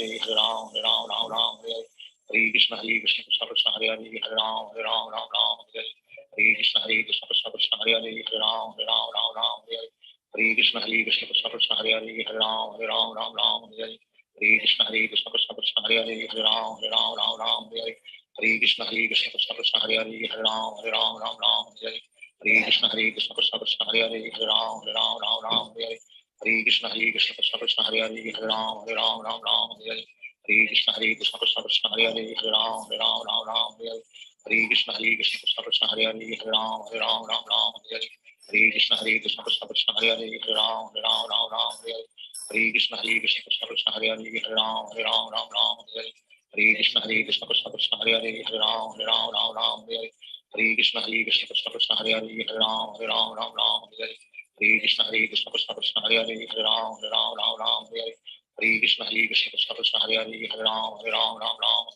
Hare Ram Hare Hare Hare Krishna Krishna Krishna Hare Hare Hare Ram Hare Hare Hare Krishna Krishna Krishna Hare Hare Hare Ram Hare Hare Krishna Krishna Krishna Hare Hare Hare Ram Hare Hare Hare Krishna Krishna Krishna Hare Hare Hare Ram Hare Hare Krishna Krishna Krishna Hare Hare Hare Ram Hare Hare Krishna Krishna Krishna Hare Hare Hare Ram Hare Hare Krishna Krishna Krishna Hare Hare Hare Ram Hare Krishna Krishna Krishna Hare Hare Hare Ram Hare Krishna Krishna Krishna Hare Hare Hare Ram Hare Krishna Krishna Krishna Hare Hare Hare Ram Hare Krishna Krishna Krishna Hare Hare Hare Ram Hare Krishna Krishna Krishna Hare Hare Hare Ram Hare Krishna Krishna Krishna Hare Hare Hare Ram Hare Krishna Krishna Krishna Hare Hare Hare Ram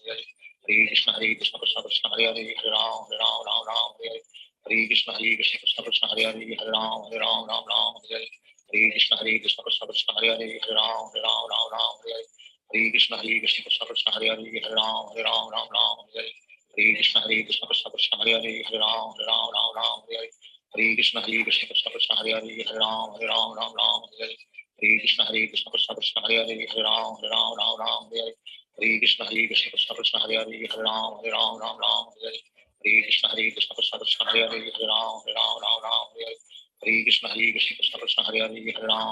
Hare Krishna Krishna Krishna Hare Hare Hare Ram Hare Krishna Krishna Krishna Hare Hare Hare Ram Hare Krishna Krishna Krishna Hare Hare Hare Ram Hare Krishna Krishna Krishna Hare Hare Hare Ram Hare Krishna Krishna Krishna Hare Hare Hare Ram Hare Krishna Krishna Krishna Hare Hare Hare Ram Hare Krishna Krishna Krishna Hare Hare Hare Ram Hare Krishna Krishna Krishna Hare Hare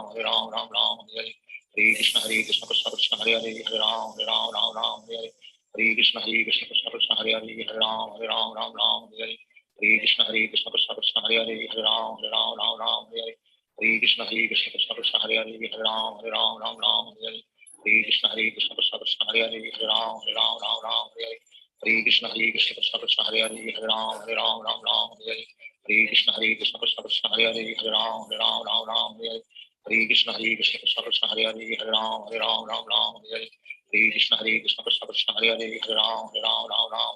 Hare Ram Hare Krishna Krishna Krishna Hare Hare Hare Ram Hare Krishna Krishna Krishna Hare Hare Hare Ram Hare Krishna Krishna Krishna Hare Hare Hare Ram Hare Krishna Krishna Krishna Hare Hare Hare Ram Hare Krishna Krishna Krishna Hare Hare Hare Ram Hare Krishna Krishna Krishna Hare Hare Hare Ram Hare Krishna Krishna Krishna Hare Hare Hare Ram Hare Krishna Krishna Krishna Hare Hare Hare Ram Hare Krishna Krishna Krishna Hare Hare Hare Ram Hare Hare Krishna Krishna Krishna Hare Hare Hare Ram Ram Ram Hare Hare Hare Krishna Krishna Krishna Hare Hare Hare Ram Ram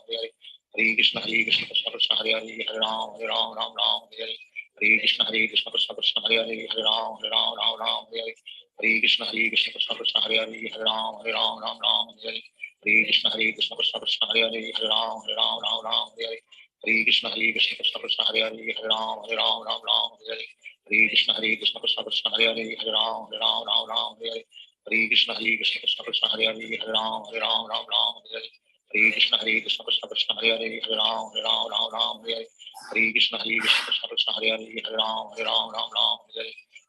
Hare Hare Hare Krishna Krishna Krishna Hare Hare Hare Ram Ram Hare Hare Hare Krishna Krishna Krishna Hare Hare Hare Ram Ram Hare Hare Hare Krishna Krishna Krishna Hare Hare Hare Ram Ram Hare Hare Hare Krishna Krishna Krishna Hare Hare Hare Ram Ram Hare Hare Hare Krishna Krishna Krishna Hare Hare Hare Ram Ram Hare Hare Hare Krishna Krishna Krishna Hare Hare Hare Ram Hare Hare Hare Krishna Krishna Krishna Hare Hare Hare Ram Hare Hare Hare Krishna Krishna Krishna Hare Hare Hare Ram Hare Hare Hare Krishna Krishna Krishna Hare Hare Hare Ram Hare Hare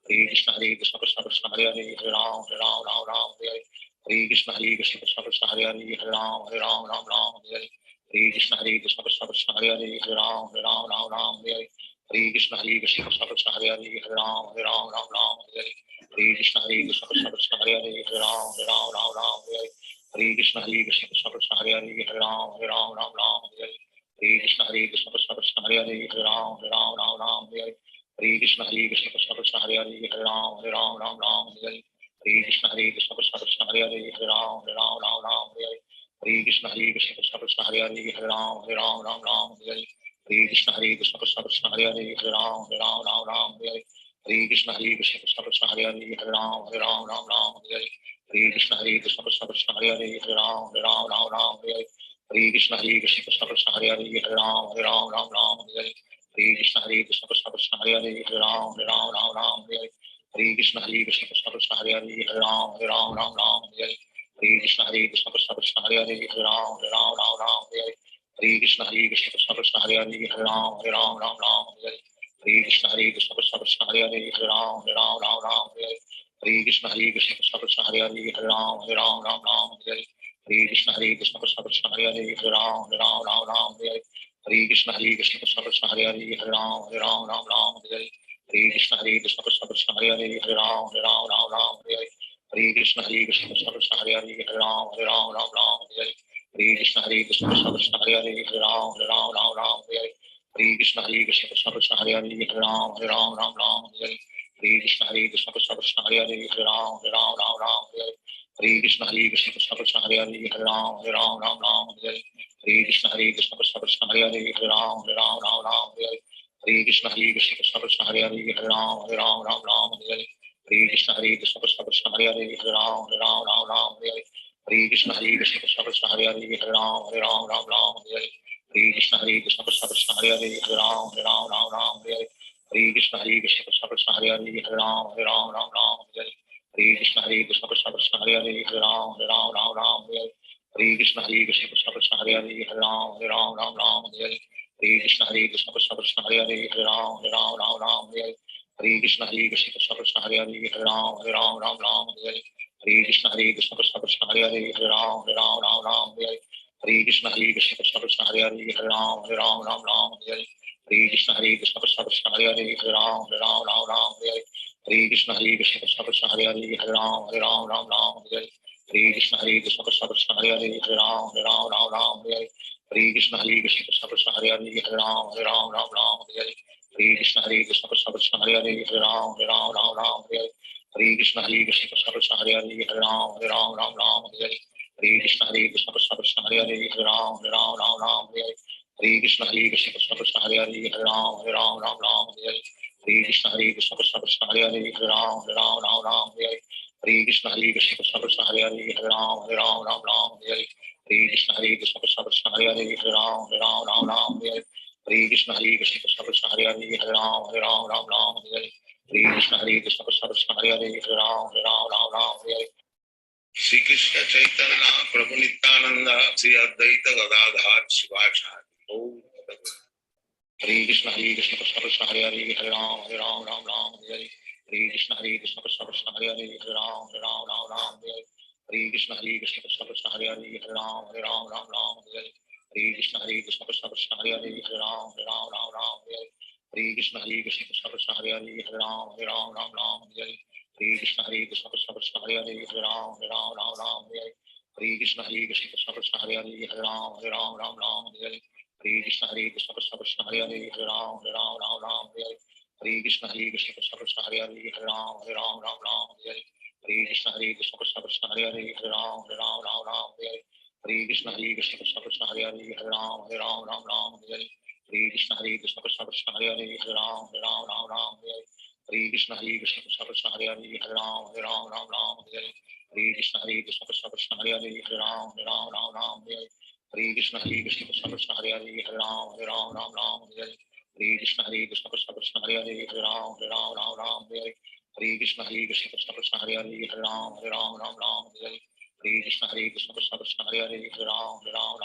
Hare Krishna Krishna Krishna Krishna Hare Hare Hare Ram Hare Hare Hare Krishna Krishna Krishna Krishna Hare Hare Hare Ram Hare Hare Hare Krishna Krishna Krishna Krishna Hare Hare Hare Ram Hare Hare Hare Krishna Krishna Krishna Krishna Hare Hare Hare Ram Hare Hare Hare Krishna Krishna Krishna Krishna Hare Hare Hare Ram Hare Hare Hare Krishna Krishna Krishna Krishna Hare Hare Hare Ram Hare Hare Krishna Krishna Krishna Krishna Hare Hare Hare Ram Hare Hare Krishna Krishna Krishna Krishna Hare Hare Hare Ram Hare Hare Krishna Krishna Krishna Krishna Hare Hare Hare Ram Hare Hare Krishna Krishna Krishna Krishna Hare Hare Hare Ram Hare Hare Krishna Krishna Krishna Krishna Hare Hare Hare Ram Hare Hare Krishna Krishna Krishna Krishna Hare Hare Hare Ram Hare Hare Krishna Krishna Krishna Krishna Hare Hare Hare Ram Hare Krishna Krishna Krishna Krishna Hare Hare Hare Ram Hare Krishna Krishna Krishna Krishna Hare Hare Hare Ram Hare Krishna Krishna Krishna Krishna Hare Hare Hare Ram Hare Krishna Krishna Krishna Krishna Hare Hare Hare Ram Hare Krishna Krishna Krishna Krishna Hare Hare Hare Ram Hare Krishna Krishna Krishna Krishna Hare Hare Hare Ram Hare Krishna Krishna Krishna Krishna Hare Hare Hare Ram Hare Krishna Krishna Krishna Krishna Hare Hare Hare Ram Hare Krishna Krishna Krishna Krishna Hare Hare Hare Ram Hare Krishna Krishna Krishna Krishna Hare Hare Hare Ram Hare Krishna Krishna Krishna Krishna Hare Hare Hare Ram Hare Krishna Krishna Krishna Krishna Hare Hare Hare Ram Hare Krishna Krishna Krishna Krishna Hare Hare Hare Ram Hare Krishna Krishna Krishna Krishna Hare Hare Hare Ram Hare Krishna Krishna Krishna Krishna Hare Hare Hare Ram Hare Krishna Krishna Krishna Krishna Hare Hare Hare Ram Hare Krishna Krishna Krishna Krishna Hare Hare Hare Ram Hare Krishna Krishna Krishna Krishna Hare Hare Hare Ram Hare Krishna Krishna Krishna Krishna Hare Hare Hare Ram Hare Krishna Krishna Krishna Krishna Hare Hare Hare Ram Hare Krishna Krishna Krishna Krishna Hare Hare Hare Ram Hare Krishna Krishna Krishna Krishna Hare Hare Hare Ram Hare Krishna Krishna Krishna Krishna Hare Hare Hare Ram Hare Krishna Krishna Krishna Krishna Hare Hare Hare Ram Hare Krishna Krishna Krishna Krishna Hare Hare Hare Ram Hare Krishna Krishna Krishna Krishna Hare Hare Hare Ram Hare Krishna Krishna Krishna Krishna Hare Hare Hare Ram Hare Krishna Krishna Krishna Krishna Hare Hare Hare Ram Hare Krishna Krishna Krishna Krishna Hare Hare Hare Ram Hare Krishna Krishna Krishna Krishna Hare Hare Hare Ram Hare Krishna Krishna Krishna Krishna Hare Hare Hare Ram Hare Krishna Krishna Krishna Krishna Hare Hare Hare Ram Hare Krishna Krishna Krishna Krishna Hare Hare Hare Ram Hare Krishna Krishna Krishna Krishna Hare Hare Hare Ram Hare Krishna Krishna Krishna Krishna Hare Hare Hare Ram Hare Krishna Krishna Krishna Krishna Hare Hare Hare Ram Hare Krishna Krishna Krishna Krishna Hare Hare Hare Ram Hare Krishna Krishna Krishna Krishna Hare Hare Hare Ram Hare Krishna Krishna Krishna Krishna Hare Hare Hare Ram Hare Krishna Krishna Krishna Krishna Hare Hare Hare Ram Shri Krishna Chaitanya Prabhu Nityananda Sri Advaita Gadadhar Shivachari Hare Krishna Krishna Krishna Hare Hare Hare Ram Hare Krishna Krishna Krishna Krishna Hare Hare Hare Ram Hare Krishna Krishna Krishna Krishna Hare Hare Hare Ram Hare Krishna Krishna Krishna Krishna Hare Hare Hare Ram Hare Krishna Krishna Krishna Krishna Hare Hare Hare Ram Hare Krishna Krishna Krishna Krishna Hare Hare Hare Ram Hare Krishna Krishna Krishna Krishna Hare Hare Hare Ram Hare Krishna Krishna Krishna Krishna Hare Hare Hare Ram Hare Hare Krishna Krishna Krishna Hare Hare Hare Ram Ram Ram Hare Hare Hare Krishna Krishna Krishna Hare Hare Hare Ram Ram Hare Hare Hare Krishna Krishna Krishna Hare Hare Hare Ram Ram Hare Hare Hare Krishna Krishna Krishna Krishna Hare Hare Hare Ram Ram Hare Hare Hare Krishna Krishna Krishna Krishna Hare Hare Hare Ram Ram Hare Hare Hare Krishna Krishna Krishna Krishna Hare Hare Hare Ram Ram Hare Hare Hare Krishna Krishna Krishna Krishna Hare Hare Hare Ram Hare Hare Hare Krishna Krishna Krishna Krishna Hare Hare Hare Ram Hare Hare Hare Krishna Krishna Krishna Krishna Hare Hare Hare Ram Hare Hare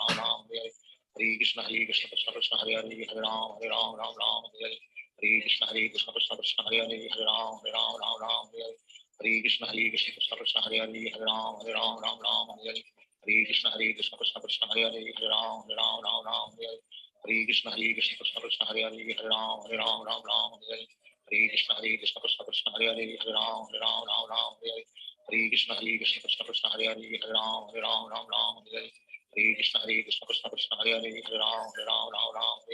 Hare Krishna Krishna Krishna Krishna Hare Hare Hare Ram Hare Hare Hare Krishna Krishna Krishna Krishna Hare Hare Hare Ram Hare Hare Hare Krishna Krishna Krishna Krishna Hare Hare Hare Ram Hare Hare Hare Krishna Krishna Krishna Krishna Hare Hare Hare Ram Hare Hare Hare Krishna Krishna Krishna Krishna Hare Hare Hare Ram Hare Hare Krishna Krishna Krishna Krishna Hare Hare Hare Ram Hare Hare Krishna Krishna Krishna Krishna Hare Hare Hare Ram Hare Hare Krishna Krishna Krishna Krishna Hare Hare Hare Ram Hare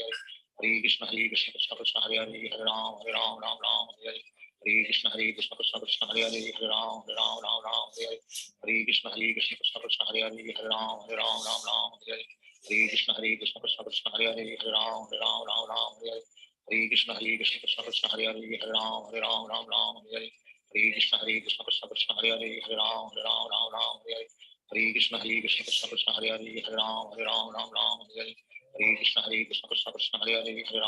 Hare Krishna Krishna Krishna Krishna Hare Hare Hare Ram Hare Hare Krishna Krishna Krishna Krishna Hare Hare Hare Ram Hare Hare Krishna Krishna Krishna Krishna Hare Hare Hare Ram Hare Hare Krishna Krishna Krishna Krishna Hare Hare Hare Ram Hare Hare Krishna Krishna Krishna Krishna Hare Hare Hare Ram Hare Hare Krishna Krishna Krishna Krishna Hare Hare Hare Ram Hare Hare Krishna Krishna Krishna Krishna Hare Hare Hare Ram Hare Hare Krishna Krishna Krishna Krishna Hare Hare Hare Ram Hare Hare Krishna Krishna Krishna Krishna Hare Hare Hare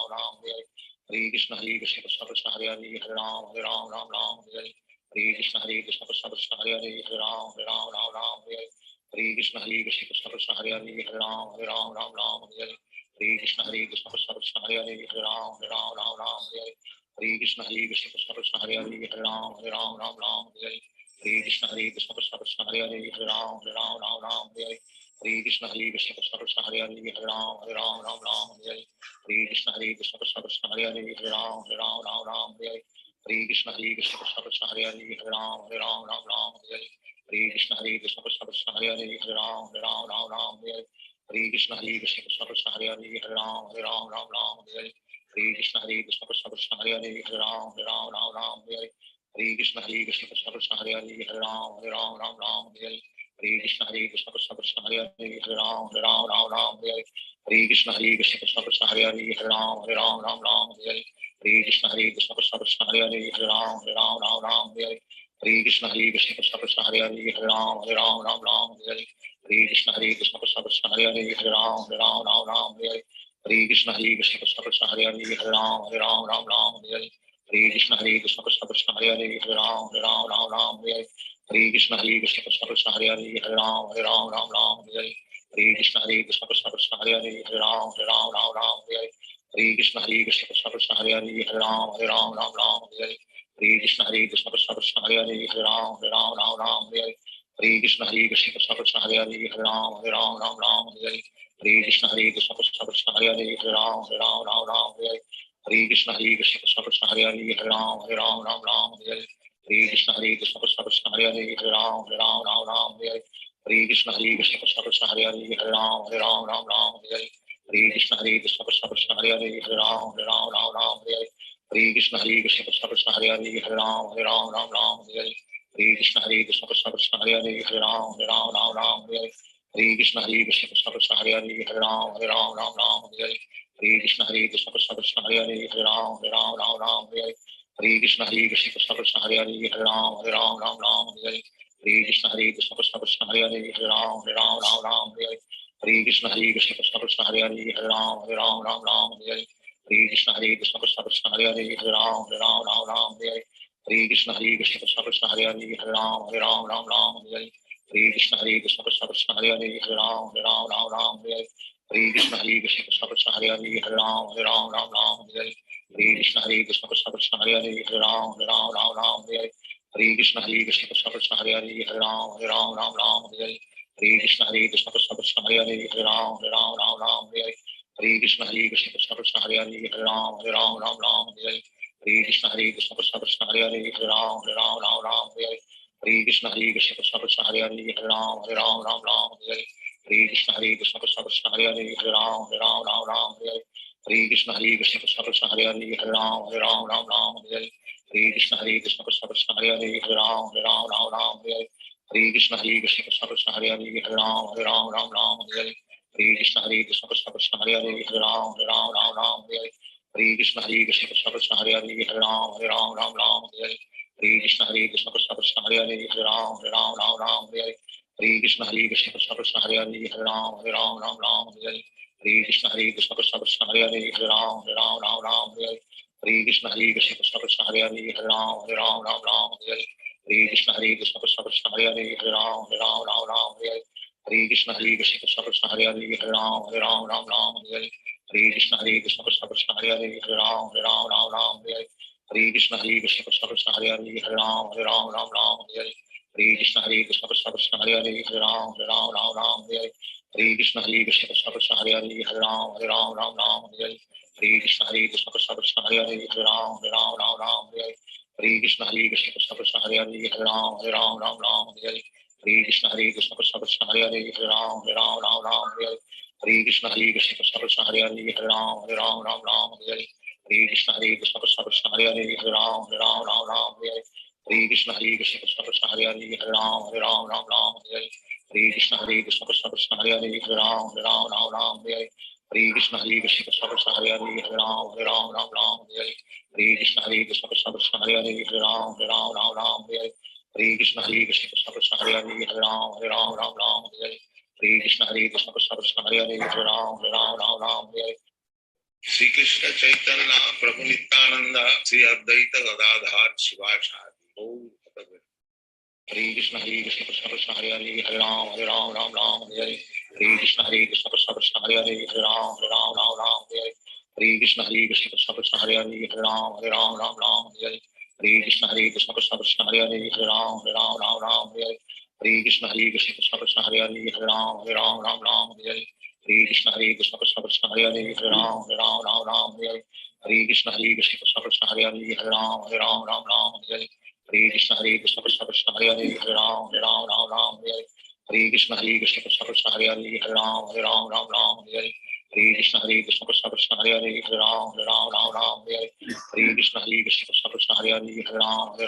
Ram Hare Hare Krishna Krishna Krishna Krishna Hare Hare Hare Ram Hare Krishna Krishna Krishna Krishna Hare Hare Hare Ram Hare Krishna Krishna Krishna Krishna Hare Hare Hare Ram Hare Krishna Krishna Krishna Krishna Hare Hare Hare Ram Hare Krishna Krishna Krishna Krishna Hare Hare Hare Ram Hare Krishna Krishna Krishna Krishna Hare Hare Hare Ram Hare Krishna Krishna Krishna Krishna Hare Hare Hare Ram Hare Krishna Krishna Krishna Krishna Hare Hare Hare Ram Hare Krishna Krishna Krishna Krishna Hare Hare Hare Ram Hare Krishna Krishna Krishna Krishna Hare Hare Hare Ram Hare Krishna Krishna Krishna Krishna Hare Hare Hare Ram Hare Krishna Krishna Krishna Krishna Hare Hare Hare Ram Hare Krishna Krishna Krishna Krishna Hare Hare Hare Ram Hare Krishna Krishna Krishna Krishna Hare Hare Hare Ram Hare Krishna Krishna Krishna Krishna Hare Hare Hare Ram Hare Krishna Krishna Krishna Krishna Hare Hare Hare Ram Hare Krishna Krishna Krishna Krishna Hare Hare Hare Ram Hare Krishna Krishna Krishna Krishna Hare Hare Hare Ram Hare Krishna Krishna Krishna Krishna Hare Hare Hare Ram Hare Krishna Krishna Krishna Krishna Hare Hare Hare Ram Hare Krishna Krishna Krishna Krishna Hare Hare Hare Ram Hare Krishna Krishna Krishna Krishna Hare Hare Hare Ram Hare Krishna Krishna Krishna Krishna Hare Hare Hare Ram Hare Krishna Krishna Krishna Krishna Hare Hare Hare Ram Hare Krishna Krishna Krishna Krishna Hare Hare Hare Ram Hare Krishna Krishna Krishna Krishna Hare Hare Hare Ram Hare Krishna Krishna Krishna Krishna Hare Hare Hare Ram Hare Krishna Krishna Krishna Krishna Hare Hare Hare Ram Hare Krishna Krishna Krishna Krishna Hare Hare Hare Ram Hare Krishna Krishna Krishna Krishna Hare Hare Hare Ram Hare Krishna Krishna Krishna Krishna Hare Hare Hare Ram Hare Krishna Krishna Krishna Krishna Hare Hare Hare Ram Hare Krishna Krishna Krishna Krishna Hare Hare Hare Ram Hare Krishna Krishna Krishna Krishna Hare Hare Hare Ram Hare Krishna Krishna Krishna Krishna Hare Hare Hare Ram Hare Krishna Krishna Krishna Krishna Hare Hare Hare Ram Hare Krishna Krishna Krishna Krishna Hare Hare Hare Ram Hare Krishna Krishna Krishna Krishna Hare Hare Hare Ram Hare Krishna Krishna Krishna Krishna Hare Hare Hare Ram Hare Krishna Krishna Krishna Krishna Hare Hare Hare Ram Hare Krishna Krishna Krishna Krishna Hare Hare Hare Ram Hare Krishna Krishna Krishna Krishna Hare Hare Hare Ram Hare Krishna Krishna Krishna Krishna Hare Hare Hare Ram Hare Krishna Krishna Krishna Krishna Hare Hare Hare Ram Hare Krishna Krishna Krishna Krishna Hare Hare Hare Ram Hare Krishna Krishna Krishna Krishna Hare Hare Hare Ram Hare Krishna Krishna Krishna Krishna Hare Hare Hare Ram Hare Krishna Krishna Krishna Krishna Hare Hare Hare Ram Hare Hare Krishna Krishna Krishna Hare Hare Hare Ram Ram Ram Hare Hare Hare Krishna Krishna Krishna Hare Hare Hare Ram Ram Ram Hare Hare Hare Krishna Krishna Krishna Hare Hare Hare Ram Ram Ram Hare Hare Hare Krishna Krishna Krishna Hare Hare Hare Ram Ram Ram Hare Hare Hare Krishna Krishna Krishna Hare Hare Hare Ram Ram Hare Hare Hare Krishna Krishna Krishna Hare Hare Hare Ram Ram Hare Hare Hare Krishna Krishna Krishna Hare Hare Hare Ram Ram Hare Hare Hare Krishna Krishna Krishna Hare Hare Hare Ram Ram Hare Hare Hare Krishna Krishna Krishna Hare Hare Hare Ram Ram Hare Hare Hare Krishna Krishna Krishna Hare Hare Hare Ram Ram Hare Hare Hare Krishna Krishna Krishna Hare Hare Hare Ram Ram Hare Hare Hare Krishna Krishna Krishna Hare Hare Hare Ram Ram Hare Hare Hare Krishna Krishna Krishna Hare Hare Hare Ram Ram Hare Hare Hare Krishna Krishna Krishna Hare Hare Hare Ram Ram Hare Hare Hare Krishna Krishna Krishna Hare Hare Hare Ram Ram Hare Hare Hare Krishna Krishna Krishna Hare Hare Hare Ram Ram Hare Hare Hare Krishna Krishna Krishna Hare Hare Hare Ram Ram Hare Hare Hare Krishna Krishna Krishna Hare Hare Hare Ram Ram Hare Hare Hare Krishna Krishna Krishna Hare Hare Hare Ram Ram Hare Hare Hare Krishna Krishna Krishna Hare Hare Hare Ram Ram Hare Hare Hare Krishna Krishna Krishna Hare Hare Hare Ram Hare Hare Hare Krishna Krishna Krishna Hare Hare Hare Ram Hare Hare Hare Krishna Krishna Krishna Hare Hare Hare Ram Hare Hare Hare Krishna Krishna Krishna Hare Hare Hare Ram Hare Hare Hare Krishna Krishna Krishna Hare Hare Hare Ram Hare Hare Hare Krishna Krishna Krishna Hare Hare Hare Ram Hare Hare Shri Krishna Chaitanya Prabhu Nityananda Sri Advaita Gadadhar Shivasadi Hare Krishna Krishna Krishna Hare Hare Hare Ram Ram Hare Hare Hare Krishna Krishna Krishna Hare Hare Hare Ram Ram Hare Hare Hare Krishna Krishna Krishna Hare Hare Hare Ram Hare Hare Hare Krishna Krishna Krishna Hare Hare Hare Ram Hare Hare Hare Krishna Krishna Krishna Hare Hare Hare Ram Hare Hare Hare Krishna Krishna Krishna Hare Hare Hare Ram Hare Hare Hare Krishna Krishna Krishna Hare Hare Hare Ram Hare Hare Hare Krishna Krishna Krishna Hare Hare Hare Ram Hare Hare Hare Krishna Krishna Krishna Hare Hare Hare Ram Hare Hare Hare Krishna Krishna Krishna Hare Hare Hare Ram Hare Hare Krishna Krishna Krishna Hare Hare Hare Ram Hare Hare Krishna Krishna Krishna Hare Hare Hare Ram Hare Hare Krishna Krishna Krishna Hare Hare Hare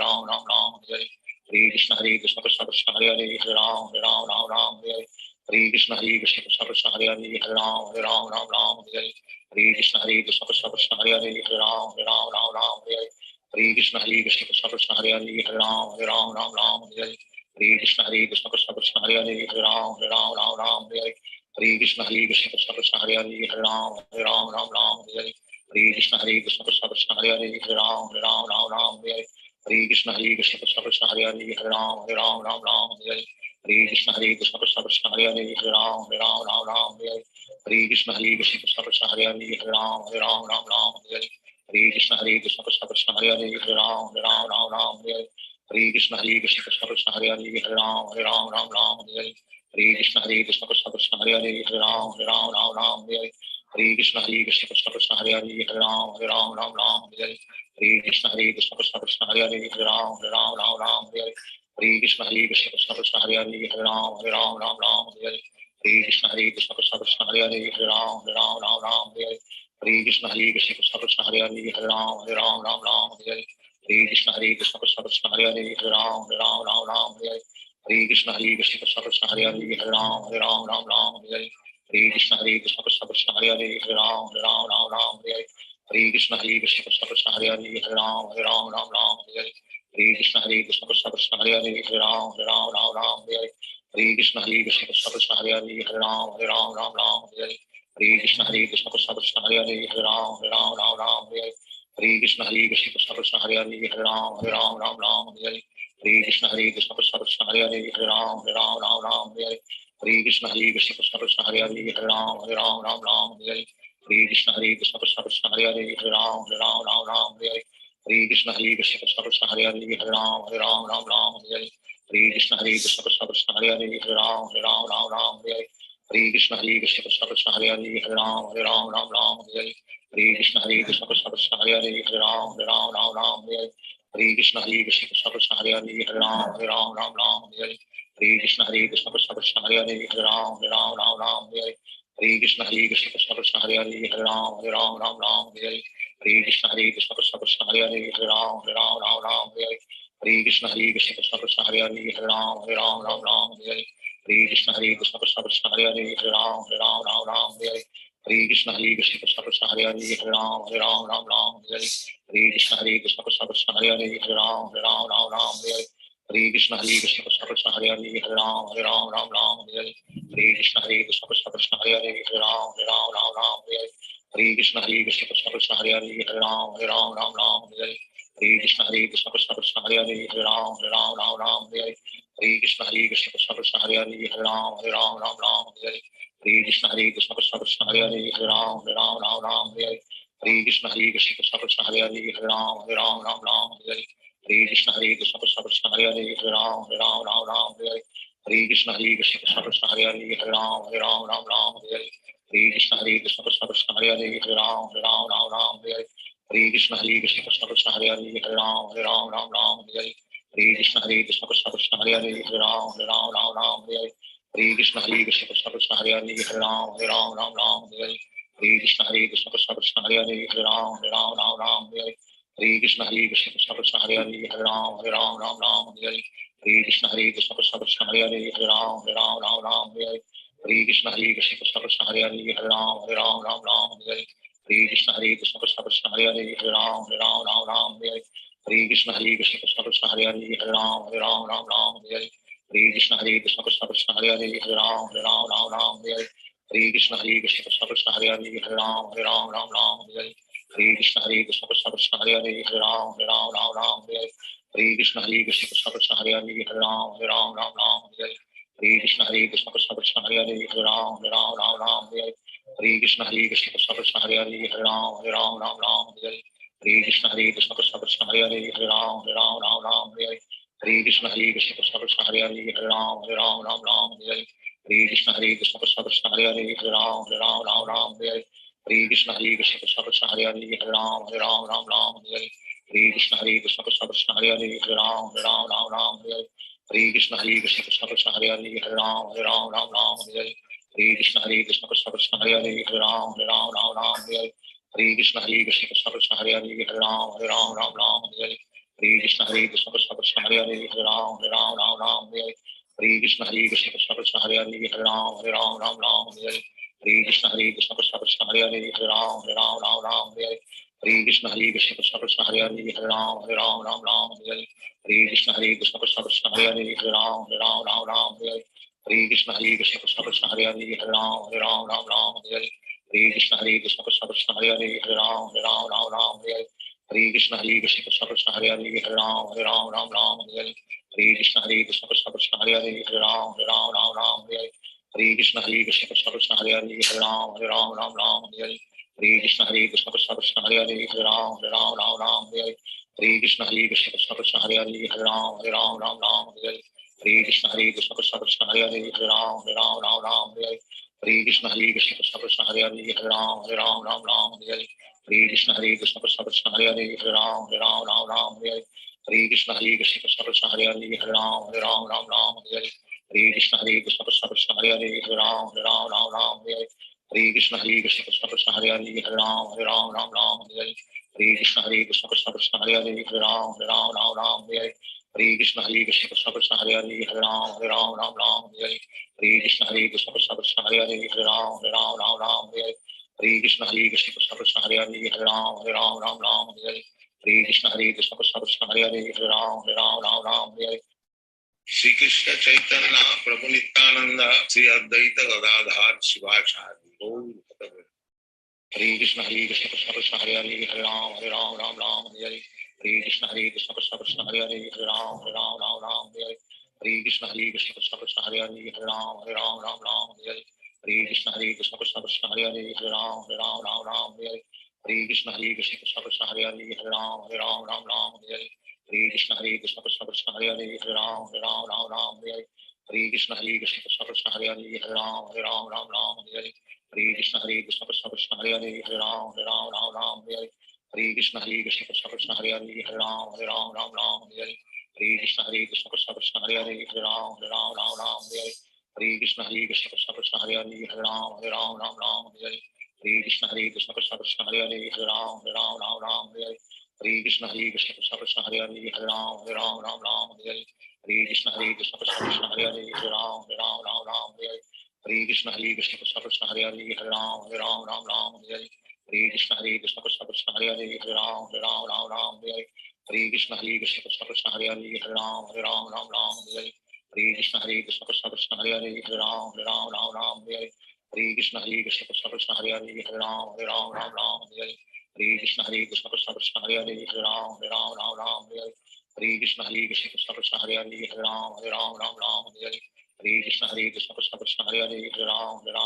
Ram Hare Hare Krishna Krishna Krishna Hare Hare Hare Ram Hare Hare Krishna Krishna Krishna Hare Hare Hare Ram Hare Hare Krishna Krishna Krishna Hare Hare Hare Ram Hare Hare Krishna Krishna Krishna Hare Hare Hare Ram Hare Hare Krishna Krishna Krishna Hare Hare Hare Ram Hare Hare Krishna Krishna Krishna Hare Hare Hare Ram Hare Hare Krishna Krishna Krishna Hare Hare Hare Ram Hare Hare Krishna Krishna Krishna Hare Hare Hare Ram Hare Hare Krishna Krishna Krishna Hare Hare Hare Ram Hare Hare Krishna Krishna Krishna Hare Hare Hare Ram Hare Hare Krishna Krishna Krishna Krishna Hare Hare Hare Ram Hare Krishna Krishna Krishna Hare Hare Hare Ram Hare Krishna Krishna Krishna Hare Hare Hare Ram Hare Krishna Krishna Krishna Hare Hare Hare Ram Hare Krishna Krishna Krishna Hare Hare Hare Ram Hare Krishna Krishna Krishna Hare Hare Hare Ram Hare Krishna Krishna Krishna Hare Hare Hare Ram Hare Krishna Krishna Krishna Hare Hare Hare Ram Hare Krishna Krishna Krishna Hare Hare Hare Ram Hare Krishna Krishna Krishna Hare Hare Hare Ram Hare Krishna Krishna Krishna Hare Hare Hare Ram Hare Krishna Krishna Krishna Hare Hare Hare Ram Hare Krishna Krishna Krishna Hare Hare Hare Ram Hare Krishna Krishna Krishna Hare Hare Hare Ram Hare Krishna Krishna Krishna Hare Hare Hare Ram Hare Krishna Krishna Krishna Hare Hare Hare Ram Hare Krishna Krishna Krishna Hare Hare Hare Ram Hare Krishna Krishna Krishna Hare Hare Hare Ram Hare Krishna Krishna Krishna Hare Hare Hare Ram Hare Krishna Krishna Krishna Hare Hare Hare Ram Hare Krishna Krishna Krishna Hare Hare Hare Ram Hare Krishna Krishna Krishna Hare Hare Hare Ram Hare Krishna Krishna Krishna Hare Hare Hare Ram Hare Hare Krishna Krishna Krishna Hare Hare Hare Ram Ram Ram Hare Hare Hare Krishna Krishna Krishna Hare Hare Hare Ram Ram Hare Hare Hare Krishna Krishna Krishna Hare Hare Hare Ram Ram Hare Hare Hare Krishna Krishna Krishna Hare Hare Hare Ram Ram Hare Hare Hare Krishna Krishna Krishna Hare Hare Hare Ram Ram Hare Hare Hare Krishna Krishna Krishna Hare Hare Hare Ram Ram Hare Hare Hare Krishna Krishna Krishna Hare Hare Hare Ram Ram Hare Hare Hare Krishna Krishna Krishna Hare Hare Hare Ram Ram Hare Hare Hare Krishna Krishna Krishna Hare Hare Hare Ram Ram Hare Hare Hare Krishna Krishna Krishna Hare Hare Hare Ram Ram Hare Hare Hare Krishna Krishna Krishna Hare Hare Hare Ram Ram Hare Hare Hare Krishna Krishna Krishna Hare Hare Hare Ram Ram Hare Hare Hare Krishna Krishna Krishna Hare Hare Hare Ram Ram Hare Hare Hare Krishna Krishna Krishna Hare Hare Hare Ram Ram Hare Hare Hare Krishna Krishna Krishna Hare Hare Hare Ram Ram Hare Hare Hare Krishna Krishna Krishna Hare Hare Hare Ram Ram Hare Hare Hare Krishna Krishna Krishna Hare Hare Hare Ram Ram Hare Hare Hare Krishna Krishna Krishna Hare Hare Hare Ram Ram Hare Hare Hare Krishna Krishna Krishna Hare Hare Hare Ram Ram Hare Hare Hare Krishna Krishna Krishna Hare Hare Hare Ram Ram Hare Hare Hare Krishna Krishna Krishna Hare Hare Hare Ram Hare Hare Hare Krishna Krishna Krishna Hare Hare Hare Ram Hare Hare Hare Krishna Krishna Krishna Hare Hare Hare Ram Hare Hare Hare Krishna Krishna Krishna Hare Hare Hare Ram Hare Hare Hare Krishna Krishna Krishna Hare Hare Hare Ram Hare Hare Hare Krishna Krishna Krishna Hare Hare Hare Ram Hare Hare Hare Krishna Krishna Krishna Hare Hare Hare Ram Hare Hare Hare Krishna Krishna Krishna Hare Hare Hare Ram Hare Hare Hare Krishna Krishna Krishna Hare Hare Hare Ram Hare Hare Hare Krishna Krishna Krishna Hare Hare Hare Ram Hare Hare Hare Krishna Krishna Krishna Hare Hare Hare Ram Hare Hare Krishna Krishna Krishna Hare Hare Hare Ram Hare Hare Hare Krishna Krishna Krishna Hare Hare Hare Ram Hare Hare Hare Krishna Krishna Krishna Hare Hare Hare Ram Hare Hare Hare Krishna Krishna Krishna Hare Hare Hare Ram Hare Hare Krishna Krishna Krishna Hare Hare Hare Ram Hare Hare Krishna Krishna Krishna Hare Hare Hare Ram Hare Hare Krishna Krishna Krishna Hare Hare Hare Ram Hare Hare Krishna Krishna Krishna Hare Hare Hare Ram Hare Krishna Krishna Krishna Hare Hare Hare Ram Hare Krishna Krishna Krishna Hare Hare Hare Ram Hare Krishna Krishna Krishna Hare Hare Hare Ram Hare Krishna Krishna Krishna Hare Hare Hare Ram Hare Krishna Krishna Krishna Hare Hare Hare Ram Hare Krishna Krishna Krishna Hare Hare Hare Ram Hare Krishna Krishna Krishna Hare Hare Hare Ram Hare Krishna Krishna Krishna Hare Hare Hare Ram Hare Krishna Krishna Krishna Hare Hare Hare Ram Hare Krishna Krishna Krishna Hare Hare Hare Ram Hare Krishna Krishna Krishna Hare Hare Hare Ram Hare Krishna Krishna Krishna Hare Hare Hare Ram Hare Krishna Krishna Krishna Hare Hare Hare Ram Hare Krishna Krishna Krishna Hare Hare Hare Ram Hare Krishna Krishna Krishna Hare Hare Hare Ram Hare Krishna Krishna Krishna Hare Hare Hare Ram Hare Krishna Krishna Krishna Hare Hare Hare Ram Hare Krishna Krishna Krishna Hare Hare Hare Ram Hare Krishna Krishna Krishna Hare Hare Hare Ram Hare Krishna Krishna Krishna Hare Hare Hare Ram Hare Krishna Krishna Krishna Hare Hare Hare Ram Hare Krishna Krishna Krishna Hare Hare Hare Ram Hare Krishna Krishna Krishna Hare Hare Hare Ram Hare Shri Krishna Chaitanya Prabhu Nityananda Sri Advaita Gadadhar Shivachari Hare Krishna Krishna Krishna Hare Hare Hare Ram Hare Hare Krishna Krishna Krishna Hare Hare Hare Ram Hare Hare Krishna Krishna Krishna Hare Hare Hare Ram Hare Krishna Krishna Krishna Hare Hare Hare Ram Hare Krishna Krishna Krishna Hare Hare Hare Ram Hare Krishna Krishna Krishna Hare Hare Hare Ram Hare Krishna Krishna Krishna Hare Hare Hare Ram Hare Krishna Krishna Krishna Hare Hare Hare Ram Hare Krishna Krishna Krishna Hare Hare Hare Ram Hare Krishna Krishna Krishna Hare Hare Hare Ram Hare Krishna Krishna Krishna Hare Hare Hare Ram Hare Hare Krishna Krishna Krishna Hare Hare Hare Ram Ram Ram Hare Hare Hare Krishna Krishna Krishna Hare Hare Hare Ram Ram Hare Hare Hare Krishna Krishna Krishna Hare Hare Hare Ram Ram Hare Hare Hare Krishna Krishna Krishna Hare Hare Hare Ram Ram Hare Hare Hare Krishna Krishna Krishna Hare Hare Hare Ram Ram Hare Hare Hare Krishna Krishna Krishna Hare Hare Hare Ram Ram Hare Hare Hare Krishna Krishna Krishna Hare Hare Hare Ram Ram Hare Hare Hare Krishna Krishna Krishna Hare Hare Hare Ram Ram Hare Hare Hare Krishna Krishna Krishna Hare Hare Hare Ram Ram Hare Hare Hare Krishna Krishna Krishna Hare Hare Hare Ram Ram Hare Hare Hare Krishna Krishna Krishna Hare Hare Hare Ram Ram Hare Hare Hare Krishna Krishna Krishna Hare Hare Hare Ram Ram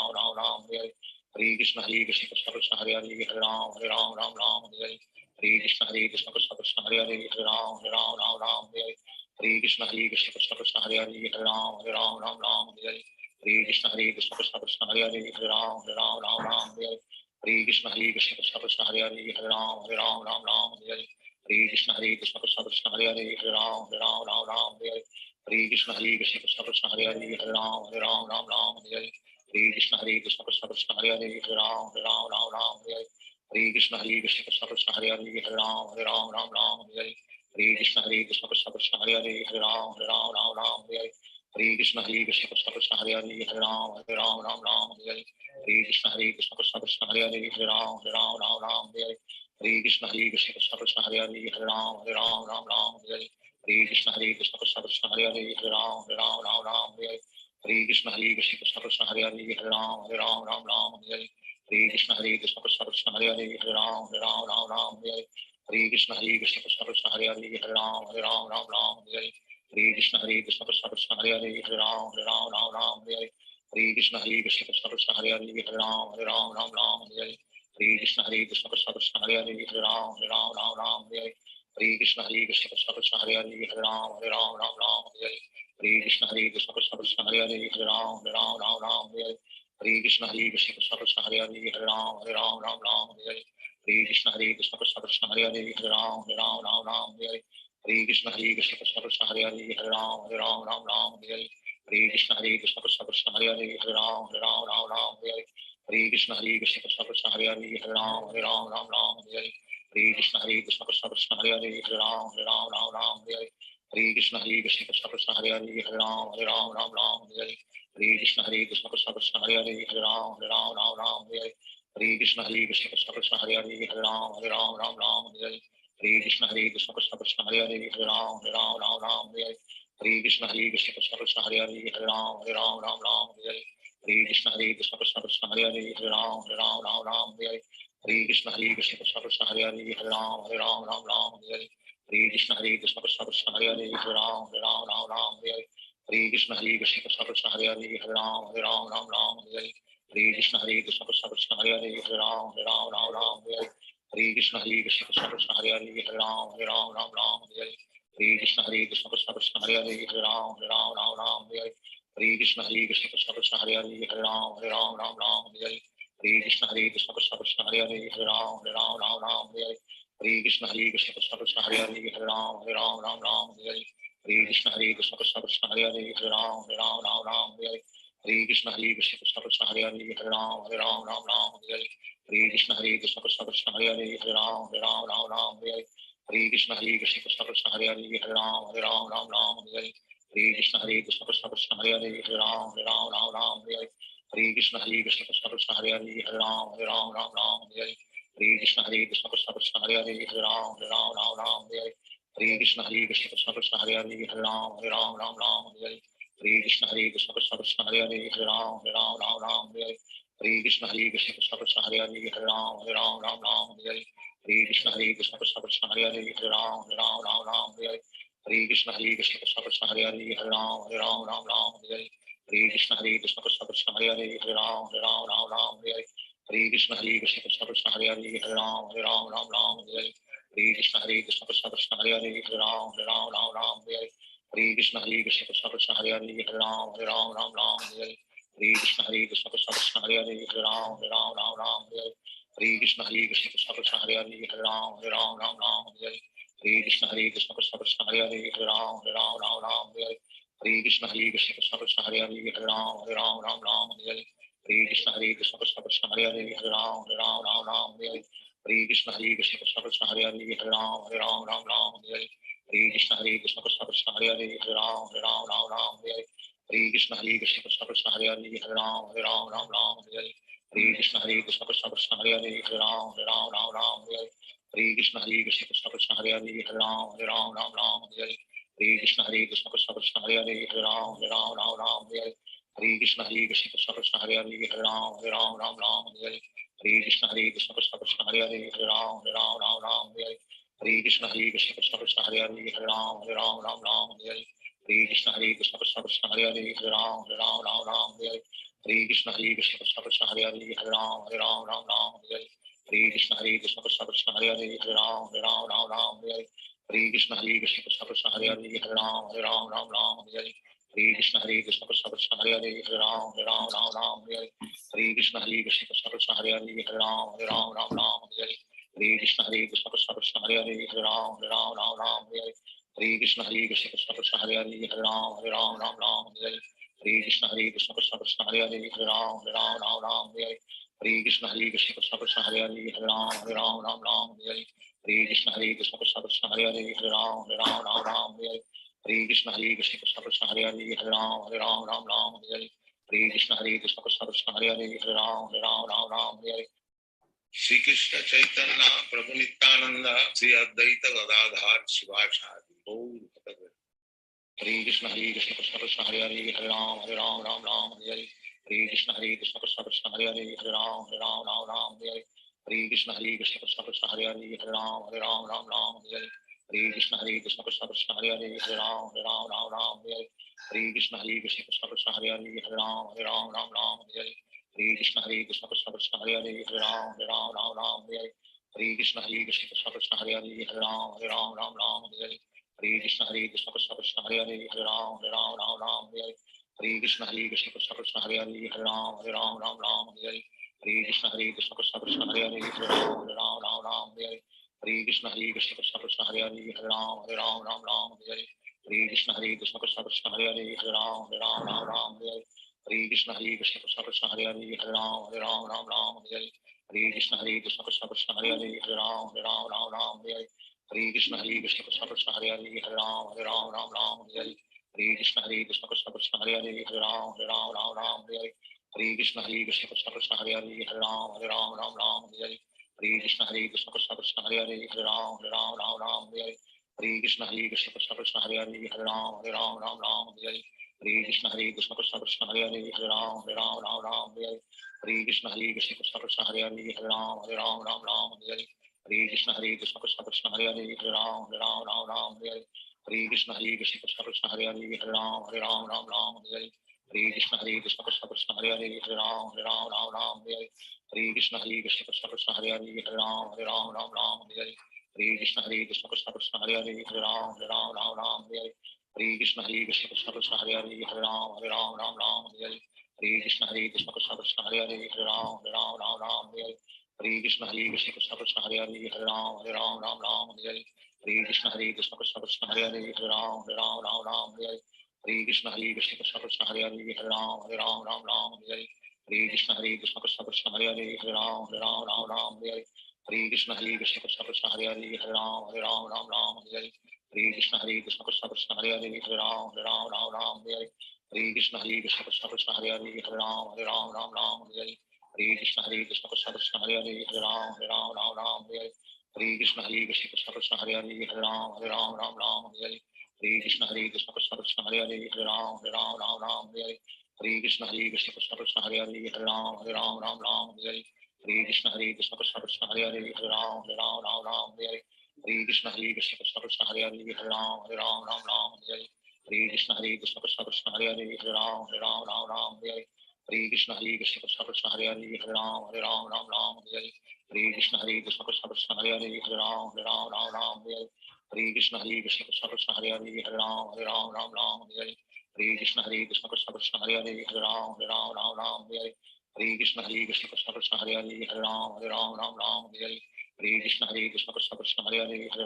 Hare Hare Hare Krishna Krishna Krishna Hare Hare Hare Ram Ram Hare Hare Hare Krishna Krishna Krishna Hare Hare Hare Ram Ram Hare Hare Hare Krishna Krishna Krishna Hare Hare Hare Ram Ram Hare Hare Hare Krishna Krishna Krishna Hare Hare Hare Ram Ram Hare Hare Hare Krishna Krishna Krishna Hare Hare Hare Ram Ram Hare Hare Hare Krishna Krishna Krishna Hare Hare Hare Ram Ram Hare Hare Hare Krishna Krishna Krishna Hare Hare Hare Ram Ram Hare Hare Hare Krishna Krishna Krishna Hare Hare Hare Ram Ram Hare Hare Hare Krishna Krishna Krishna Hare Hare Hare Ram Ram Hare Hare Hare Krishna Krishna Krishna Hare Hare Hare Ram Ram Hare Hare Hare Krishna Krishna Krishna Hare Hare Hare Ram Ram Hare Hare Hare Krishna Krishna Krishna Hare Hare Hare Ram Ram Hare Hare Hare Krishna Krishna Krishna Hare Hare Hare Ram Ram Hare Hare Hare Krishna Krishna Krishna Hare Hare Hare Ram Ram Hare Hare Hare Krishna Krishna Krishna Hare Hare Hare Ram Ram Hare Hare Hare Krishna Krishna Krishna Hare Hare Hare Ram Ram Hare Hare Hare Krishna Krishna Krishna Hare Hare Hare Ram Ram Hare Hare Hare Krishna Krishna Krishna Hare Hare Hare Ram Ram Hare Hare Hare Krishna Krishna Krishna Hare Hare Hare Ram Ram Hare Hare Hare Krishna Krishna Krishna Hare Hare Hare Ram Ram Hare Hare Hare Krishna Krishna Krishna Hare Hare Hare Ram Ram Hare Hare Hare Krishna Krishna Krishna Hare Hare Hare Ram Ram Hare Hare Hare Krishna Krishna Krishna Hare Hare Hare Ram Ram Hare Hare Hare Krishna Krishna Krishna Hare Hare Hare Ram Ram Hare Hare Hare Krishna Krishna Krishna Hare Hare Hare Ram Ram Hare Hare Hare Krishna Krishna Krishna Hare Hare Hare Ram Ram Hare Hare Hare Krishna Krishna Krishna Hare Hare Hare Ram Ram Hare Hare Hare Krishna Krishna Krishna Hare Hare Hare Ram Ram Hare Hare Hare Krishna Krishna Krishna Hare Hare Hare Ram Ram Hare Hare Hare Krishna Krishna Krishna Hare Hare Hare Ram Ram Hare Hare Hare Krishna Krishna Krishna Hare Hare Hare Ram Ram Hare Hare Hare Krishna Krishna Krishna Hare Hare Hare Ram Ram Hare Hare Hare Krishna Krishna Krishna Hare Hare Hare Ram Ram Hare Hare Hare Krishna Krishna Krishna Hare Hare Hare Ram Ram Hare Hare Hare Krishna Krishna Krishna Hare Hare Hare Ram Ram Hare Hare Hare Krishna Krishna Krishna Hare Hare Hare Ram Ram Hare Hare Hare Krishna Krishna Krishna Hare Hare Hare Ram Ram Hare Hare Hare Krishna Krishna Krishna Hare Hare Hare Ram Ram Hare Hare Hare Krishna Krishna Krishna Hare Hare Hare Ram Ram Hare Hare Hare Krishna Krishna Krishna Hare Hare Hare Ram Ram Hare Hare Hare Krishna Krishna Krishna Hare Hare Hare Ram Ram Hare Hare Hare Krishna Krishna Krishna Hare Hare Hare Ram Ram Hare Hare Hare Krishna Krishna Krishna Hare Hare Hare Ram Ram Hare Hare Hare Krishna Krishna Krishna Hare Hare Hare Ram Ram Hare Hare Hare Krishna Krishna Krishna Hare Hare Hare Ram Hare Hare Hare Krishna Krishna Krishna Hare Hare Hare Ram Ram Hare Hare Hare Krishna Krishna Krishna Hare Hare Hare Ram Ram Hare Hare Hare Krishna Krishna Krishna Hare Hare Hare Ram Ram Hare Hare Hare Krishna Krishna Krishna Hare Hare Hare Ram Ram Hare Hare Hare Krishna Krishna Krishna Hare Hare Hare Ram Ram Hare Hare Hare Krishna Krishna Krishna Hare Hare Hare Ram Ram Hare Hare Hare Krishna Krishna Krishna Hare Hare Hare Ram Ram Hare Hare Hare Krishna Krishna Krishna Hare Hare Hare Ram Ram Hare Hare Hare Krishna Krishna Krishna Hare Hare Hare Ram Ram Hare Hare Hare Krishna Krishna Krishna Hare Hare Hare Ram Ram Hare Hare Hare Krishna Krishna Krishna Hare Hare Hare Ram Ram Hare Hare Hare Krishna Krishna Krishna Hare Hare Hare Ram Ram Hare Hare Hare Krishna Krishna Krishna Hare Hare Hare Ram Ram Hare Hare Hare Krishna Krishna Krishna Hare Hare Hare Ram Ram Hare Hare Hare Krishna Krishna Krishna Hare Hare Hare Ram Ram Hare Hare Hare Krishna Krishna Krishna Hare Hare Hare Ram Ram Hare Hare Hare Krishna Krishna Krishna Hare Hare Hare Ram Ram Hare Hare Hare Krishna Krishna Krishna Hare Hare Hare Ram Ram Ram Hare Hare Hare Krishna Krishna Krishna Hare Hare Hare Ram Ram Hare Hare Hare Krishna Krishna Krishna Hare Hare Hare Ram Ram Hare Hare Hare Krishna Krishna Krishna Krishna Hare Hare Hare Ram Ram Hare Hare Hare Krishna Krishna Krishna Krishna Hare Hare Hare Ram Ram Hare Hare Hare Krishna Krishna Krishna Krishna Hare Hare Hare Ram Ram Hare Hare Hare Krishna Krishna Krishna Krishna Hare Hare Hare Ram Hare Hare Hare Krishna Krishna Krishna Krishna Hare Hare Hare Ram Hare Hare Hare Krishna Krishna Krishna Krishna Hare Hare Hare Ram Hare Hare Hare Krishna Krishna Krishna Krishna Hare Hare Hare Ram Hare Hare Hare Krishna Krishna Krishna Krishna Hare Hare Hare Ram Hare Hare Hare Krishna Krishna Krishna Krishna Hare Hare Hare Ram Hare Hare Hare Krishna Krishna Krishna Krishna Hare Hare Hare Ram Hare Hare Krishna Krishna Krishna Krishna Hare Hare Hare Ram Hare Hare Krishna Krishna Krishna Krishna Hare Hare Hare Ram Hare Hare Krishna Krishna Krishna Krishna Hare Hare Hare Ram Hare Hare Krishna Krishna Krishna Krishna Hare Hare Hare Ram Hare Hare Krishna Krishna Krishna Krishna Hare Hare Hare Ram Hare Hare Krishna Krishna Krishna Krishna Hare Hare Hare Ram Hare Hare Krishna Krishna Krishna Krishna Hare Hare Hare Ram Hare Hare Krishna Krishna Krishna Krishna Hare Hare Hare Ram Hare Hare Krishna Krishna Krishna Krishna Hare Hare Hare Ram Hare Hare Krishna Krishna Krishna Krishna Hare Hare Hare Ram Hare Hare Krishna Krishna Krishna Krishna Hare Hare Hare Ram Hare Shri Krishna Chaitanya Prabhu Nityananda Sri Advaita Gadadhar Shivachari Gaur Bhakta Hare Krishna Krishna Krishna Hare Hare Hare Ram Hare Hare Hare Krishna Krishna Krishna Hare Hare Hare Ram Hare Hare Krishna Krishna Krishna Hare Hare Hare Ram Hare Hare Krishna Krishna Krishna Hare Hare Hare Ram Hare Hare Krishna Krishna Krishna Hare Hare Hare Ram Hare Hare Krishna Krishna Krishna Krishna Hare Hare Hare Ram Hare Hare Krishna Krishna Krishna Hare Hare Hare Ram Hare Hare Krishna Krishna Krishna Krishna Hare Hare Hare Ram Hare Hare Krishna Krishna Krishna Krishna Hare Hare Hare Ram Hare Hare Krishna Krishna Krishna Krishna Hare Hare Hare Ram Hare Hare Krishna Krishna Krishna Krishna Hare Hare Hare Ram Hare Krishna Krishna Krishna Krishna Hare Hare Hare Ram Hare Krishna Krishna Krishna Krishna Hare Hare Hare Ram Hare Krishna Krishna Krishna Krishna Hare Hare Hare Ram Hare Krishna Krishna Krishna Krishna Hare Hare Hare Ram Hare Krishna Krishna Krishna Krishna Hare Hare Hare Ram Hare Krishna Krishna Krishna Krishna Hare Hare Hare Ram Hare Krishna Krishna Krishna Krishna Hare Hare Hare Ram Hare Krishna Krishna Krishna Krishna Hare Hare Hare Ram Hare Krishna Krishna Krishna Krishna Hare Hare Hare Ram Hare Krishna Krishna Krishna Krishna Hare Hare Hare Ram Hare Krishna Krishna Krishna Krishna Hare Hare Hare Ram Hare Krishna Krishna Krishna Krishna Hare Hare Hare Ram Hare Krishna Krishna Krishna Krishna Hare Hare Hare Ram Hare Krishna Krishna Krishna Krishna Hare Hare Hare Ram Hare Krishna Krishna Krishna Krishna Hare Hare Hare Ram Hare Krishna Krishna Krishna Krishna Hare Hare Hare Ram Hare Krishna Krishna Krishna Krishna Hare Hare Hare Ram Hare Krishna Krishna Krishna Krishna Hare Hare Hare Ram Hare Krishna Krishna Krishna Krishna Hare Hare Hare Ram Hare Krishna Krishna Krishna Krishna Hare Hare Hare Ram Hare Krishna Krishna Krishna Krishna Hare Hare Hare Ram Hare Krishna Krishna Krishna Krishna Hare Hare Hare Ram Hare Krishna Krishna Krishna Krishna Hare Hare Hare Ram Hare Krishna Krishna Krishna Krishna Hare Hare Hare Ram Hare Krishna Krishna Krishna Krishna Hare Hare Hare Ram Hare Krishna Krishna Krishna Krishna Hare Hare Hare Ram Hare Krishna Krishna Krishna Krishna Hare Hare Hare Ram Hare Krishna Krishna Krishna Krishna Hare Hare Hare Ram Hare Krishna Krishna Krishna Krishna Hare Hare Hare Ram Hare Krishna Krishna Krishna Krishna Hare Hare Hare Ram Hare Krishna Krishna Krishna Krishna Hare Hare Hare Ram Hare Krishna Krishna Krishna Krishna Hare Hare Hare Ram Hare Krishna Krishna Krishna Krishna Hare Hare Hare Ram Hare Krishna Krishna Krishna Krishna Hare Hare Hare Ram Hare Krishna Krishna Krishna Krishna Hare Hare Hare Ram Hare Krishna Krishna Krishna Krishna Hare Hare Hare Ram Hare Krishna Krishna Krishna Krishna Hare Hare Hare Ram Hare Krishna Krishna Krishna Krishna Hare Hare Hare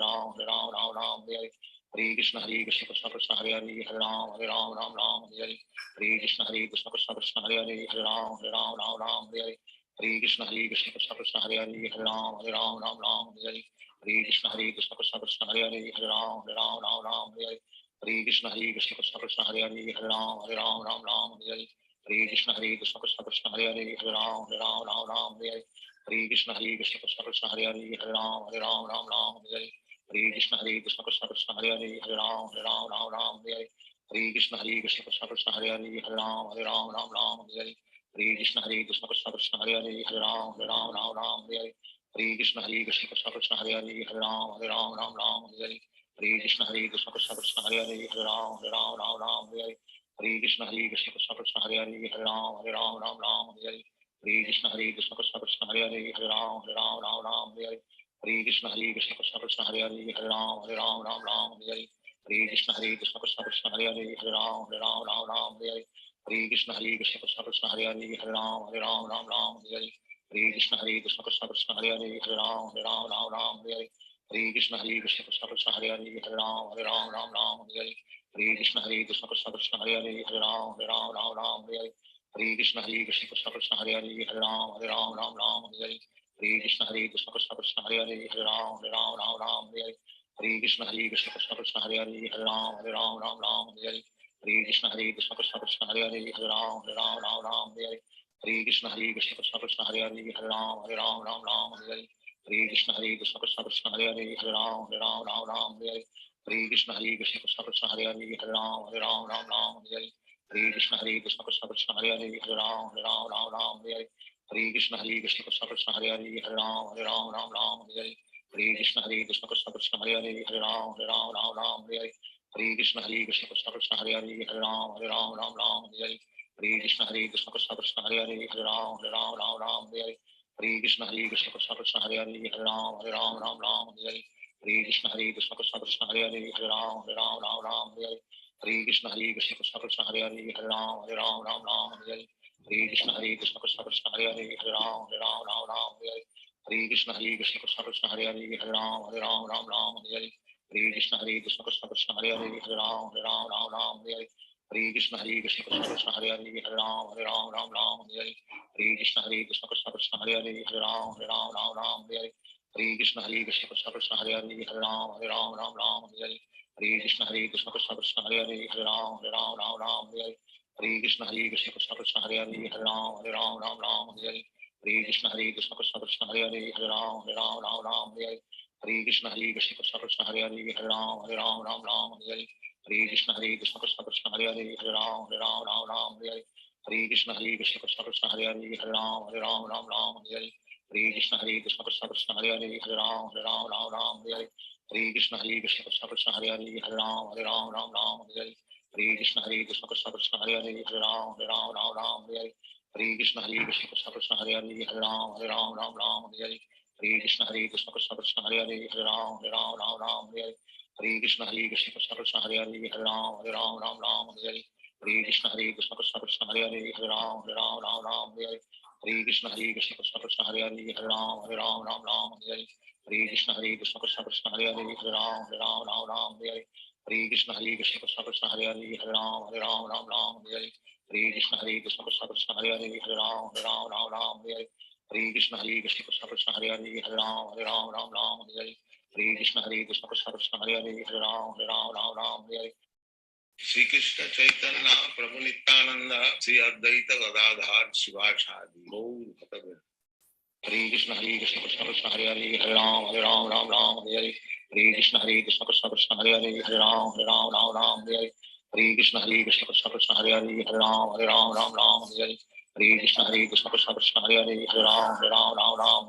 Ram Hare Hare Krishna Krishna Krishna Hare Hare Hare Ram Ram Ram Hare Hare Hare Krishna Krishna Krishna Hare Hare Hare Ram Ram Hare Hare Hare Krishna Krishna Krishna Hare Hare Hare Ram Ram Hare Hare Hare Krishna Krishna Krishna Hare Hare Hare Ram Ram Hare Hare Hare Krishna Krishna Krishna Hare Hare Hare Ram Ram Hare Hare Hare Krishna Krishna Krishna Hare Hare Hare Ram Ram Hare Hare Hare Krishna Krishna Krishna Hare Hare Hare Ram Ram Hare Hare Hare Krishna Krishna Krishna Hare Hare Hare Ram Ram Hare Hare Hare Krishna Krishna Krishna Hare Hare Hare Ram Ram Hare Hare Hare Krishna Krishna Krishna Hare Hare Hare Ram Ram Hare Hare Hare Krishna Krishna Krishna Hare Hare Hare Ram Ram Hare Hare Hare Krishna Krishna Krishna Hare Hare Hare Ram Ram Hare Hare Hare Krishna Krishna Krishna Hare Hare Hare Ram Ram Hare Hare Hare Krishna Krishna Krishna Hare Hare Hare Ram Ram Hare Hare Hare Krishna Krishna Krishna Hare Hare Hare Ram Ram Hare Hare Hare Krishna Krishna Krishna Hare Hare Hare Ram Ram Hare Hare Hare Krishna Krishna Krishna Hare Hare Hare Ram Ram Hare Hare Hare Krishna Krishna Krishna Hare Hare Hare Ram Ram Hare Hare Hare Krishna Krishna Krishna Hare Hare Hare Ram Ram Hare Hare Hare Krishna Krishna Krishna Hare Hare Hare Ram Ram Hare Hare Hare Krishna Krishna Krishna Hare Hare Hare Ram Ram Hare Hare Hare Krishna Krishna Krishna Hare Hare Hare Ram Ram Hare Hare Hare Krishna Krishna Krishna Hare Hare Hare Ram Ram Hare Hare Hare Krishna Krishna Krishna Hare Hare Hare Ram Ram Hare Hare Hare Krishna Krishna Krishna Hare Hare Hare Ram Ram Hare Hare Hare Krishna Krishna Krishna Hare Hare Hare Ram Ram Hare Hare Hare Krishna Krishna Krishna Hare Hare Hare Ram Ram Hare Hare Hare Krishna Krishna Krishna Hare Hare Hare Ram Ram Hare Hare Hare Krishna Krishna Krishna Hare Hare Hare Ram Ram Hare Hare Hare Krishna Krishna Krishna Hare Hare Hare Ram Ram Hare Hare Hare Krishna Krishna Krishna Hare Hare Hare Ram Ram Hare Hare Hare Krishna Krishna Krishna Hare Hare Hare Ram Ram Hare Hare Hare Krishna Krishna Krishna Hare Hare Hare Ram Ram Hare Hare Hare Krishna Krishna Krishna Hare Hare Hare Ram Ram Hare Hare Hare Krishna Krishna Krishna Hare Hare Hare Ram Ram Hare Hare Hare Krishna Krishna Krishna Hare Hare Hare Ram Ram Hare Hare Hare Krishna Krishna Krishna Hare Hare Hare Ram Ram Hare Hare Hare Krishna Krishna Krishna Hare Hare Hare Ram Ram Hare Hare Hare Krishna Krishna Krishna Hare Hare Hare Ram Ram Hare Hare Hare Krishna Krishna Krishna Hare Hare Hare Ram Ram Hare Hare Hare Krishna Krishna Krishna Hare Hare Hare Ram Ram Hare Hare Hare Krishna Krishna Krishna Hare Hare Hare Ram Ram Hare Hare Hare Krishna Krishna Krishna Hare Hare Hare Ram Ram Hare Hare Hare Krishna Krishna Krishna Hare Hare Hare Ram Ram Hare Hare Hare Krishna Krishna Krishna Hare Hare Hare Ram Ram Hare Hare Hare Krishna Krishna Krishna Hare Hare Hare Ram Ram Hare Hare Hare Krishna Krishna Krishna Hare Hare Hare Ram Ram Hare Hare Hare Krishna Krishna Krishna Hare Hare Hare Ram Ram Hare Hare Hare Krishna Krishna Krishna Hare Hare Hare Ram Ram Hare Hare Hare Krishna Krishna Krishna Hare Hare Hare Ram Ram Hare Hare Hare Krishna Krishna Krishna Hare Hare Hare Ram Ram Hare Hare Hare Krishna Krishna Krishna Hare Hare Hare Ram Ram Hare Hare Hare Krishna Krishna Krishna Hare Hare Hare Ram Ram Hare Hare Hare Krishna Krishna Krishna Hare Hare Hare Ram Ram Hare Hare Hare Krishna Krishna Krishna Hare Hare Hare Ram Ram Hare Hare Hare Krishna Krishna Krishna Hare Hare Hare Ram Ram Hare Hare Hare Krishna Krishna Krishna Hare Hare Hare Ram Ram Hare Hare Hare Krishna Krishna Krishna Hare Hare Hare Ram Ram Hare Hare Hare Krishna Krishna Krishna Hare Hare Hare Ram Ram Hare Hare Hare Krishna Krishna Krishna Hare Hare Hare Ram Hare Hare Shri Krishna Chaitanya Prabhu Nityananda Sri Advaita Gadadhar Shivachadi Gaur Bhakta Hare Krishna Krishna Krishna Hare Hare Hare Ram Ram Hare Hare Hare Krishna Krishna Krishna Hare Hare Hare Ram Ram Hare Hare Hare Krishna Krishna Krishna Hare Hare Hare Ram Ram Hare Hare Hare Krishna Krishna Krishna Hare Hare Hare Ram Hare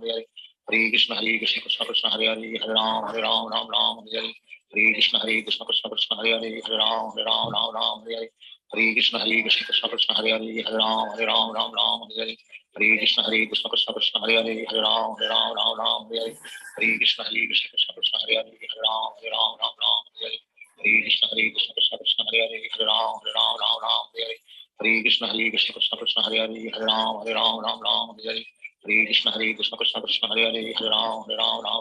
Hare Hare Krishna Krishna Krishna Hare Hare Hare Ram Hare Hare Hare Krishna Krishna Krishna Hare Hare Hare Ram Hare Hare Hare Krishna Krishna Krishna Hare Hare Hare Ram Hare Hare Hare Krishna Krishna Krishna Hare Hare Hare Ram Hare Hare Hare Krishna Krishna Krishna Hare Hare Hare Ram Hare Hare Hare Krishna Krishna Krishna Hare Hare Hare Ram Hare Hare Krishna Krishna Krishna Hare Hare Hare Ram Hare Hare Hare Krishna Krishna Krishna Hare Hare Hare Ram Hare Hare Hare Krishna Krishna Krishna Hare Hare Hare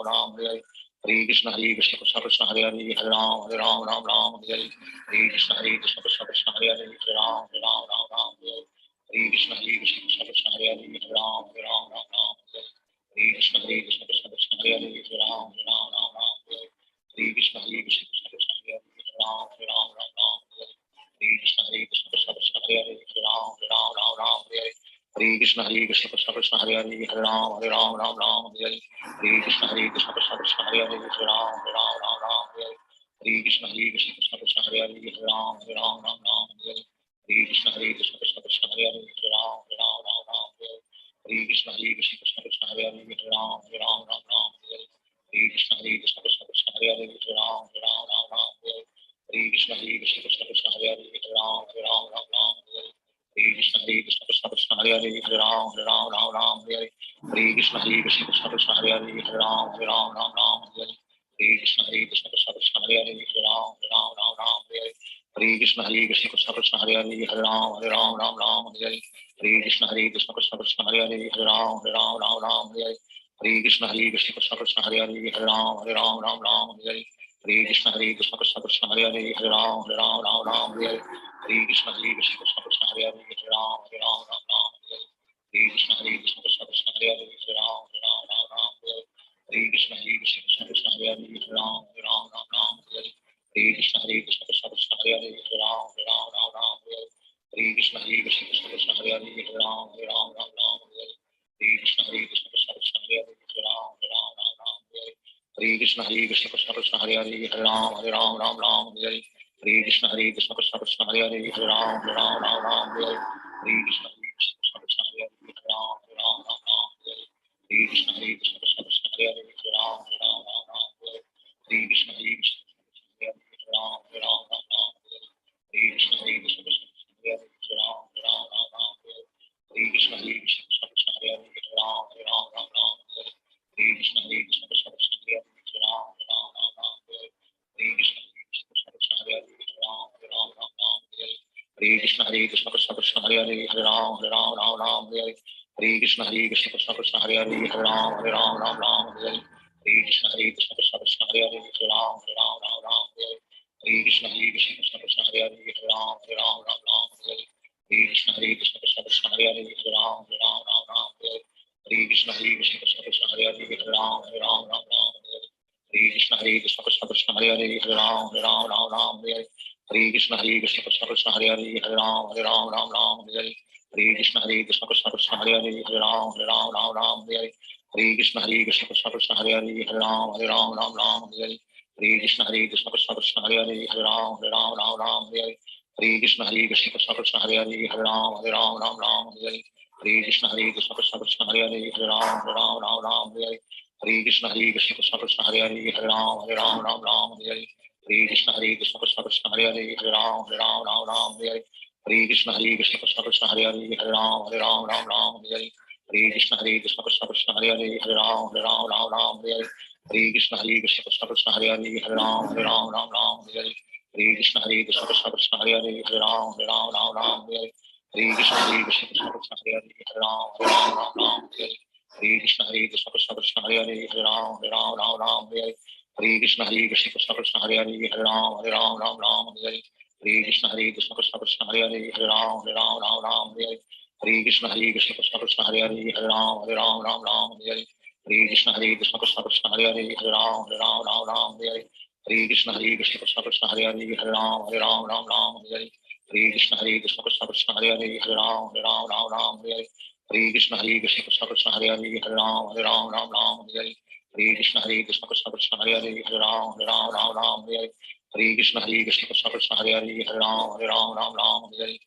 Ram Hare Hare Hare Krishna Krishna Krishna Hare Hare Hare Ram Ram Ram Hare Hare Hare Krishna Krishna Krishna Hare Hare Hare Ram Ram Ram Hare Hare Hare Krishna Krishna Krishna Hare Hare Hare Ram Ram Ram Hare Hare Hare Krishna Krishna Krishna Hare Hare Hare Ram Ram Ram Hare Hare Hare Krishna Krishna Krishna Hare Hare Hare Ram Ram Ram Hare Hare Hare Krishna Krishna Krishna Hare Hare Hare Ram Ram Hare Hare Hare Krishna Krishna Krishna Hare Hare Hare Ram Ram Hare Hare Hare Krishna Krishna Krishna Hare Hare Hare Ram Ram Hare Hare Hare Krishna Krishna Krishna Hare Hare Hare Ram Ram Hare Hare Hare Krishna Krishna Krishna Hare Hare Hare Ram Ram Hare Hare Hare Krishna Krishna Krishna Hare Hare Hare Ram Ram Hare Hare Hare Krishna Krishna Krishna Hare Hare Hare Ram Ram Hare Hare Hare Krishna Krishna Krishna Hare Hare Hare Ram Ram Hare Hare Hare Krishna Krishna Krishna Hare Hare Hare Ram Ram Hare Hare Hare Krishna Krishna Krishna Hare Hare Hare Ram Ram Hare Hare Hare Krishna Krishna Krishna Hare Hare Hare Ram Ram Hare Hare Hare Krishna Krishna Krishna Hare Hare Hare Ram Ram Hare Hare Hare Krishna Krishna Krishna Hare Hare Hare Ram Ram Hare Hare Hare Krishna Krishna Krishna Hare Hare Hare Ram Ram Hare Hare Hare Krishna Krishna Krishna Hare Hare Hare Ram Ram Hare Hare Hare Krishna Krishna Krishna Hare Hare Hare Ram Ram Hare Hare Hare Krishna Krishna Krishna Hare Hare Hare Ram Ram Hare Hare Hare Krishna Krishna Krishna Hare Hare Hare Ram Ram Hare Hare Hare Krishna Krishna Krishna Hare Hare Hare Ram Ram Hare Hare Hare Krishna Krishna Krishna Hare Hare Hare Ram Ram Hare Hare Hare Krishna Krishna Krishna Hare Hare Hare Ram Ram Hare Hare Hare Krishna Krishna Krishna Hare Hare Hare Ram Ram Hare Hare Hare Krishna Krishna Krishna Hare Hare Hare Ram Ram Hare Hare Hare Krishna Krishna Krishna Hare Hare Hare Ram Ram Hare Hare Hare Krishna Krishna Krishna Hare Hare Hare Ram Ram Hare Hare Hare Krishna Krishna Krishna Hare Hare Hare Ram Ram Hare Hare Hare Krishna Krishna Krishna Hare Hare Hare Ram Ram Hare Hare Hare Krishna Krishna Krishna Hare Hare Hare Ram Ram Hare Hare Hare Krishna Krishna Krishna Hare Hare Hare Ram Ram Hare Hare Hare Krishna Krishna Krishna Hare Hare Hare Ram Ram Hare Hare Hare Krishna Krishna Krishna Hare Hare Hare Ram Ram Hare Hare Hare Krishna Krishna Krishna Hare Hare Hare Ram Ram Hare Hare Hare Krishna Krishna Krishna Hare Hare Hare Ram Ram Hare Hare Hare Krishna Krishna Krishna Hare Hare Hare Ram Ram Hare Hare Hare Krishna Krishna Krishna Hare Hare Hare Ram Ram Hare Hare Hare Krishna Krishna Krishna Hare Hare Hare Ram Ram Hare Hare Hare Krishna Krishna Krishna Hare Hare Hare Ram Ram Hare Hare Hare Krishna Krishna Krishna Hare Hare Hare Ram Ram Hare Hare Hare Krishna Krishna Krishna Hare Hare Hare Ram Ram Hare Hare Hare Krishna Krishna Krishna Hare Hare Hare Ram Ram Hare Hare Hare Krishna Krishna Krishna Hare Hare Hare Ram Ram Hare Hare Hare Krishna Krishna Krishna Hare Hare Hare Ram Ram Hare Hare Hare Krishna Krishna Krishna Hare Hare Hare Ram Ram Hare Hare Hare Krishna Krishna Krishna Hare Hare Hare Ram Ram Hare Hare Hare Krishna Krishna Krishna Hare Hare Hare Ram Ram Hare Hare Hare Krishna Krishna Krishna Hare Hare Hare Ram Ram Hare Hare Hare Krishna Krishna Krishna Hare Hare Hare Ram Ram Hare Hare Hare Krishna Krishna Krishna Hare Hare Hare Ram Ram Hare Hare Hare Krishna Krishna Krishna Hare Hare Hare Ram Ram Hare Hare Hare Krishna Krishna Krishna Hare Hare Hare Ram Ram Hare Hare Hare Krishna Krishna Krishna Hare Hare Hare Ram Ram Hare Hare Hare Krishna Krishna Krishna Hare Hare Hare Ram Ram Hare Hare Hare Krishna Krishna Krishna Hare Hare Hare Ram Ram Hare Hare Hare Krishna Krishna Krishna Hare Hare Hare Ram Ram Hare Hare Hare Krishna Krishna Krishna Hare Hare Hare Ram Ram Hare Hare Hare Krishna Krishna Krishna Hare Hare Hare Ram Ram Hare Hare Hare Krishna Krishna Krishna Hare Hare Hare Ram Ram Hare Hare Hare Krishna Krishna Krishna Hare Hare Hare Ram Ram Hare Hare Hare Krishna Krishna Krishna Hare Hare Hare Ram Ram Hare Hare Hare Krishna Krishna Krishna Hare Hare Hare Ram Ram Hare Hare Hare Krishna Krishna Krishna Hare Hare Hare Ram Ram Hare Hare Hare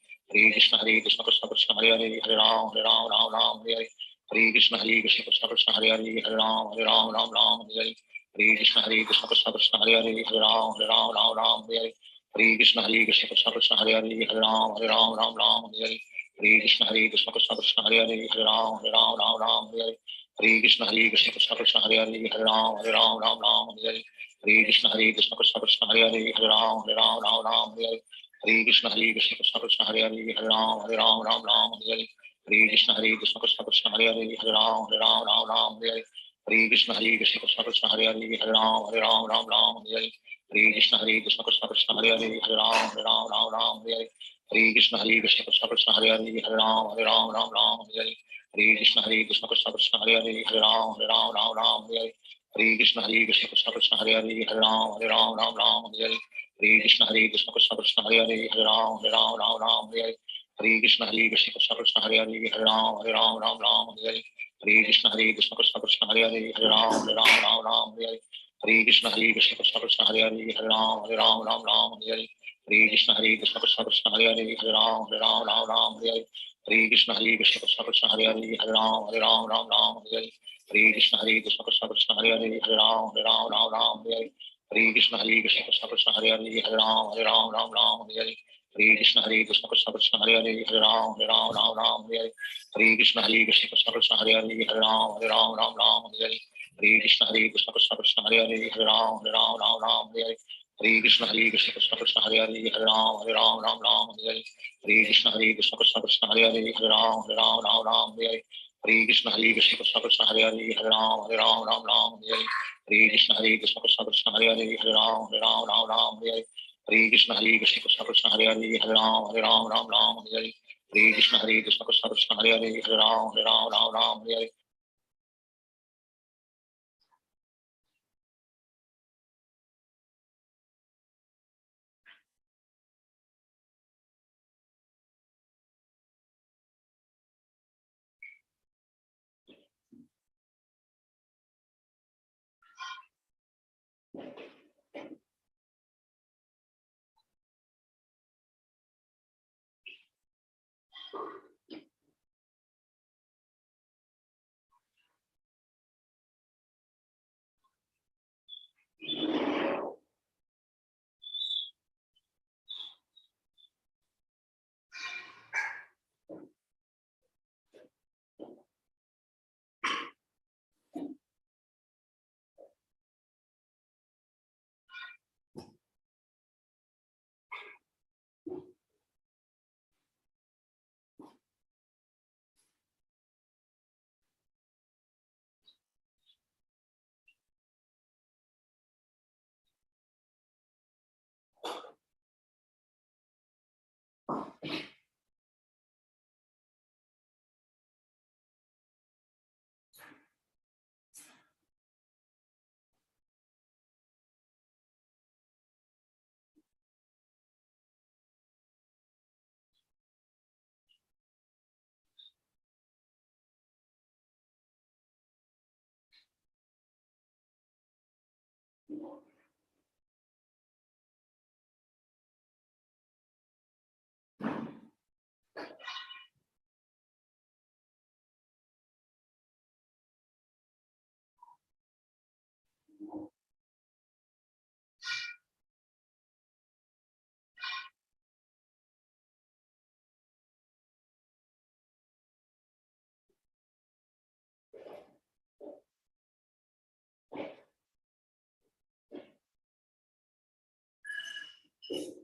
Krishna Krishna Krishna Hare Hare Hare Ram Ram Hare Hare Hare Krishna Krishna Krishna Hare Hare Hare Ram Ram Hare Hare Hare Krishna Krishna Krishna Hare Hare Hare Ram Ram Hare Hare Hare Krishna Krishna Krishna Hare Hare Hare Ram Ram Hare Hare Hare Krishna Krishna Krishna Hare Hare Hare Ram Ram Hare Hare Hare Krishna Krishna Krishna Hare Hare Hare Ram Ram Hare Hare Hare Krishna Krishna Krishna Hare Hare Hare Ram Ram Hare Hare Hare Krishna Krishna Krishna Hare Hare Hare Ram Ram Hare Hare Hare Krishna Krishna Krishna Hare Hare Hare Ram Ram Hare Hare Hare Krishna Krishna Krishna Hare Hare Hare Ram Ram Ram Hare Hare Hare Krishna Krishna Krishna Hare Hare Hare Ram Ram Hare Hare Hare Krishna Krishna Krishna Hare Hare Hare Ram Ram Hare Hare Hare Krishna Krishna Krishna Hare Hare Hare Ram Ram Hare Hare Hare Krishna Krishna Krishna Hare Hare Hare Ram Ram Hare Hare Hare Krishna Krishna Krishna Hare Hare Hare Ram Ram Hare Hare Hare Krishna Krishna Krishna Hare Hare Hare Ram Ram Hare Hare Hare Krishna Krishna Krishna Hare Hare Hare Ram Hare Hare Hare Krishna Krishna Krishna Hare Hare Hare Ram Hare Hare Hare Krishna Krishna Krishna Hare Hare Hare Ram Hare Hare Hare Krishna Krishna Krishna Hare Hare Hare Ram Hare Hare Hare Krishna Krishna Krishna Hare Hare Hare Ram Hare Hare Hare Krishna Krishna Krishna Hare Hare Hare Ram Hare Hare Hare Krishna Krishna Krishna Hare Hare Hare Ram Hare Hare Hare Krishna Krishna Krishna Hare Hare Hare Ram Hare Hare Hare Krishna Krishna Krishna Hare Hare Hare Ram Hare Hare Hare Krishna Krishna Krishna Hare Hare Hare Ram Hare Hare Hare Krishna Krishna Krishna Hare Hare Hare Ram Hare Hare Hare Krishna Krishna Krishna Hare Hare Hare Ram Hare Hare Krishna Krishna Krishna Hare Hare Hare Ram Hare Hare Krishna Krishna Krishna Hare Hare Hare Ram Hare Hare Krishna Krishna Krishna Hare Hare Hare Ram Hare Hare